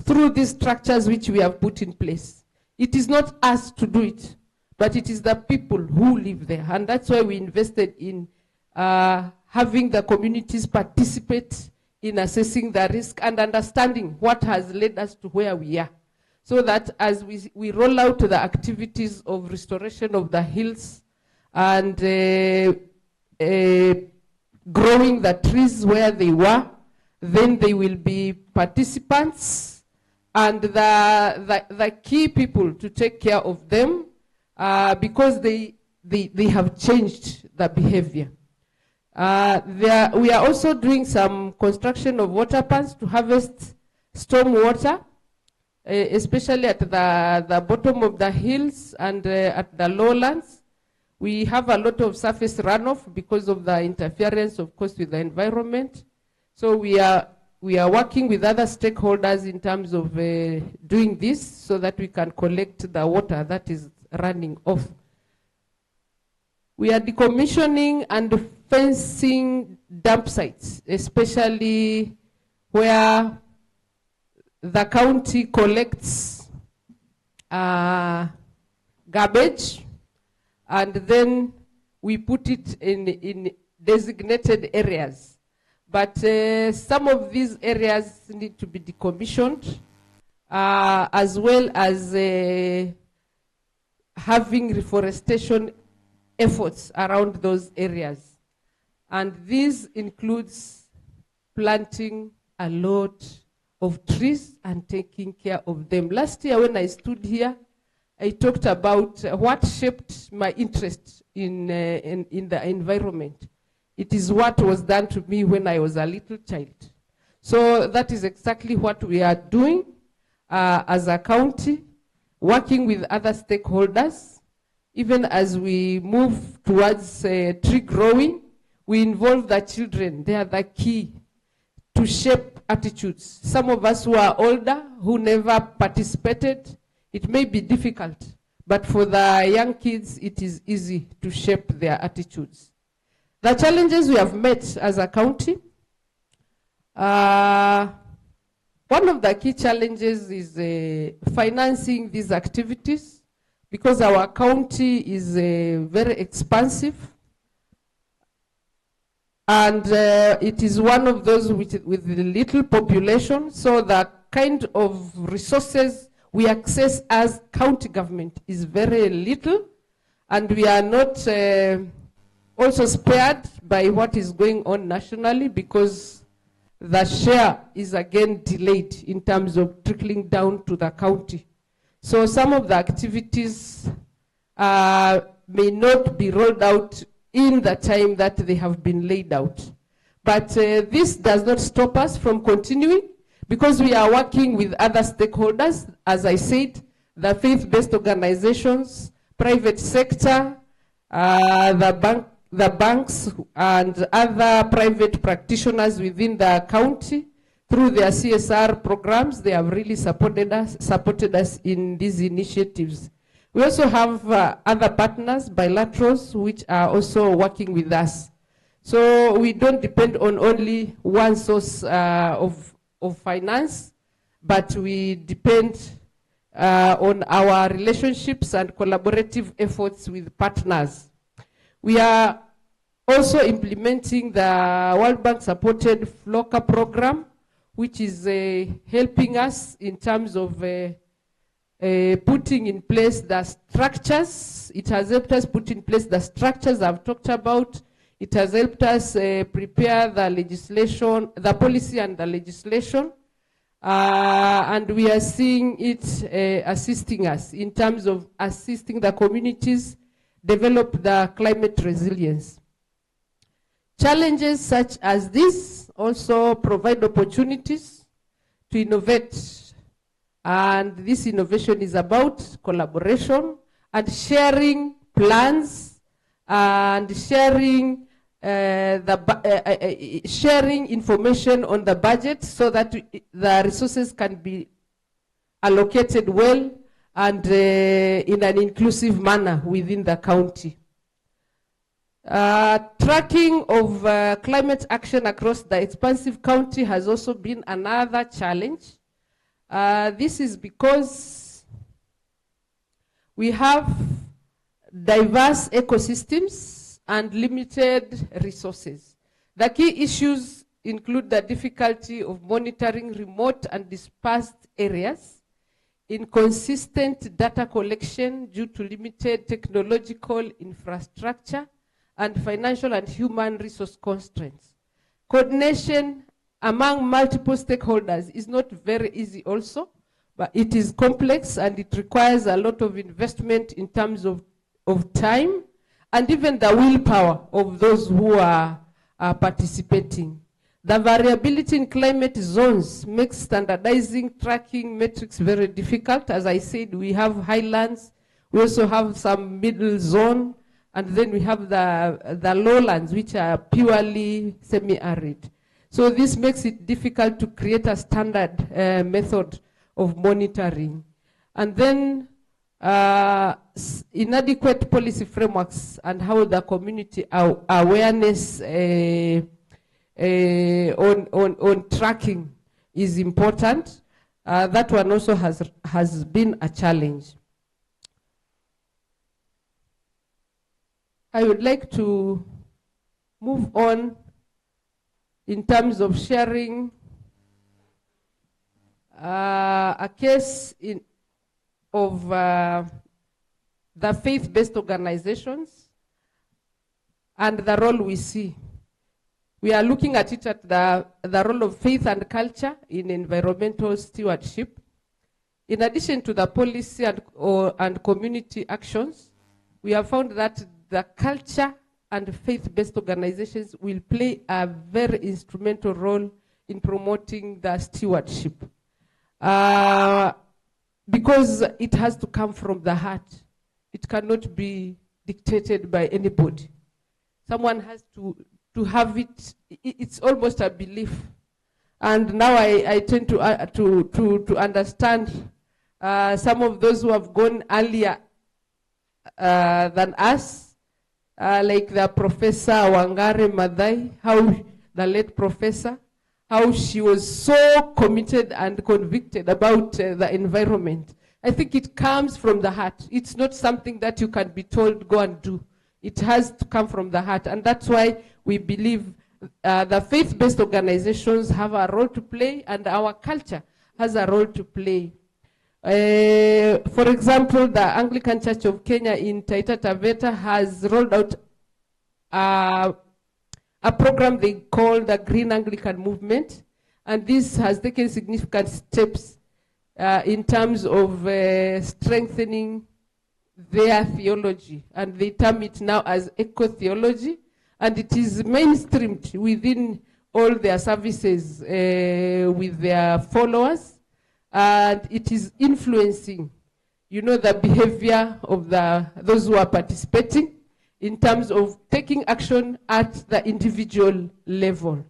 through these structures which we have put in place. It is not us to do it, but it is the people who live there. And that's why we invested in having the communities participate in assessing the risk and understanding what has led us to where we are. So that as we roll out the activities of restoration of the hills and growing the trees where they were, then they will be participants and the key people to take care of them because they have changed the behavior. We are also doing some construction of water pans to harvest storm water, especially at the bottom of the hills and at the lowlands. We have a lot of surface runoff because of the interference, of course, with the environment. So we are working with other stakeholders in terms of doing this so that we can collect the water that is running off. We are decommissioning and fencing dump sites, especially where the county collects garbage, and then we put it in designated areas. But some of these areas need to be decommissioned, as well as having reforestation efforts around those areas. And this includes planting a lot of trees and taking care of them. Last year when I stood here, I talked about what shaped my interest in the environment. It is what was done to me when I was a little child. So that is exactly what we are doing as a county, working with other stakeholders. Even as we move towards tree growing, we involve the children. They are the key to shape attitudes. Some of us who are older, who never participated, it may be difficult, but for the young kids, it is easy to shape their attitudes. The challenges we have met as a county, one of the key challenges is financing these activities, because our county is very expansive, and it is one of those with little population, so the kind of resources we access as county government is very little, and we are not also spared by what is going on nationally, because the share is again delayed in terms of trickling down to the county. So some of the activities may not be rolled out in the time that they have been laid out. But this does not stop us from continuing, because we are working with other stakeholders, as I said, the faith-based organizations, private sector, the banks, and other private practitioners within the county. Through their CSR programs, they have really supported us in these initiatives. We also have other partners, bilaterals, which are also working with us. So we don't depend on only one source of finance, but we depend on our relationships and collaborative efforts with partners. We are also implementing the World Bank supported FLOCA program, which is helping us in terms of putting in place the structures. It has helped us put in place the structures I've talked about. It has helped us prepare the legislation, the policy and the legislation. And we are seeing it assisting us in terms of assisting the communities develop the climate resilience. Challenges such as this also provide opportunities to innovate. And this innovation is about collaboration and sharing plans and sharing sharing information on the budget, so that the resources can be allocated well and in an inclusive manner within the county. Tracking of climate action across the expansive county has also been another challenge. This is because We have diverse ecosystems and limited resources. The key issues include the difficulty of monitoring remote and dispersed areas, inconsistent data collection due to limited technological infrastructure, and financial and human resource constraints. Coordination among multiple stakeholders is not very easy also, but it is complex and it requires a lot of investment in terms of time and even the willpower of those who are participating. The variability in climate zones makes standardizing tracking metrics very difficult. As I said, we have highlands, we also have some middle zone, and then we have the lowlands, which are purely semi-arid. So this makes it difficult to create a standard method of monitoring. And then inadequate policy frameworks and how the community awareness on tracking is important. That one also has been a challenge. I would like to move on in terms of sharing a case of the faith-based organizations and the role we see. We are looking at it at the role of faith and culture in environmental stewardship. In addition to the policy and community actions, we have found that the culture and faith-based organizations will play a very instrumental role in promoting the stewardship. Because it has to come from the heart. It cannot be dictated by anybody. Someone has to have it. It's almost a belief. And now I tend to understand some of those who have gone earlier than us, like the Professor Wangare Maathai, how the late professor, how she was so committed and convicted about the environment. I think it comes from the heart. It's not something that you can be told, go and do. It has to come from the heart. And that's why we believe the faith-based organizations have a role to play and our culture has a role to play. For example, the Anglican Church of Kenya in Taita Taveta has rolled out a program they call the Green Anglican Movement, and this has taken significant steps in terms of strengthening their theology, and they term it now as eco-theology, and it is mainstreamed within all their services with their followers, and it is influencing, the behavior of those who are participating in terms of taking action at the individual level.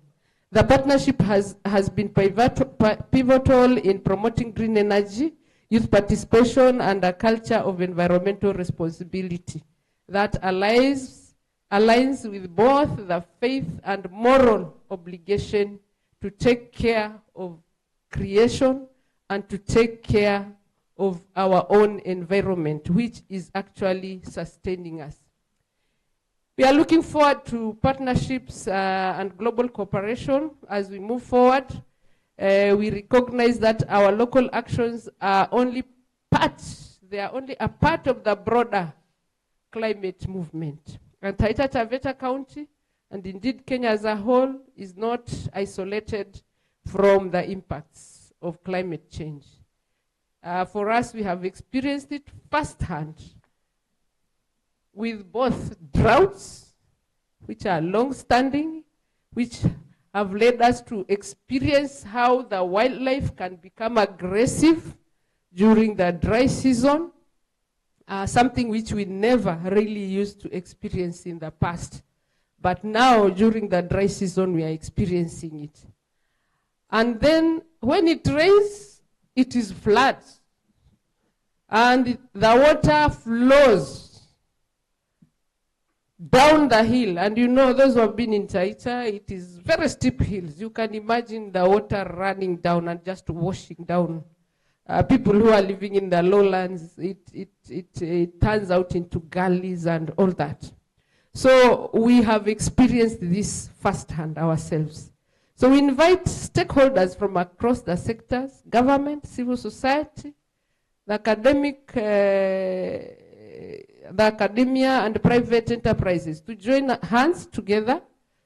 The partnership has been pivotal in promoting green energy, youth participation, and a culture of environmental responsibility that aligns with both the faith and moral obligation to take care of creation and to take care of our own environment, which is actually sustaining us. We are looking forward to partnerships and global cooperation as we move forward. We recognize that our local actions are only a part of the broader climate movement. And Taita Taveta County, and indeed Kenya as a whole, is not isolated from the impacts of climate change. For us, we have experienced it firsthand with both droughts, which are long-standing, which have led us to experience how the wildlife can become aggressive during the dry season, something which we never really used to experience in the past. But now, during the dry season, we are experiencing it. And then, when it rains, it is floods. And the water flows down the hill, and those who have been in Taita, it is very steep hills. You can imagine the water running down and just washing down people who are living in the lowlands, it turns out into gullies and all that. So we have experienced this firsthand ourselves. So we invite stakeholders from across the sectors, government, civil society, the academia and private enterprises to join hands together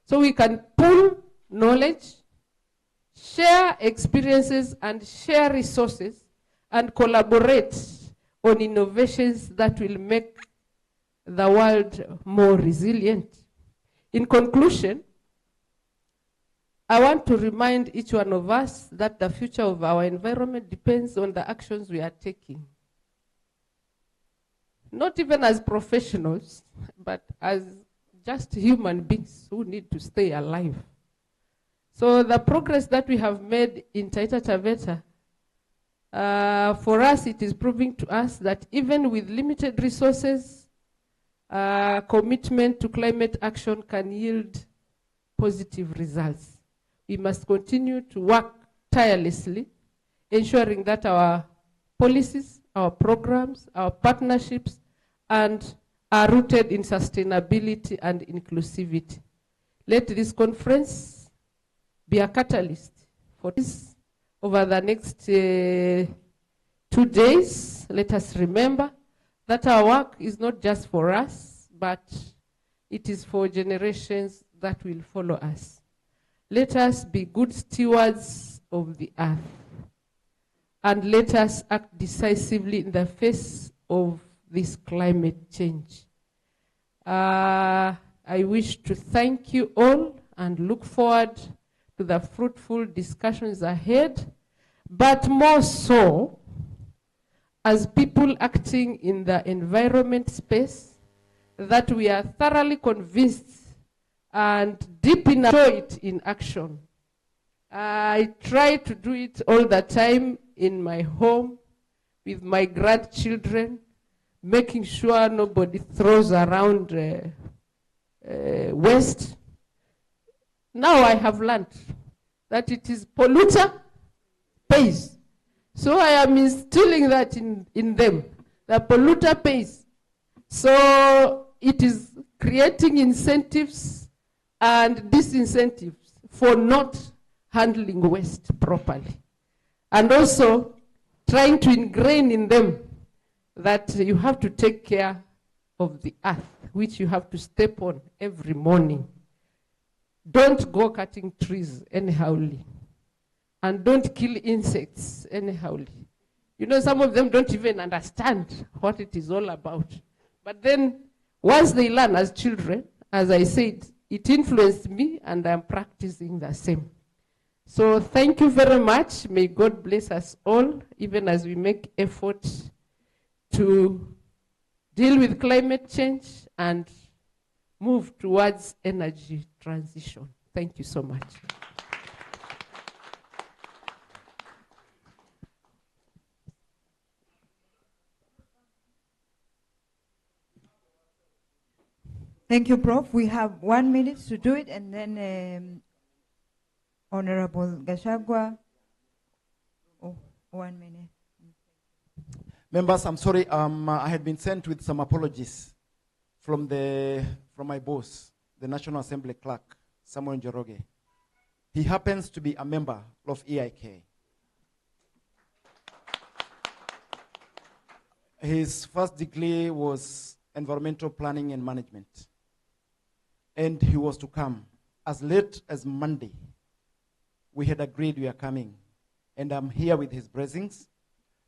so we can pool knowledge, share experiences and share resources and collaborate on innovations that will make the world more resilient. In conclusion, I want to remind each one of us that the future of our environment depends on the actions we are taking. Not even as professionals, but as just human beings who need to stay alive. So the progress that we have made in Taita Taveta, for us it is proving to us that even with limited resources, commitment to climate action can yield positive results. We must continue to work tirelessly, ensuring that our policies, our programs, our partnerships, and are rooted in sustainability and inclusivity. Let this conference be a catalyst for this over the next 2 days. Let us remember that our work is not just for us, but it is for generations that will follow us. Let us be good stewards of the earth, and let us act decisively in the face of this climate change. I wish to thank you all and look forward to the fruitful discussions ahead, but more so, as people acting in the environment space, that we are thoroughly convinced and deep enough to show it in action. I try to do it all the time in my home with my grandchildren, making sure nobody throws around waste. Now I have learned that it is polluter pays. So I am instilling that in them. The polluter pays. So it is creating incentives and disincentives for not handling waste properly. And also trying to ingrain in them that you have to take care of the earth, which you have to step on every morning. Don't go cutting trees anyhowly. And don't kill insects anyhowly. You know, some of them don't even understand what it is all about. But then, once they learn as children, as I said, it influenced me and I'm practicing the same. So thank you very much. May God bless us all, even as we make efforts to deal with climate change and move towards energy transition. Thank you so much. Thank you, Prof. We have 1 minute to do it, and then Honorable Gashagwa. Oh, 1 minute. Members, I'm sorry. I had been sent with some apologies from my boss, the National Assembly clerk, Samuel Njoroge. He happens to be a member of EIK. His first degree was environmental planning and management. And he was to come as late as Monday. We had agreed we are coming. And I'm here with his blessings.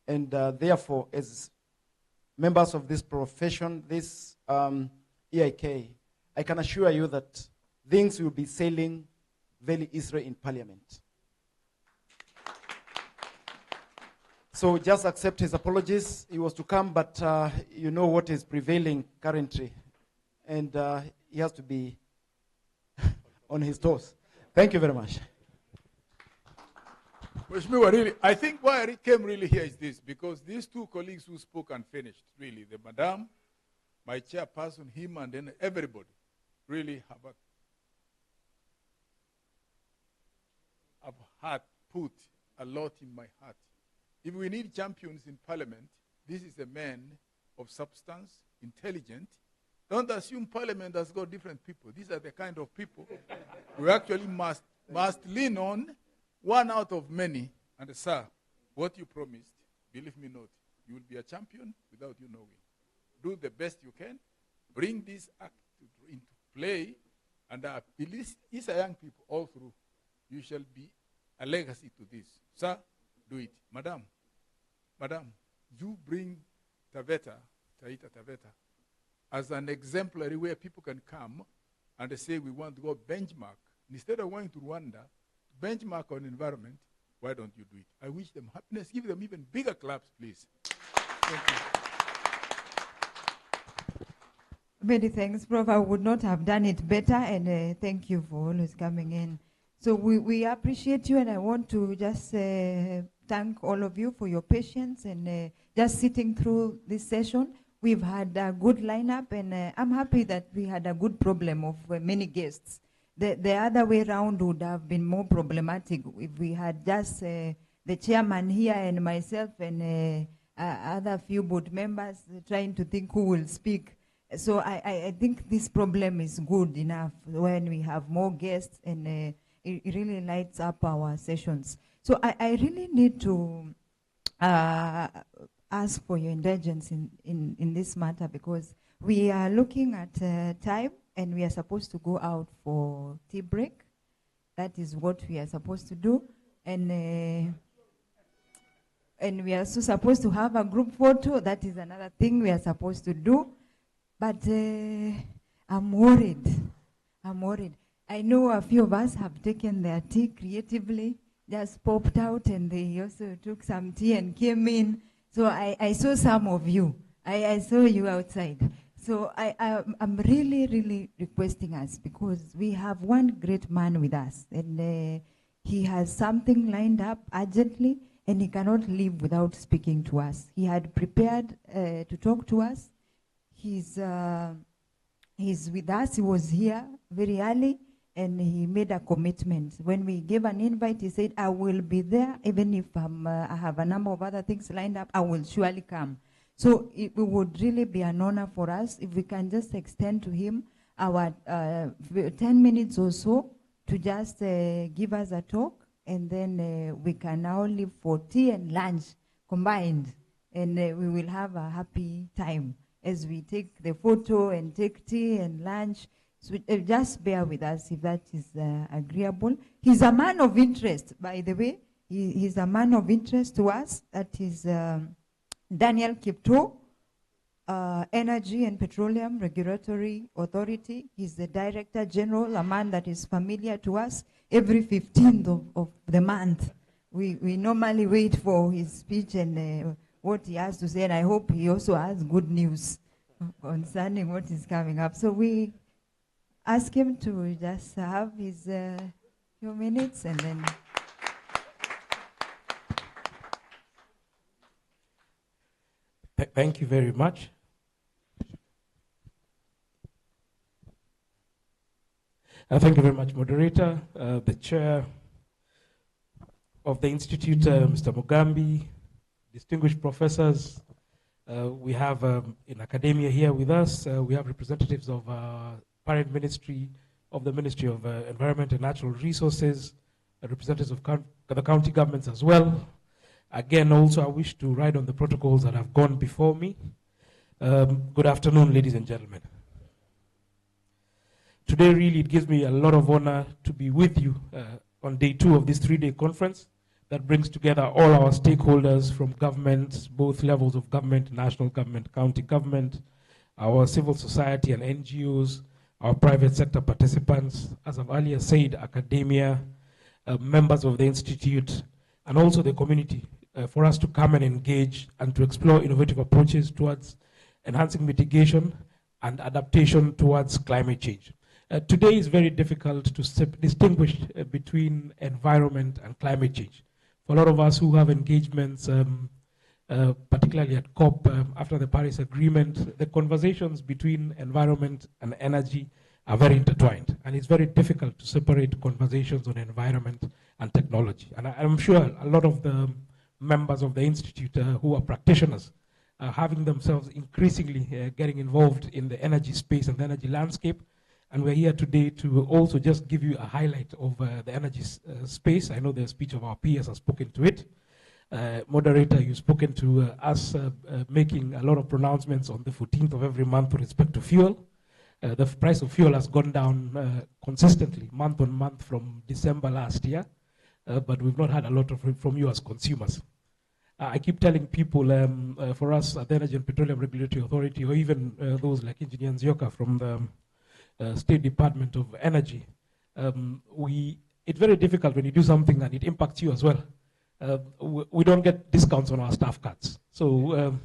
And therefore, as members of this profession, this EIK, I can assure you that things will be sailing very easily in Parliament. So just accept his apologies. He was to come, but you know what is prevailing currently. And he has to be on his toes. Thank you very much. Mheshimiwa, really, I think why I came really here is this, because these two colleagues who spoke and finished, really, the madam, my chairperson, him, and then everybody, really have put a lot in my heart. If we need champions in parliament, this is a man of substance, intelligent. Don't assume parliament has got different people. These are the kind of people we actually must lean on, one out of many. And sir, what you promised, believe me not, you will be a champion without you knowing. Do the best you can. Bring this act into play. And these are young people all through. You shall be a legacy to this. Sir, do it. Madam, you bring Taita Taveta, as an exemplary where people can come and say we want to go benchmark. Instead of going to Rwanda, benchmark on environment, why don't you do it? I wish them happiness. Give them even bigger claps, please. Thank you. Many thanks, Prof. I would not have done it better, and thank you for always coming in. So we appreciate you, and I want to just thank all of you for your patience and just sitting through this session. We've had a good lineup, and I'm happy that we had a good problem of many guests. The other way around would have been more problematic if we had just the chairman here and myself and other few board members trying to think who will speak. So I think this problem is good enough when we have more guests, and it really lights up our sessions. So I really need to ask for your indulgence in this matter, because we are looking at time, and we are supposed to go out for tea break. That is what we are supposed to do. And we are also supposed to have a group photo. That is another thing we are supposed to do. But I'm worried. I know a few of us have taken their tea creatively, just popped out, and they also took some tea and came in. So I saw some of you. I saw you outside. So I'm really requesting us, because we have one great man with us, and he has something lined up urgently, and he cannot leave without speaking to us. He had prepared to talk to us. He's with us. He was here very early, and he made a commitment. When we gave an invite, he said, I will be there, even if I have a number of other things lined up, I will surely come. So it would really be an honor for us if we can just extend to him our 10 minutes or so to just give us a talk, and then we can now leave for tea and lunch combined, and we will have a happy time as we take the photo and take tea and lunch. So just bear with us if that is agreeable. He's a man of interest, by the way. He's a man of interest to us. That is Daniel Kipto, Energy and Petroleum Regulatory Authority. He's the Director General, a man that is familiar to us. Every 15th of the month, we normally wait for his speech and what he has to say, and I hope he also has good news concerning what is coming up. So we ask him to just have his few minutes, and then... Thank you very much. Thank you very much, moderator, the chair of the Institute, Mr. Mugambi, distinguished professors. We have in academia here with us, we have representatives of parent ministry of the Ministry of Environment and Natural Resources, representatives of the county governments as well. Again, also, I wish to ride on the protocols that have gone before me. Good afternoon, ladies and gentlemen. Today, really, it gives me a lot of honor to be with you on day 2 of this 3-day conference that brings together all our stakeholders from governments, both levels of government, national government, county government, our civil society and NGOs, our private sector participants, as I've earlier said, academia, members of the institute, and also the community, for us to come and engage and to explore innovative approaches towards enhancing mitigation and adaptation towards climate change. Today is very difficult to distinguish between environment and climate change. For a lot of us who have engagements, particularly at COP after the Paris Agreement, the conversations between environment and energy are very intertwined, and it's very difficult to separate conversations on environment and technology. And I'm sure a lot of the members of the Institute who are practitioners, having themselves increasingly getting involved in the energy space and the energy landscape. And we're here today to also just give you a highlight of the energy space. I know the speech of our peers has spoken to it. Moderator, you've spoken to us making a lot of pronouncements on the 14th of every month with respect to fuel. The price of fuel has gone down consistently, month on month from December last year, but we've not had a lot of it from you as consumers. I keep telling people, for us at the Energy and Petroleum Regulatory Authority, or even those like Engineer Nzioka from the State Department of Energy, it's very difficult when you do something and it impacts you as well. We don't get discounts on our staff cards. So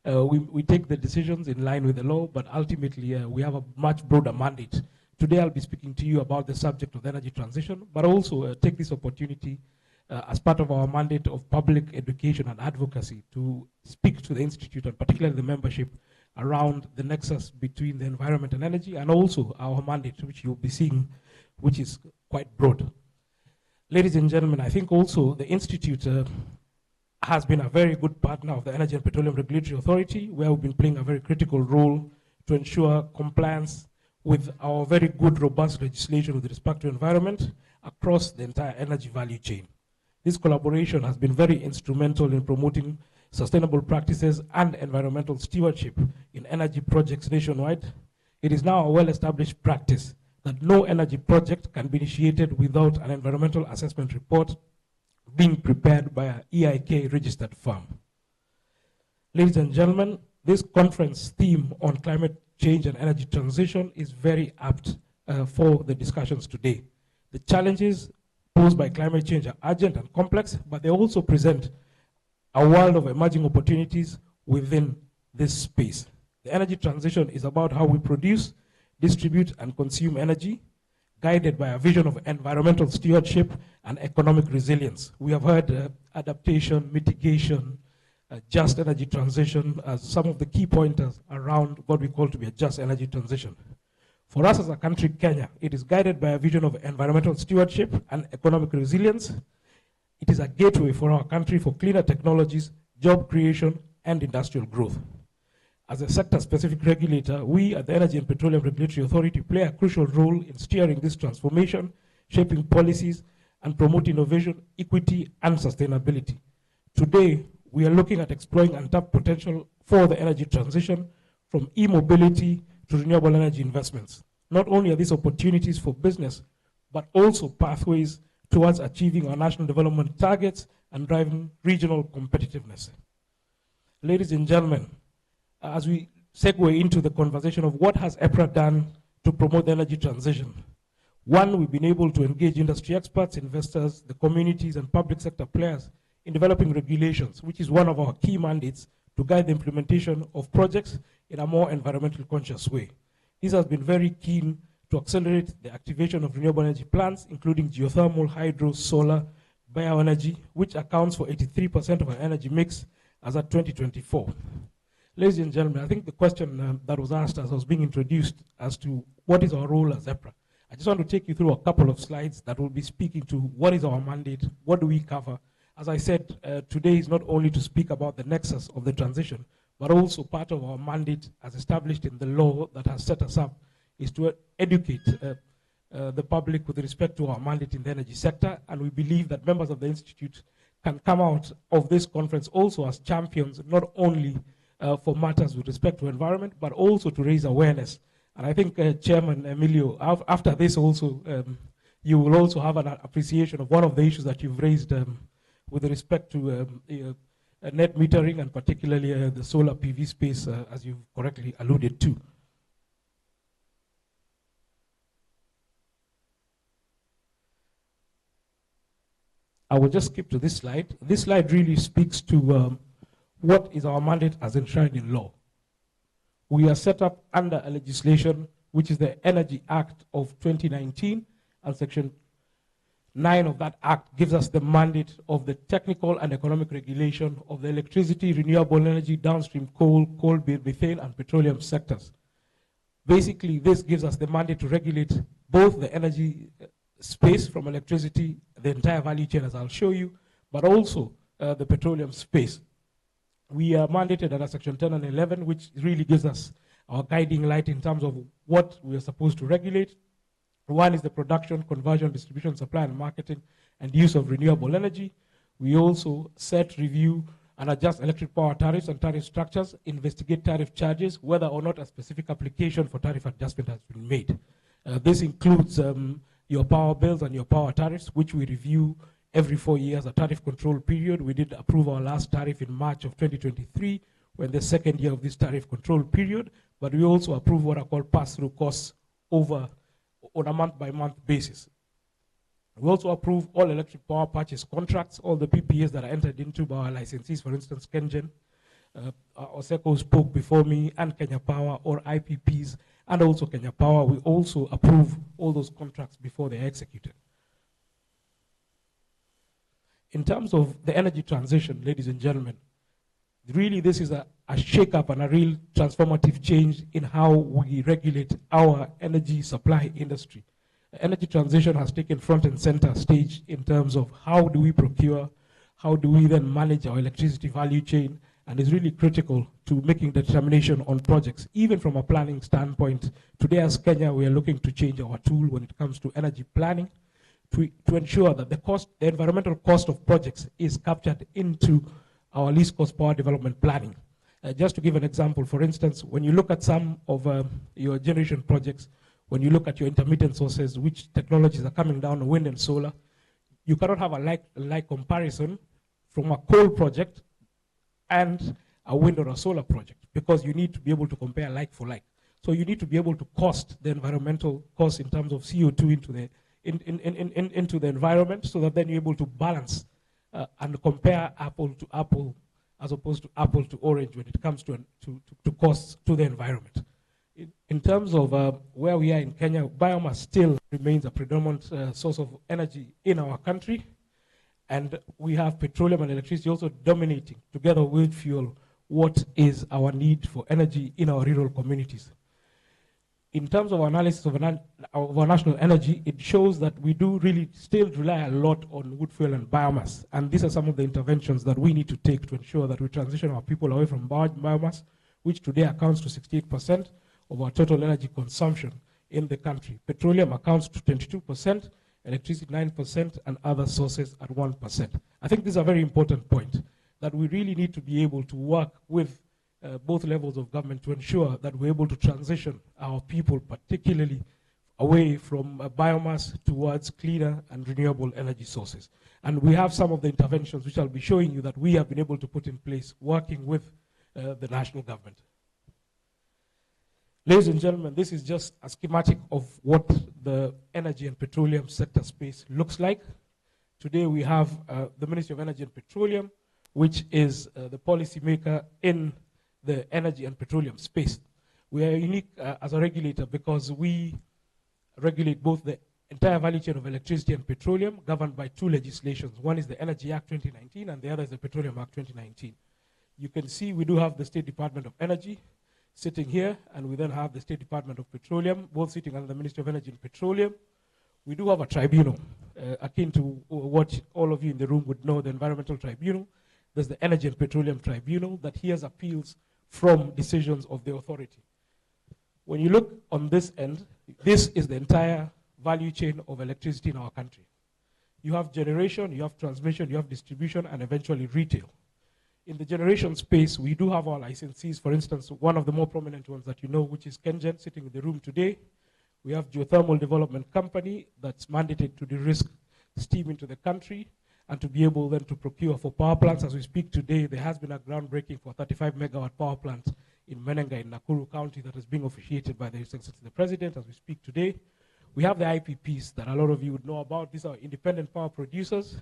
we take the decisions in line with the law, but ultimately we have a much broader mandate. Today I'll be speaking to you about the subject of the energy transition, but also take this opportunity as part of our mandate of public education and advocacy to speak to the Institute and particularly the membership around the nexus between the environment and energy, and also our mandate, which you'll be seeing, which is quite broad. Ladies and gentlemen, I think also the Institute has been a very good partner of the Energy and Petroleum Regulatory Authority, where we've been playing a very critical role to ensure compliance with our very good, robust legislation with respect to environment across the entire energy value chain. This collaboration has been very instrumental in promoting sustainable practices and environmental stewardship in energy projects nationwide. It is now a well-established practice that no energy project can be initiated without an environmental assessment report being prepared by an EIK-registered firm. Ladies and gentlemen, this conference theme on climate change and energy transition is very apt for the discussions today. The challenges posed by climate change are urgent and complex, but they also present a world of emerging opportunities within this space. The energy transition is about how we produce, distribute, and consume energy, guided by a vision of environmental stewardship and economic resilience. We have heard adaptation, mitigation, just energy transition as some of the key pointers around what we call to be a just energy transition. For us as a country, Kenya, it is guided by a vision of environmental stewardship and economic resilience. It is a gateway for our country for cleaner technologies, job creation, and industrial growth. As a sector-specific regulator, we at the Energy and Petroleum Regulatory Authority play a crucial role in steering this transformation, shaping policies, and promoting innovation, equity, and sustainability. Today, we are looking at exploring untapped potential for the energy transition, from e-mobility to renewable energy investments. Not only are these opportunities for business, but also pathways towards achieving our national development targets and driving regional competitiveness. Ladies and gentlemen, as we segue into the conversation of what has EPRA done to promote the energy transition. One, we've been able to engage industry experts, investors, the communities, and public sector players in developing regulations, which is one of our key mandates to guide the implementation of projects in a more environmentally conscious way. This has been very keen to accelerate the activation of renewable energy plants, including geothermal, hydro, solar, bioenergy, which accounts for 83% of our energy mix as at 2024. Ladies and gentlemen, I think the question that was asked as I was being introduced as to what is our role as EPRA, I just want to take you through a couple of slides that will be speaking to what is our mandate, what do we cover. As I said, today is not only to speak about the nexus of the transition, but also part of our mandate as established in the law that has set us up is to educate the public with respect to our mandate in the energy sector. And we believe that members of the Institute can come out of this conference also as champions, not only for matters with respect to environment, but also to raise awareness. And I think Chairman Emilio, after this also, you will also have an appreciation of one of the issues that you've raised with respect to net metering and particularly the solar PV space, as you've correctly alluded to. I will just skip to this slide. This slide really speaks to what is our mandate as enshrined in law. We are set up under a legislation which is the Energy Act of 2019, and Section 9 of that act gives us the mandate of the technical and economic regulation of the electricity, renewable energy, downstream coal, methane, and petroleum sectors. Basically, this gives us the mandate to regulate both the energy space from electricity, the entire value chain, as I'll show you, but also the petroleum space. We are mandated under Section 10 and 11, which really gives us our guiding light in terms of what we are supposed to regulate. One is the production, conversion, distribution, supply, and marketing, and use of renewable energy. We also set, review, and adjust electric power tariffs and tariff structures, investigate tariff charges, whether or not a specific application for tariff adjustment has been made. This includes your power bills and your power tariffs, which we review every 4 years, a tariff control period. We did approve our last tariff in March of 2023, when the second year of this tariff control period, but we also approve what are called pass-through costs over on a month-by-month basis. We also approve all electric power purchase contracts, all the PPAs that are entered into by our licensees, for instance, KenGen, Oseko spoke before me, and Kenya Power, or IPPs, and also Kenya Power. We also approve all those contracts before they're executed. In terms of the energy transition, ladies and gentlemen, really this is a shake-up and a real transformative change in how we regulate our energy supply industry. Energy transition has taken front and center stage in terms of how do we procure, how do we then manage our electricity value chain, and is really critical to making determination on projects. Even from a planning standpoint, today as Kenya, we are looking to change our tool when it comes to energy planning to ensure that the environmental cost of projects is captured into our least cost power development planning. Just to give an example, for instance, when you look at some of your generation projects, when you look at your intermittent sources, which technologies are coming down, wind and solar, you cannot have a like comparison from a coal project and a wind or a solar project, because you need to be able to compare like for like. So you need to be able to cost the environmental cost in terms of CO2 into the environment, so that then you're able to balance and compare apple to apple as opposed to apple to orange when it comes to costs to the environment. In terms of where we are in Kenya, biomass still remains a predominant source of energy in our country, and we have petroleum and electricity also dominating, together with fuel, what is our need for energy in our rural communities. In terms of analysis of our national energy, it shows that we do really still rely a lot on wood fuel and biomass. And these are some of the interventions that we need to take to ensure that we transition our people away from biomass, which today accounts to 68% of our total energy consumption in the country. Petroleum accounts to 22%, electricity 9%, and other sources at 1%. I think this is a very important point, that we really need to be able to work with both levels of government to ensure that we're able to transition our people, particularly away from biomass towards cleaner and renewable energy sources. And we have some of the interventions which I'll be showing you that we have been able to put in place working with the national government. Ladies and gentlemen, this is just a schematic of what the energy and petroleum sector space looks like. Today we have the Ministry of Energy and Petroleum, which is the policymaker in the energy and petroleum space. We are unique as a regulator because we regulate both the entire value chain of electricity and petroleum, governed by two legislations. One is the Energy Act 2019, and the other is the Petroleum Act 2019. You can see we do have the State Department of Energy sitting here, and we then have the State Department of Petroleum, both sitting under the Ministry of Energy and Petroleum. We do have a tribunal, akin to what all of you in the room would know, the Environmental Tribunal. There's the Energy and Petroleum Tribunal that hears appeals from decisions of the authority. When you look on this end, this is the entire value chain of electricity in our country. You have generation, you have transmission, you have distribution, and eventually retail. In the generation space, we do have our licensees. For instance, one of the more prominent ones that you know, which is KenGen, sitting in the room today. We have Geothermal Development Company that's mandated to de-risk steam into the country and to be able then to procure for power plants. As we speak today, there has been a groundbreaking for a 35 megawatt power plant in Menenga in Nakuru County that is being officiated by the Excellency of the President as we speak today. We have the IPPs that a lot of you would know about. These are independent power producers.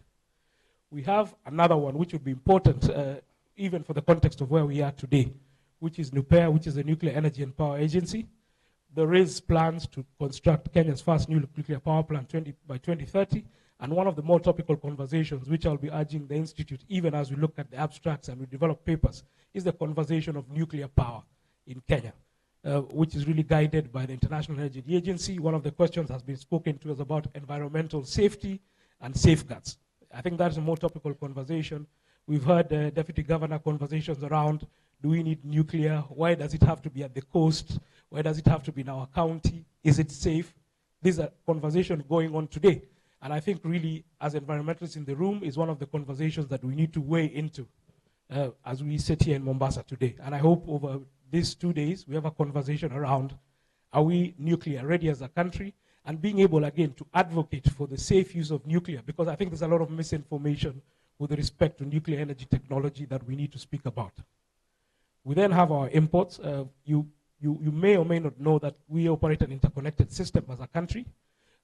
We have another one which would be important even for the context of where we are today, which is NUPEA, which is the Nuclear Energy and Power Agency. There is plans to construct Kenya's first new nuclear power plant by 2030. And one of the more topical conversations, which I'll be urging the Institute, even as we look at the abstracts and we develop papers, is the conversation of nuclear power in Kenya, which is really guided by the International Energy Agency. One of the questions has been spoken to is about environmental safety and safeguards. I think that's a more topical conversation, We've heard Deputy Governor conversations around, do we need nuclear? Why does it have to be at the coast? Why does it have to be in our county? Is it safe? These are conversations going on today. And I think really, as environmentalists in the room, is one of the conversations that we need to weigh into as we sit here in Mombasa today. And I hope over these 2 days, we have a conversation around, are we nuclear ready as a country? And being able, again, to advocate for the safe use of nuclear, because I think there's a lot of misinformation with respect to nuclear energy technology that we need to speak about. We then have our imports. You may or may not know that we operate an interconnected system as a country.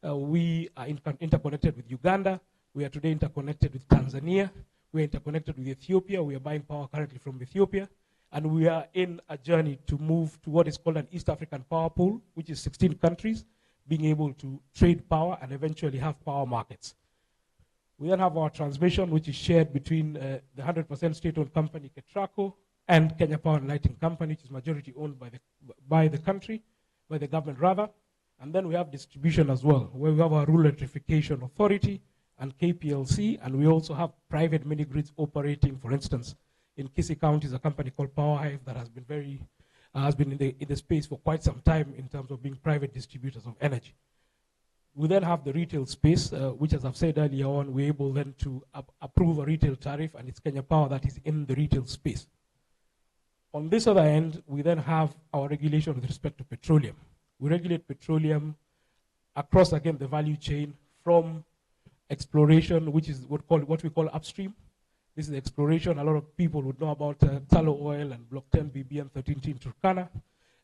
We are interconnected with Uganda. We are today interconnected with Tanzania. We are interconnected with Ethiopia. We are buying power currently from Ethiopia. And we are in a journey to move to what is called an East African power pool, which is 16 countries being able to trade power and eventually have power markets. We then have our transmission, which is shared between the 100% state-owned company, Ketraco, and Kenya Power and Lighting Company, which is majority owned by the country, by the government rather. And then we have distribution as well, where we have our Rural Electrification Authority and KPLC, and we also have private mini grids operating. For instance, in Kisii County is a company called Power Hive that has been in the space for quite some time in terms of being private distributors of energy. We then have the retail space, which, as I've said earlier on, we're able then to approve a retail tariff, and it's Kenya Power that is in the retail space. On this other end, we then have our regulation with respect to petroleum. We regulate petroleum across, again, the value chain from exploration, which is what we call upstream. This is exploration. A lot of people would know about tallow oil and Block 10 BBM 13 in Turkana.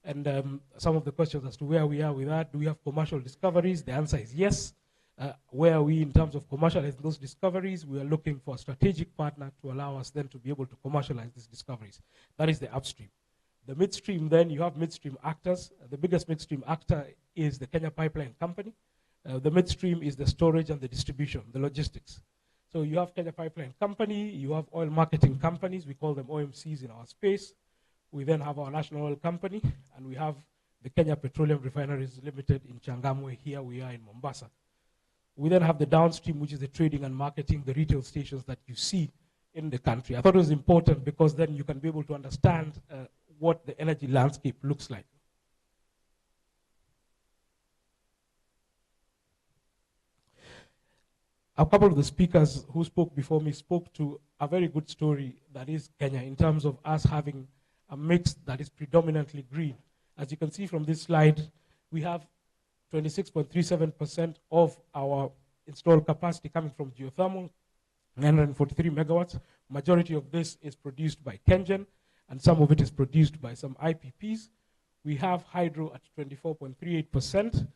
And some of the questions as to where we are with that, do we have commercial discoveries? The answer is yes. Where are we in terms of commercializing those discoveries? We are looking for a strategic partner to allow us then to be able to commercialize these discoveries. That is the upstream. The midstream, then, you have midstream actors. The biggest midstream actor is the Kenya Pipeline Company. The midstream is the storage and the distribution, the logistics. So you have Kenya Pipeline Company, you have oil marketing companies, we call them OMCs in our space. We then have our national oil company, and we have the Kenya Petroleum Refineries Limited in Changamwe. Here we are in Mombasa. We then have the downstream, which is the trading and marketing, the retail stations that you see in the country. I thought it was important because then you can be able to understand what the energy landscape looks like. A couple of the speakers who spoke before me spoke to a very good story that is Kenya in terms of us having a mix that is predominantly green. As you can see from this slide, we have 26.37% of our installed capacity coming from geothermal, 943 megawatts. Majority of this is produced by KenGen, and some of it is produced by some IPPs. We have hydro at 24.38%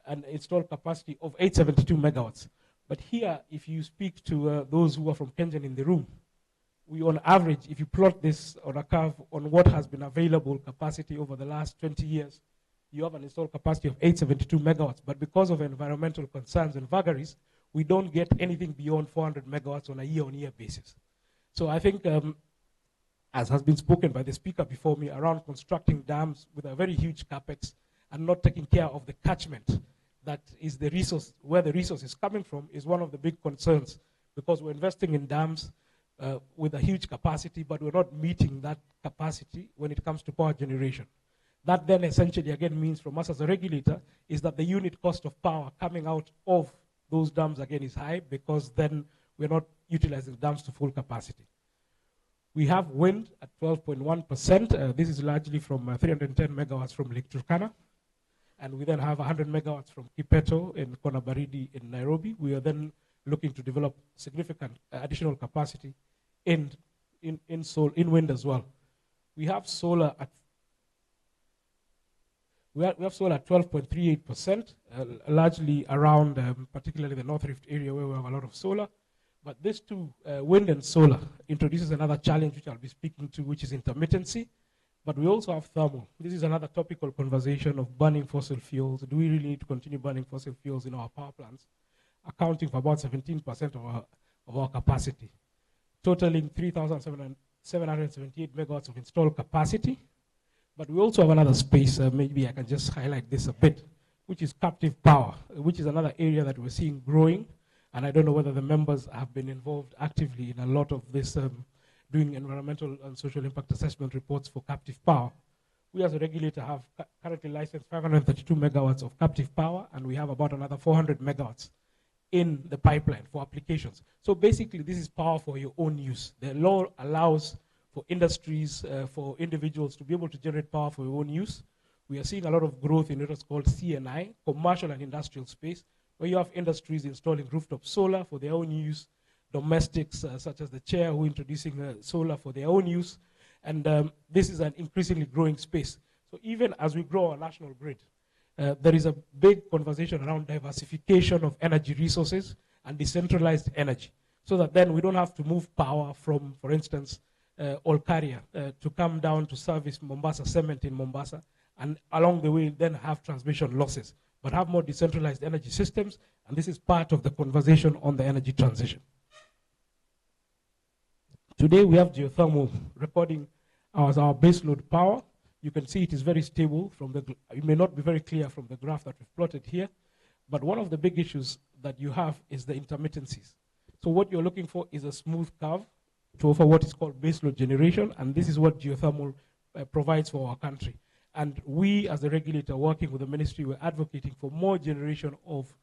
and installed capacity of 872 megawatts. But here, if you speak to those who are from KenGen in the room, we on average, if you plot this on a curve on what has been available capacity over the last 20 years, you have an installed capacity of 872 megawatts. But because of environmental concerns and vagaries, we don't get anything beyond 400 megawatts on a year-on-year basis. So I think, as has been spoken by the speaker before me, around constructing dams with a very huge capex and not taking care of the catchment that is the resource, where the resource is coming from, is one of the big concerns, because we're investing in dams with a huge capacity, but we're not meeting that capacity when it comes to power generation. That then essentially again means from us as a regulator is that the unit cost of power coming out of those dams again is high, because then we're not utilizing dams to full capacity. We have wind at 12.1%. This is largely from 310 megawatts from Lake Turkana. And we then have 100 megawatts from Kipeto in Konabaridi in Nairobi. We are then looking to develop significant additional capacity in wind as well. We have solar at 12.38%, largely around particularly the North Rift area where we have a lot of solar. But this too, wind and solar, introduces another challenge which I'll be speaking to, which is intermittency. But we also have thermal. This is another topical conversation of burning fossil fuels. Do we really need to continue burning fossil fuels in our power plants, accounting for about 17% of our capacity, totaling 3,778 megawatts of installed capacity. But we also have another space, maybe I can just highlight this a bit, which is captive power, which is another area that we're seeing growing. And I don't know whether the members have been involved actively in a lot of this doing environmental and social impact assessment reports for captive power. We as a regulator have currently licensed 532 megawatts of captive power, and we have about another 400 megawatts in the pipeline for applications. So basically, this is power for your own use. The law allows for industries, for individuals to be able to generate power for your own use. We are seeing a lot of growth in what's called CNI, commercial and industrial space, where you have industries installing rooftop solar for their own use, domestics such as the chair who are introducing solar for their own use, and this is an increasingly growing space. So even as we grow our national grid, there is a big conversation around diversification of energy resources and decentralized energy, so that then we don't have to move power from, for instance, Olkaria to come down to service Mombasa Cement in Mombasa, and along the way then have transmission losses, but have more decentralized energy systems, and this is part of the conversation on the energy transition. Today we have geothermal recording as our baseload power. You can see it is very stable. It may not be very clear from the graph that we've plotted here, but one of the big issues that you have is the intermittencies. So what you're looking for is a smooth curve to offer what is called baseload generation, and this is what geothermal provides for our country. And we, as a regulator working with the ministry, we're advocating for more generation of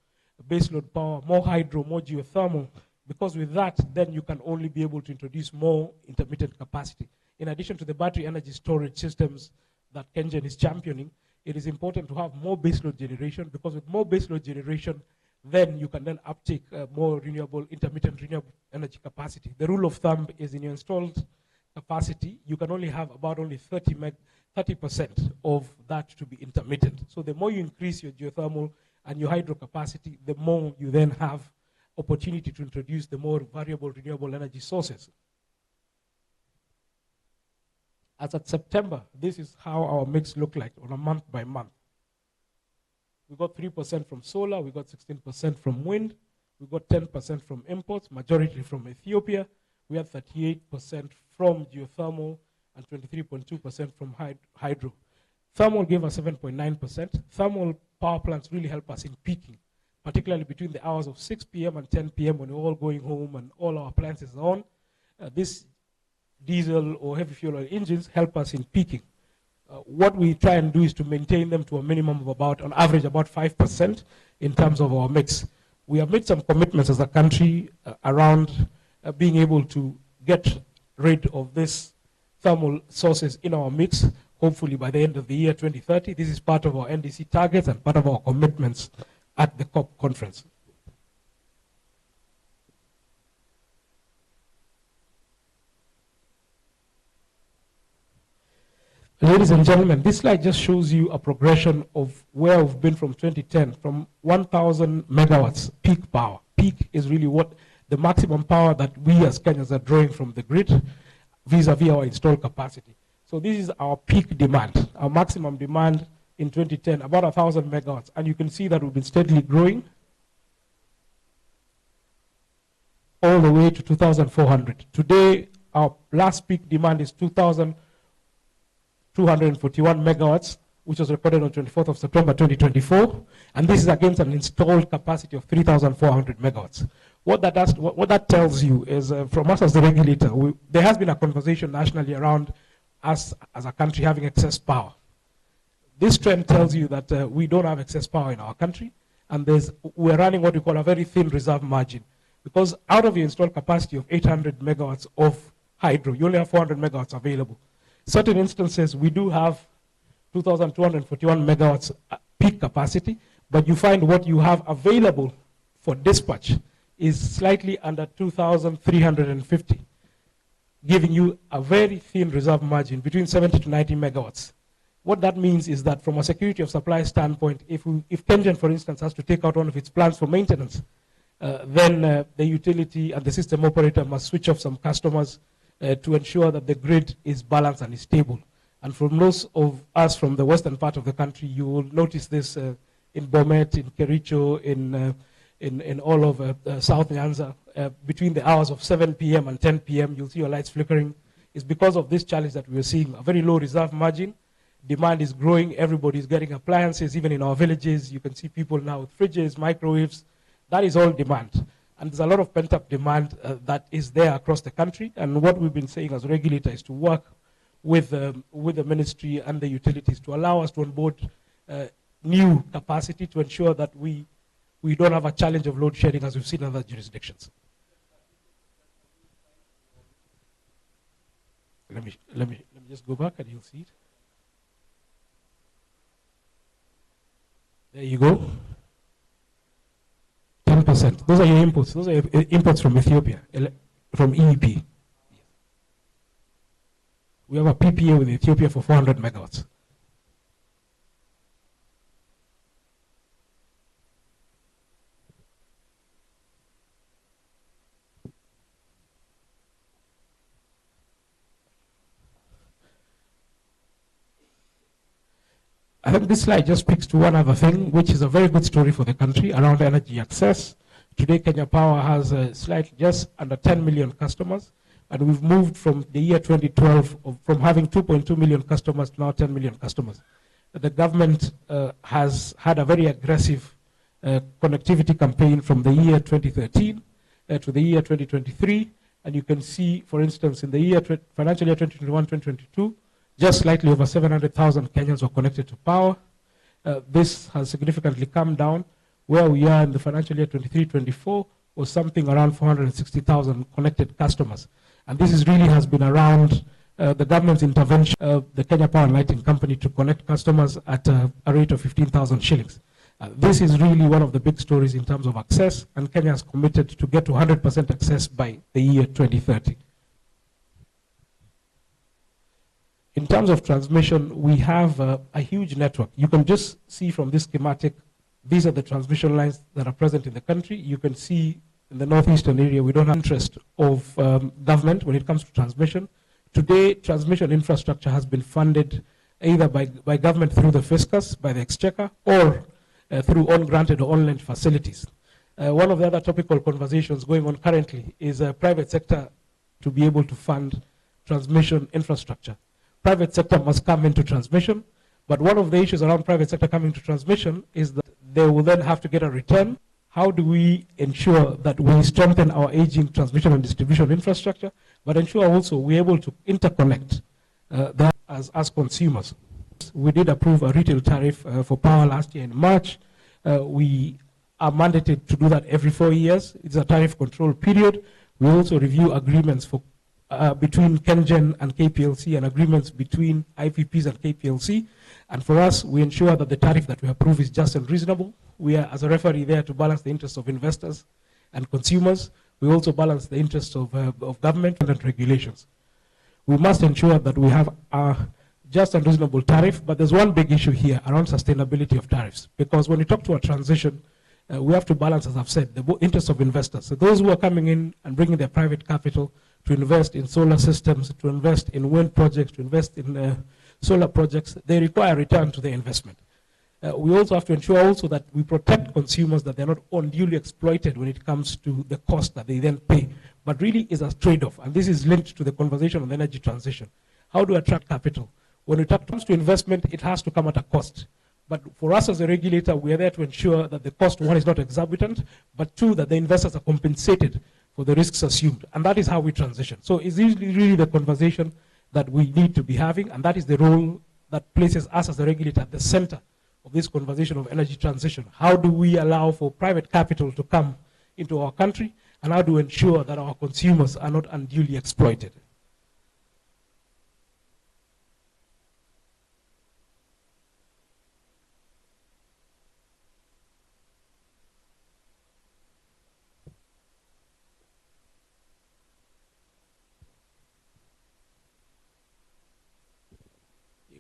baseload power, more hydro, more geothermal, because with that, then you can only be able to introduce more intermittent capacity. In addition to the battery energy storage systems that KenGen is championing, it is important to have more baseload generation, because with more baseload generation, then you can then uptake more renewable, intermittent renewable energy capacity. The rule of thumb is in your installed capacity, you can only have about only 30% of that to be intermittent. So the more you increase your geothermal and your hydro capacity, the more you then have opportunity to introduce the more variable renewable energy sources. As at September, this is how our mix looked like on a month by month. We got 3% from solar, we got 16% from wind, we got 10% from imports, majority from Ethiopia. We had 38% from geothermal and 23.2% from hydro. Thermal gave us 7.9%. Thermal power plants really help us in peaking, particularly between the hours of 6 p.m. and 10 p.m. when we're all going home and all our appliances are on. This diesel or heavy fuel oil engines help us in peaking. What we try and do is to maintain them to a minimum of about, on average, about 5% in terms of our mix. We have made some commitments as a country around being able to get rid of this thermal sources in our mix, hopefully by the end of the year 2030. This is part of our NDC targets and part of our commitments at the COP conference. Ladies and gentlemen, this slide just shows you a progression of where we've been from 2010, from 1,000 megawatts peak power. Peak is really what the maximum power that we as Kenyans are drawing from the grid vis-a-vis our installed capacity. So this is our peak demand, our maximum demand in 2010, about 1,000 megawatts. And you can see that we've been steadily growing all the way to 2,400. Today, our last peak demand is 2,241 megawatts, which was recorded on 24th of September 2024. And this is against an installed capacity of 3,400 megawatts. What that tells you is, from us as the regulator, there has been a conversation nationally around us as a country having excess power. This trend tells you that we don't have excess power in our country, and we're running what we call a very thin reserve margin. Because out of your installed capacity of 800 megawatts of hydro, you only have 400 megawatts available. Certain instances, we do have 2,241 megawatts peak capacity, but you find what you have available for dispatch is slightly under 2,350, giving you a very thin reserve margin between 70 to 90 megawatts. What that means is that from a security of supply standpoint, if KenGen, for instance, has to take out one of its plants for maintenance, then the utility and the system operator must switch off some customers to ensure that the grid is balanced and is stable. And from those of us from the western part of the country, you will notice this in Bomet, in Kericho, in all of South Nyanza, between the hours of 7 p.m. and 10 p.m., you'll see your lights flickering. It's because of this challenge that we're seeing, a very low reserve margin. Demand is growing, everybody's getting appliances, even in our villages. You can see people now with fridges, microwaves. That is all demand. And there's a lot of pent-up demand that is there across the country. And what we've been saying as regulator is to work with the ministry and the utilities to allow us to onboard new capacity to ensure that we don't have a challenge of load shedding as we've seen in other jurisdictions. Let me just go back and you'll see it. There you go. 10%. Those are your inputs. Those are your inputs from Ethiopia, from EEP. We have a PPA with Ethiopia for 400 megawatts. I think this slide just speaks to one other thing, which is a very good story for the country around energy access. Today, Kenya Power has slightly just under 10 million customers, and we've moved from the year 2012 from having 2.2 million customers to now 10 million customers. The government has had a very aggressive connectivity campaign from the year 2013 to the year 2023, and you can see, for instance, in the year financial year 2021-2022, just slightly over 700,000 Kenyans were connected to power. This has significantly come down. Where we are in the financial year 23-24 was something around 460,000 connected customers. And this really has been around the government's intervention, the Kenya Power and Lighting Company, to connect customers at a rate of 15,000 shillings. This is really one of the big stories in terms of access, and Kenya is committed to get to 100% access by the year 2030. In terms of transmission, we have a huge network. You can just see from this schematic, these are the transmission lines that are present in the country. You can see in the northeastern area, we don't have interest of government when it comes to transmission. Today, transmission infrastructure has been funded either by government through the fiscus, by the exchequer, or through on-granted or on-lent facilities. One of the other topical conversations going on currently is private sector to be able to fund transmission infrastructure. Private sector must come into transmission, but one of the issues around private sector coming to transmission is that they will then have to get a return. How do we ensure that we strengthen our aging transmission and distribution infrastructure, but ensure also we're able to interconnect that as consumers? We did approve a retail tariff for power last year in March. We are mandated to do that every 4 years. It's a tariff control period. We also review agreements for between KenGen and KPLC and agreements between IPPs and KPLC. And for us, we ensure that the tariff that we approve is just and reasonable. We are, as a referee, there to balance the interests of investors and consumers. We also balance the interests of government and regulations. We must ensure that we have a just and reasonable tariff, but there's one big issue here around sustainability of tariffs. Because when we talk to a transition, we have to balance, as I've said, the interests of investors. So those who are coming in and bringing their private capital to invest in solar systems, to invest in wind projects, to invest in solar projects, they require a return to their investment. We also have to ensure also that we protect consumers, that they're not unduly exploited when it comes to the cost that they then pay, but really is a trade-off. And this is linked to the conversation on energy transition. How do we attract capital? When it comes to investment, it has to come at a cost. But for us as a regulator, we are there to ensure that the cost, one, is not exorbitant, but two, that the investors are compensated for the risks assumed. And that is how we transition. So it's really the conversation that we need to be having, and that is the role that places us as a regulator at the center of this conversation of energy transition. How do we allow for private capital to come into our country, and how do we ensure that our consumers are not unduly exploited?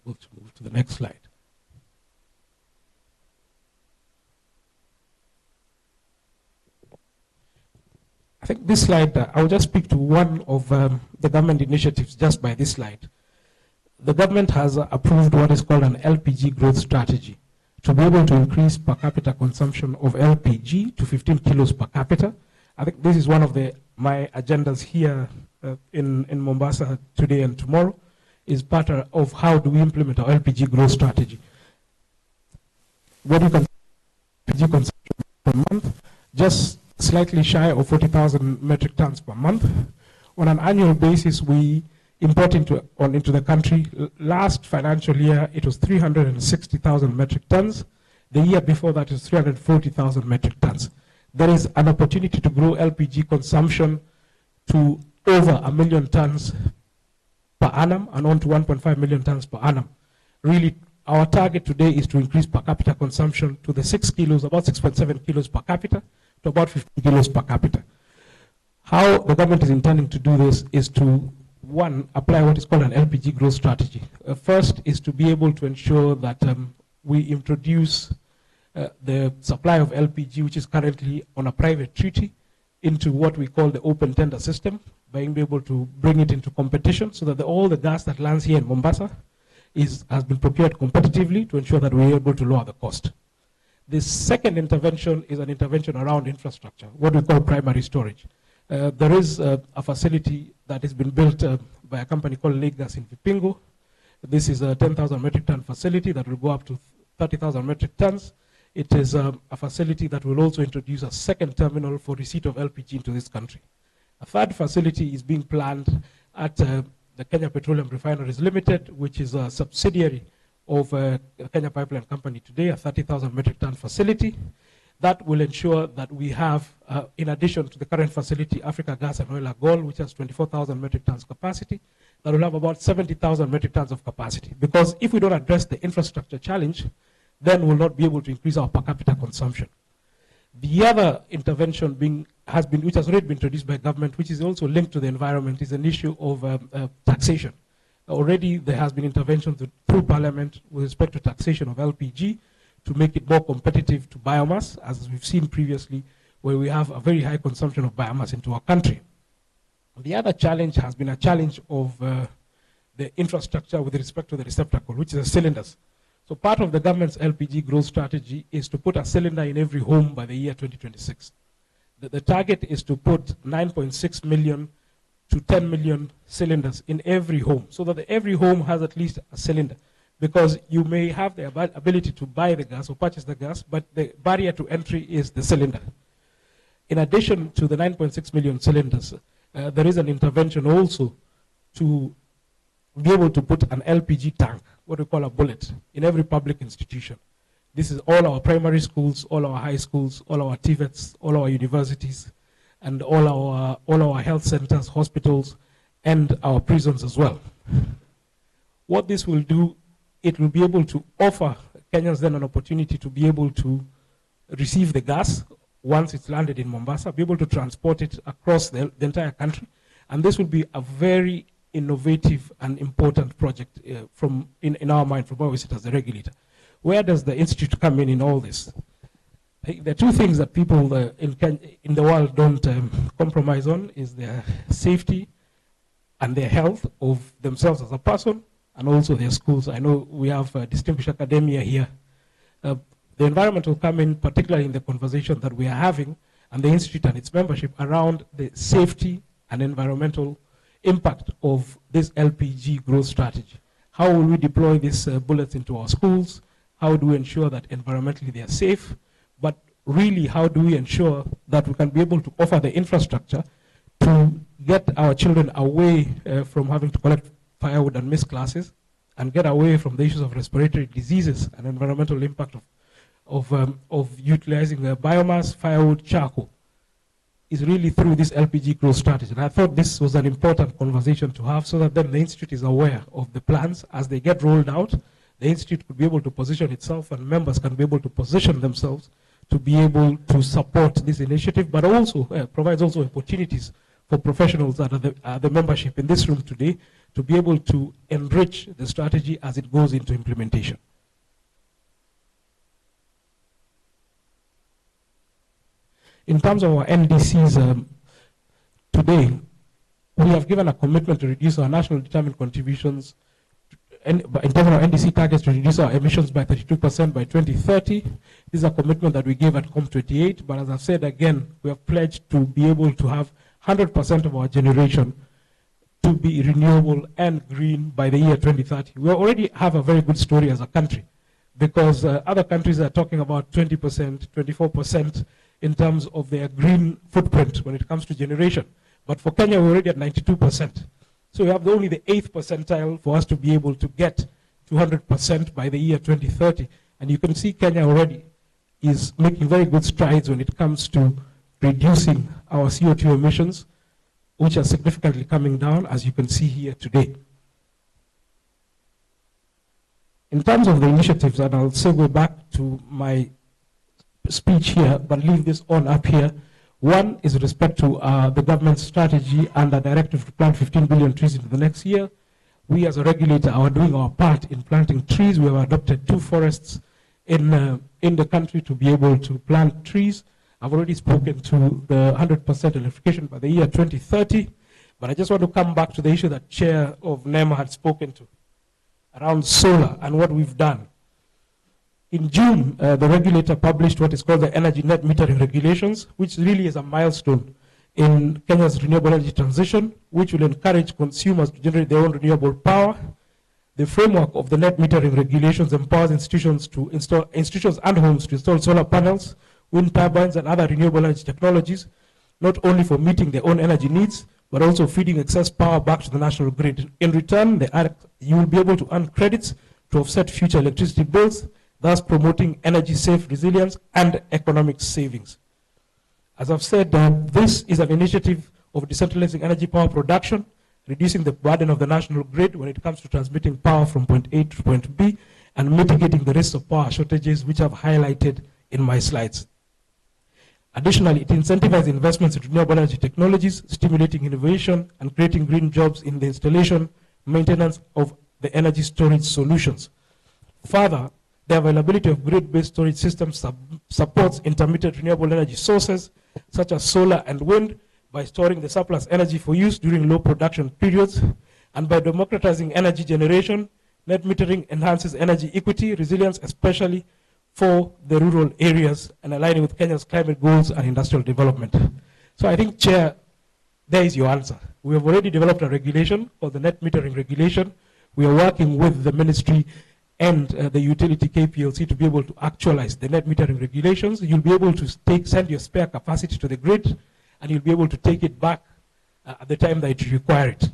Able to move to the next slide. I think this slide, I'll just speak to one of the government initiatives just by this slide. The government has approved what is called an LPG growth strategy to be able to increase per capita consumption of LPG to 15 kilos per capita. I think this is one of my agendas here in Mombasa today and tomorrow, is part of how do we implement our LPG growth strategy. What you can LPG consumption per month, just slightly shy of 40,000 metric tons per month. On an annual basis, we import into the country. Last financial year, it was 360,000 metric tons. The year before that is 340,000 metric tons. There is an opportunity to grow LPG consumption to over 1 million tons per annum and on to 1.5 million tons per annum. Really, our target today is to increase per capita consumption to the 6 kilos, about 6.7 kilos per capita, to about 50 kilos per capita. How the government is intending to do this is to, one, apply what is called an LPG growth strategy. First is to be able to ensure that we introduce the supply of LPG, which is currently on a private treaty, into what we call the open tender system, by being able to bring it into competition so that all the gas that lands here in Mombasa has been procured competitively to ensure that we're able to lower the cost. The second intervention is an intervention around infrastructure, what we call primary storage. There is a facility that has been built by a company called Legas in Vipingo. This is a 10,000 metric ton facility that will go up to 30,000 metric tons. It is a facility that will also introduce a second terminal for receipt of LPG into this country. A third facility is being planned at the Kenya Petroleum Refineries Limited, which is a subsidiary of Kenya Pipeline Company today, a 30,000 metric ton facility. That will ensure that we have, in addition to the current facility, Africa Gas and Oil Agol, which has 24,000 metric tons capacity, that will have about 70,000 metric tons of capacity. Because if we don't address the infrastructure challenge, then we'll not be able to increase our per capita consumption. The other intervention which has already been introduced by government, which is also linked to the environment, is an issue of taxation. Already there has been intervention through Parliament with respect to taxation of LPG to make it more competitive to biomass, as we've seen previously, where we have a very high consumption of biomass into our country. The other challenge has been a challenge of the infrastructure with respect to the receptacle, which is the cylinders. So part of the government's LPG growth strategy is to put a cylinder in every home by the year 2026. The target is to put 9.6 million to 10 million cylinders in every home, so that every home has at least a cylinder. Because you may have the ability to buy the gas or purchase the gas, but the barrier to entry is the cylinder. In addition to the 9.6 million cylinders, there is an intervention also to be able to put an LPG tank, what we call a bullet, in every public institution. This is all our primary schools, all our high schools, all our TVETs, all our universities, and all our health centers, hospitals, and our prisons as well. What this will do, it will be able to offer Kenyans then an opportunity to be able to receive the gas once it's landed in Mombasa, be able to transport it across the entire country. And this will be a very innovative and important project in our mind, from where we sit as the regulator. Where does the institute come in all this? The two things that people in the world don't compromise on is their safety and their health of themselves as a person, and also their schools. I know we have distinguished academia here. The environment will come in, particularly in the conversation that we are having, and the institute and its membership around the safety and environmental impact of this LPG growth strategy. How will we deploy these bullets into our schools? How do we ensure that environmentally they are safe? But really, how do we ensure that we can be able to offer the infrastructure to get our children away from having to collect firewood and miss classes, and get away from the issues of respiratory diseases and environmental impact of utilizing biomass, firewood, charcoal, is really through this LPG growth strategy. And I thought this was an important conversation to have, so that then the institute is aware of the plans as they get rolled out. The institute could be able to position itself, and members can be able to position themselves to be able to support this initiative, but also provides also opportunities for professionals that are the membership in this room today to be able to enrich the strategy as it goes into implementation. In terms of our NDCs today, we have given a commitment to reduce our national determined contributions in terms of our NDC targets, to reduce our emissions by 32% by 2030. This is a commitment that we gave at COP28, but as I've said again, we have pledged to be able to have 100% of our generation to be renewable and green by the year 2030. We already have a very good story as a country, because other countries are talking about 20%, 24% in terms of their green footprint when it comes to generation. But for Kenya, we're already at 92%. So we have only the 8th percentile for us to be able to get 200% by the year 2030. And you can see Kenya already is making very good strides when it comes to reducing our CO2 emissions, which are significantly coming down, as you can see here today. In terms of the initiatives, and I'll segue back to my speech here, but leave this on up here. One is with respect to the government's strategy and the directive to plant 15 billion trees into the next year. We as a regulator are doing our part in planting trees. We have adopted 2 forests in the country to be able to plant trees. I've already spoken to the 100% electrification by the year 2030, but I just want to come back to the issue that Chair of NEMA had spoken to around solar and what we've done. In June, the regulator published what is called the Energy Net Metering Regulations, which really is a milestone in Kenya's renewable energy transition, which will encourage consumers to generate their own renewable power. The framework of the net metering regulations empowers institutions and homes to install solar panels, wind turbines, and other renewable energy technologies, not only for meeting their own energy needs, but also feeding excess power back to the national grid. In return, you will be able to earn credits to offset future electricity bills, thus promoting energy-safe resilience and economic savings. As I've said, this is an initiative of decentralizing energy power production, reducing the burden of the national grid when it comes to transmitting power from point A to point B, and mitigating the risks of power shortages, which I've highlighted in my slides. Additionally, it incentivizes investments in renewable energy technologies, stimulating innovation and creating green jobs in the installation, maintenance of the energy storage solutions. Further, the availability of grid-based storage systems supports intermittent renewable energy sources, such as solar and wind, by storing the surplus energy for use during low production periods. And by democratizing energy generation, net metering enhances energy equity, resilience, especially for the rural areas, and aligning with Kenya's climate goals and industrial development. So I think, Chair, there is your answer. We have already developed a regulation called the net metering regulation. We are working with the ministry and the utility KPLC to be able to actualize the net metering regulations. You'll be able to send your spare capacity to the grid, and you'll be able to take it back at the time that you require it.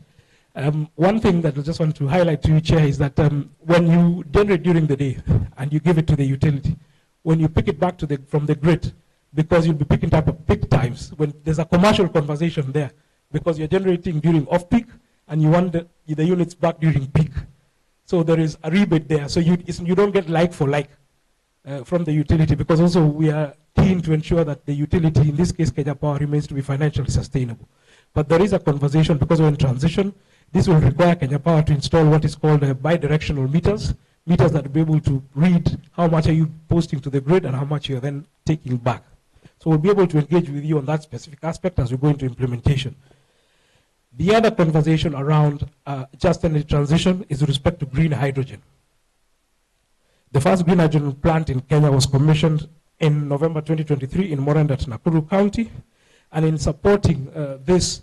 One thing that I just want to highlight to you, Chair, is that when you generate during the day and you give it to the utility, when you pick it back from the grid, because you'll be picking up at peak times, when there's a commercial conversation there, because you're generating during off-peak and you want the units back during peak. So there is a rebate there. So you don't get like for like from the utility, because also we are keen to ensure that the utility, in this case Kenya Power, remains to be financially sustainable. But there is a conversation, because we're in transition. This will require Kenya Power to install what is called bi-directional meters that will be able to read how much are you posting to the grid and how much you're then taking back. So we'll be able to engage with you on that specific aspect as we go into implementation. The other conversation around just energy transition is with respect to green hydrogen. The first green hydrogen plant in Kenya was commissioned in November 2023 in Morandat, Nakuru County. And in supporting this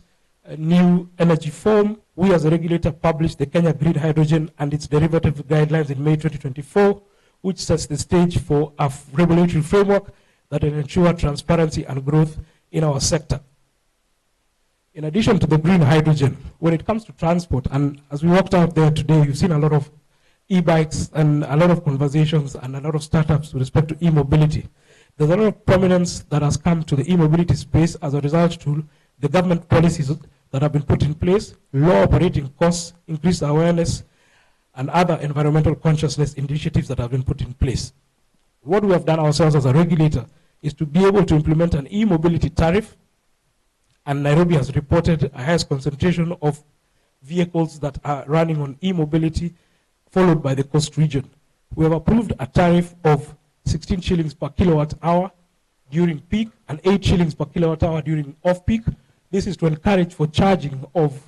new energy form, we as a regulator published the Kenya Green Hydrogen and its derivative guidelines in May 2024, which sets the stage for a regulatory framework that will ensure transparency and growth in our sector. In addition to the green hydrogen, when it comes to transport, and as we walked out there today, you've seen a lot of e-bikes and a lot of conversations and a lot of startups with respect to e-mobility. There's a lot of prominence that has come to the e-mobility space as a result to the government policies that have been put in place, low operating costs, increased awareness, and other environmental consciousness initiatives that have been put in place. What we have done ourselves as a regulator is to be able to implement an e-mobility tariff, and Nairobi has reported a highest concentration of vehicles that are running on e-mobility, followed by the coast region. We have approved a tariff of 16 shillings per kilowatt hour during peak and 8 shillings per kilowatt hour during off-peak. This is to encourage for charging of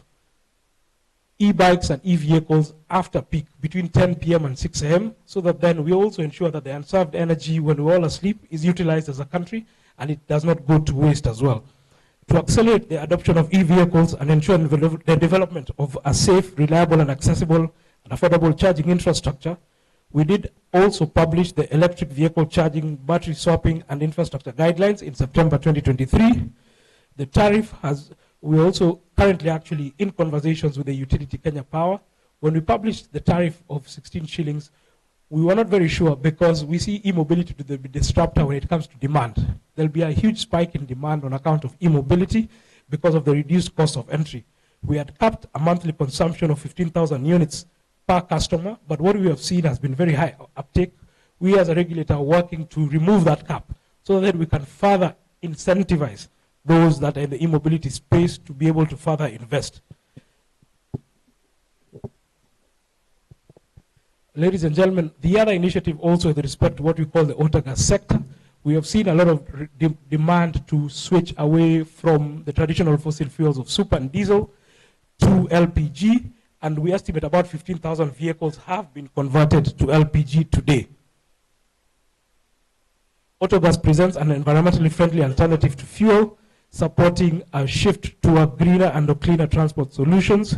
e-bikes and e-vehicles after peak between 10 p.m. and 6 a.m. so that then we also ensure that the unserved energy when we're all asleep is utilized as a country and it does not go to waste as well. To accelerate the adoption of e-vehicles and ensure the development of a safe, reliable, and accessible and affordable charging infrastructure, We did also publish the electric vehicle charging, battery swapping, and infrastructure guidelines in September 2023. The tariff we're also currently actually in conversations with the utility Kenya Power. When we published the tariff of 16 shillings, we were not very sure because we see e-mobility to be the disruptor when it comes to demand. There'll be a huge spike in demand on account of e-mobility because of the reduced cost of entry. We had capped a monthly consumption of 15,000 units per customer, but what we have seen has been very high uptake. We as a regulator are working to remove that cap so that we can further incentivize those that are in the e-mobility space to be able to further invest. Ladies and gentlemen, the other initiative also with respect to what we call the auto gas sector, we have seen a lot of demand to switch away from the traditional fossil fuels of super and diesel to LPG, and we estimate about 15,000 vehicles have been converted to LPG today. Autogas presents an environmentally friendly alternative to fuel, supporting a shift to a greener and a cleaner transport solutions,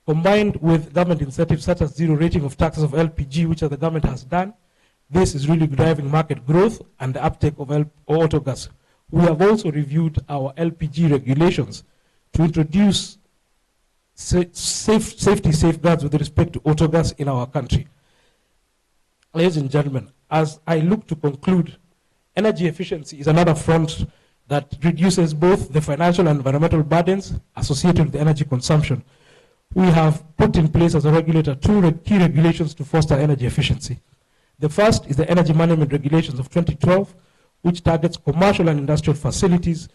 combined with government incentives such as zero rating of taxes of LPG, which the government has done. This is really driving market growth and the uptake of autogas. We have also reviewed our LPG regulations to introduce safety safeguards with respect to autogas in our country. Ladies and gentlemen, as I look to conclude, energy efficiency is another front that reduces both the financial and environmental burdens associated with energy consumption. We have put in place as a regulator two key regulations to foster energy efficiency. The first is the Energy Management Regulations of 2012, which targets commercial and industrial facilities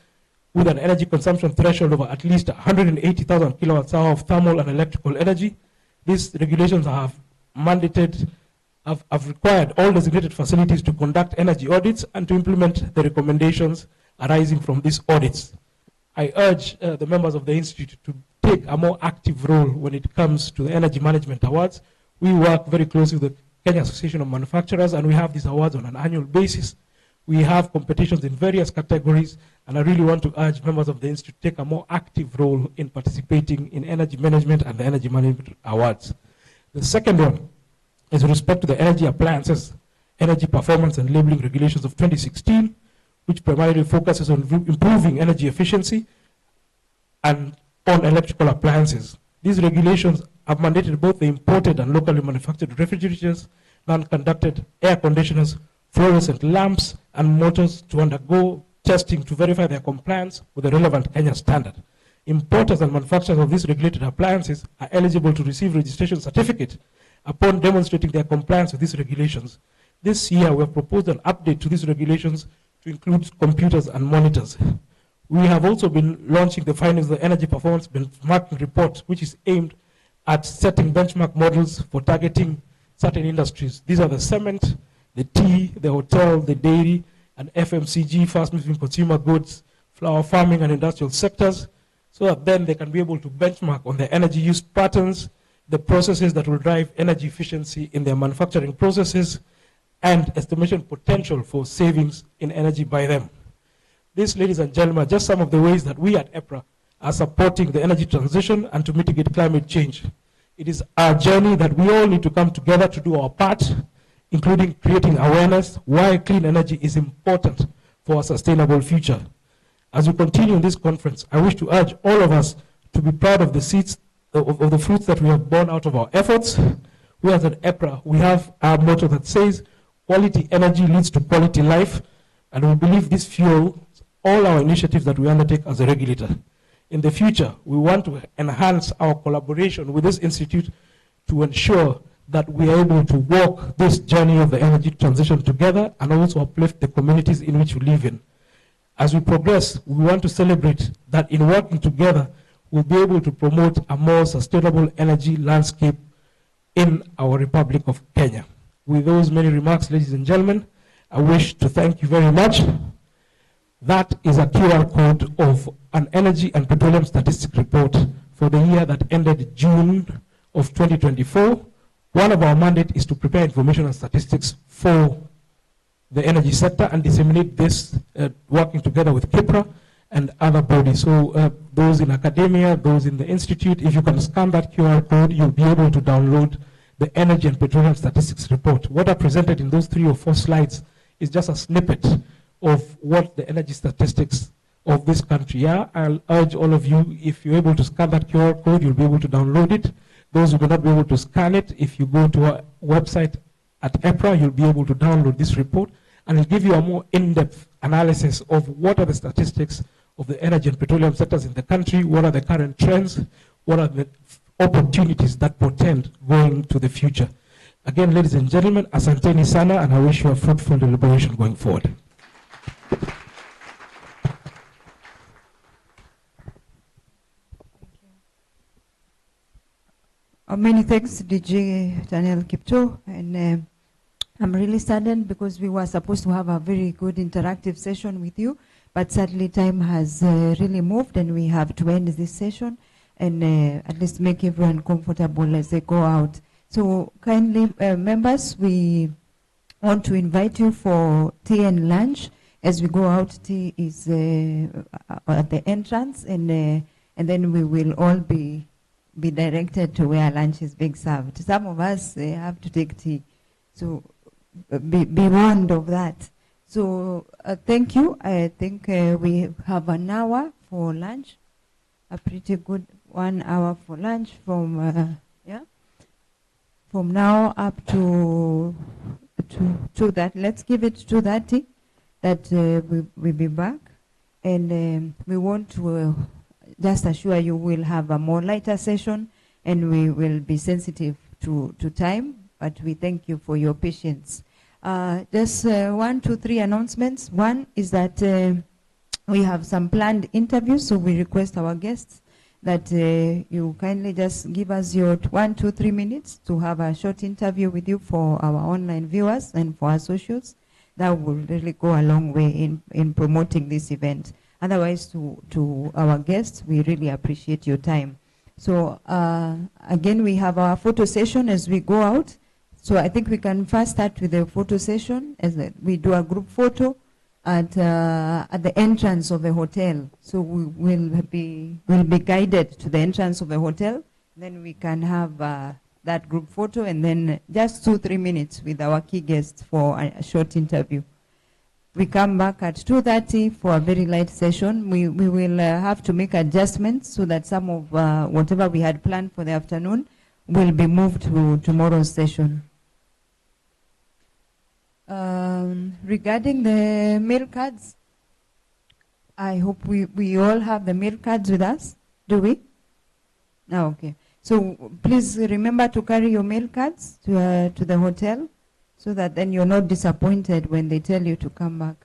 with an energy consumption threshold of at least 180,000 kilowatts hour of thermal and electrical energy. These regulations have required all designated facilities to conduct energy audits and to implement the recommendations arising from these audits. I urge the members of the Institute to take a more active role when it comes to the Energy Management Awards. We work very closely with the Kenya Association of Manufacturers, and we have these awards on an annual basis. We have competitions in various categories, and I really want to urge members of the Institute to take a more active role in participating in energy management and the Energy Management Awards. The second one is with respect to the Energy Appliances, Energy Performance and Labeling Regulations of 2016, which primarily focuses on improving energy efficiency and on electrical appliances. These regulations have mandated both the imported and locally manufactured refrigerators, non-conducted air conditioners, fluorescent lamps, and motors to undergo testing to verify their compliance with the relevant Kenya standard. Importers and manufacturers of these regulated appliances are eligible to receive registration certificate upon demonstrating their compliance with these regulations. This year, we have proposed an update to these regulations to include computers and monitors. We have also been launching the findings of the Energy Performance Benchmarking Report, which is aimed at setting benchmark models for targeting certain industries. These are the cement, the tea, the hotel, the dairy, and FMCG, fast-moving consumer goods, flower farming, and industrial sectors, so that then they can be able to benchmark on their energy use patterns, the processes that will drive energy efficiency in their manufacturing processes, and estimation potential for savings in energy by them. These, ladies and gentlemen, are just some of the ways that we at EPRA are supporting the energy transition and to mitigate climate change. It is our journey that we all need to come together to do our part, including creating awareness why clean energy is important for a sustainable future. As we continue in this conference, I wish to urge all of us to be proud of the seeds, of the fruits that we have borne out of our efforts. We as an EPRA, we have our motto that says, quality energy leads to quality life, and we believe this fuels all our initiatives that we undertake as a regulator. In the future, we want to enhance our collaboration with this institute to ensure that we are able to walk this journey of the energy transition together and also uplift the communities in which we live in. As we progress, we want to celebrate that in working together, we'll be able to promote a more sustainable energy landscape in our Republic of Kenya. With those many remarks, ladies and gentlemen, I wish to thank you very much. That is a QR code of an energy and petroleum statistics report for the year that ended June of 2024. One of our mandates is to prepare information and statistics for the energy sector and disseminate this working together with KIPRA and other bodies. So those in academia, those in the institute, if you can scan that QR code, you'll be able to download the Energy and Petroleum Statistics Report. What I presented in those 3 or 4 slides is just a snippet of what the energy statistics of this country. Yeah, I'll urge all of you, if you're able to scan that QR code, you'll be able to download it. Those who will not be able to scan it, if you go to our website at EPRA, you'll be able to download this report, and it'll give you a more in-depth analysis of what are the statistics of the energy and petroleum sectors in the country, what are the current trends, what are the opportunities that portend going to the future. Again, ladies and gentlemen, asanteni sana, and I wish you a fruitful deliberation going forward. Many thanks, DJ Daniel Kipto, and I'm really saddened because we were supposed to have a very good interactive session with you, but sadly time has really moved and we have to end this session and at least make everyone comfortable as they go out. So kindly, members, we want to invite you for tea and lunch. As we go out, tea is at the entrance, and then we will all be directed to where lunch is being served. Some of us have to take tea, so be warned of that. So thank you. I think we have an hour for lunch, a pretty good 1 hour for lunch from from now up to that. Let's give it 2:30 that we'll be back, and we want to just assure you we'll have a more lighter session, and we will be sensitive to time, but we thank you for your patience. Just 1, 2, 3 announcements. One is that we have some planned interviews, so we request our guests that you kindly just give us your 1, 2, 3 minutes to have a short interview with you for our online viewers and for our socials. That will really go a long way in promoting this event. Otherwise, to our guests, we really appreciate your time. So again, we have our photo session as we go out. So I think we can first start with the photo session, as we do a group photo at the entrance of the hotel. So we will be guided to the entrance of the hotel. Then we can have that group photo, and then just 2, 3 minutes with our key guests for a short interview. We come back at 2:30 for a very light session. We will have to make adjustments so that some of whatever we had planned for the afternoon will be moved to tomorrow's session. Regarding the mail cards, I hope we all have the mail cards with us. Do we? Oh, okay. So please remember to carry your mail cards to the hotel, so that then you're not disappointed when they tell you to come back.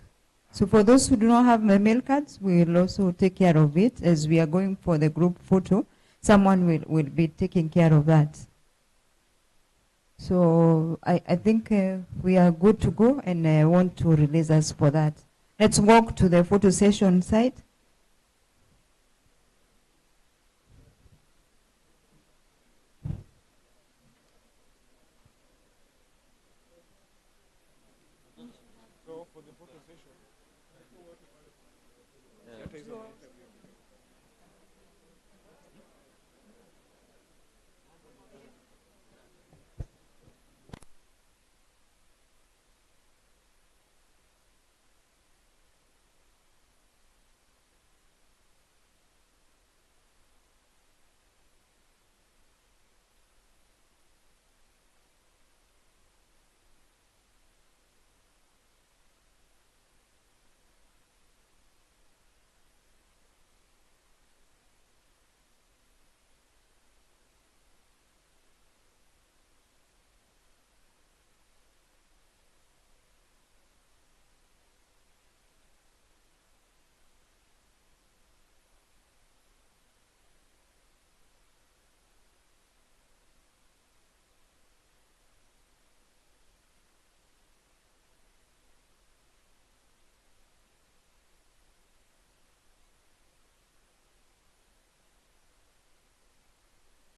So for those who do not have the mail cards, we will also take care of it. As we are going for the group photo, someone will be taking care of that. So I think we are good to go, and I want to release us for that. Let's walk to the photo session site.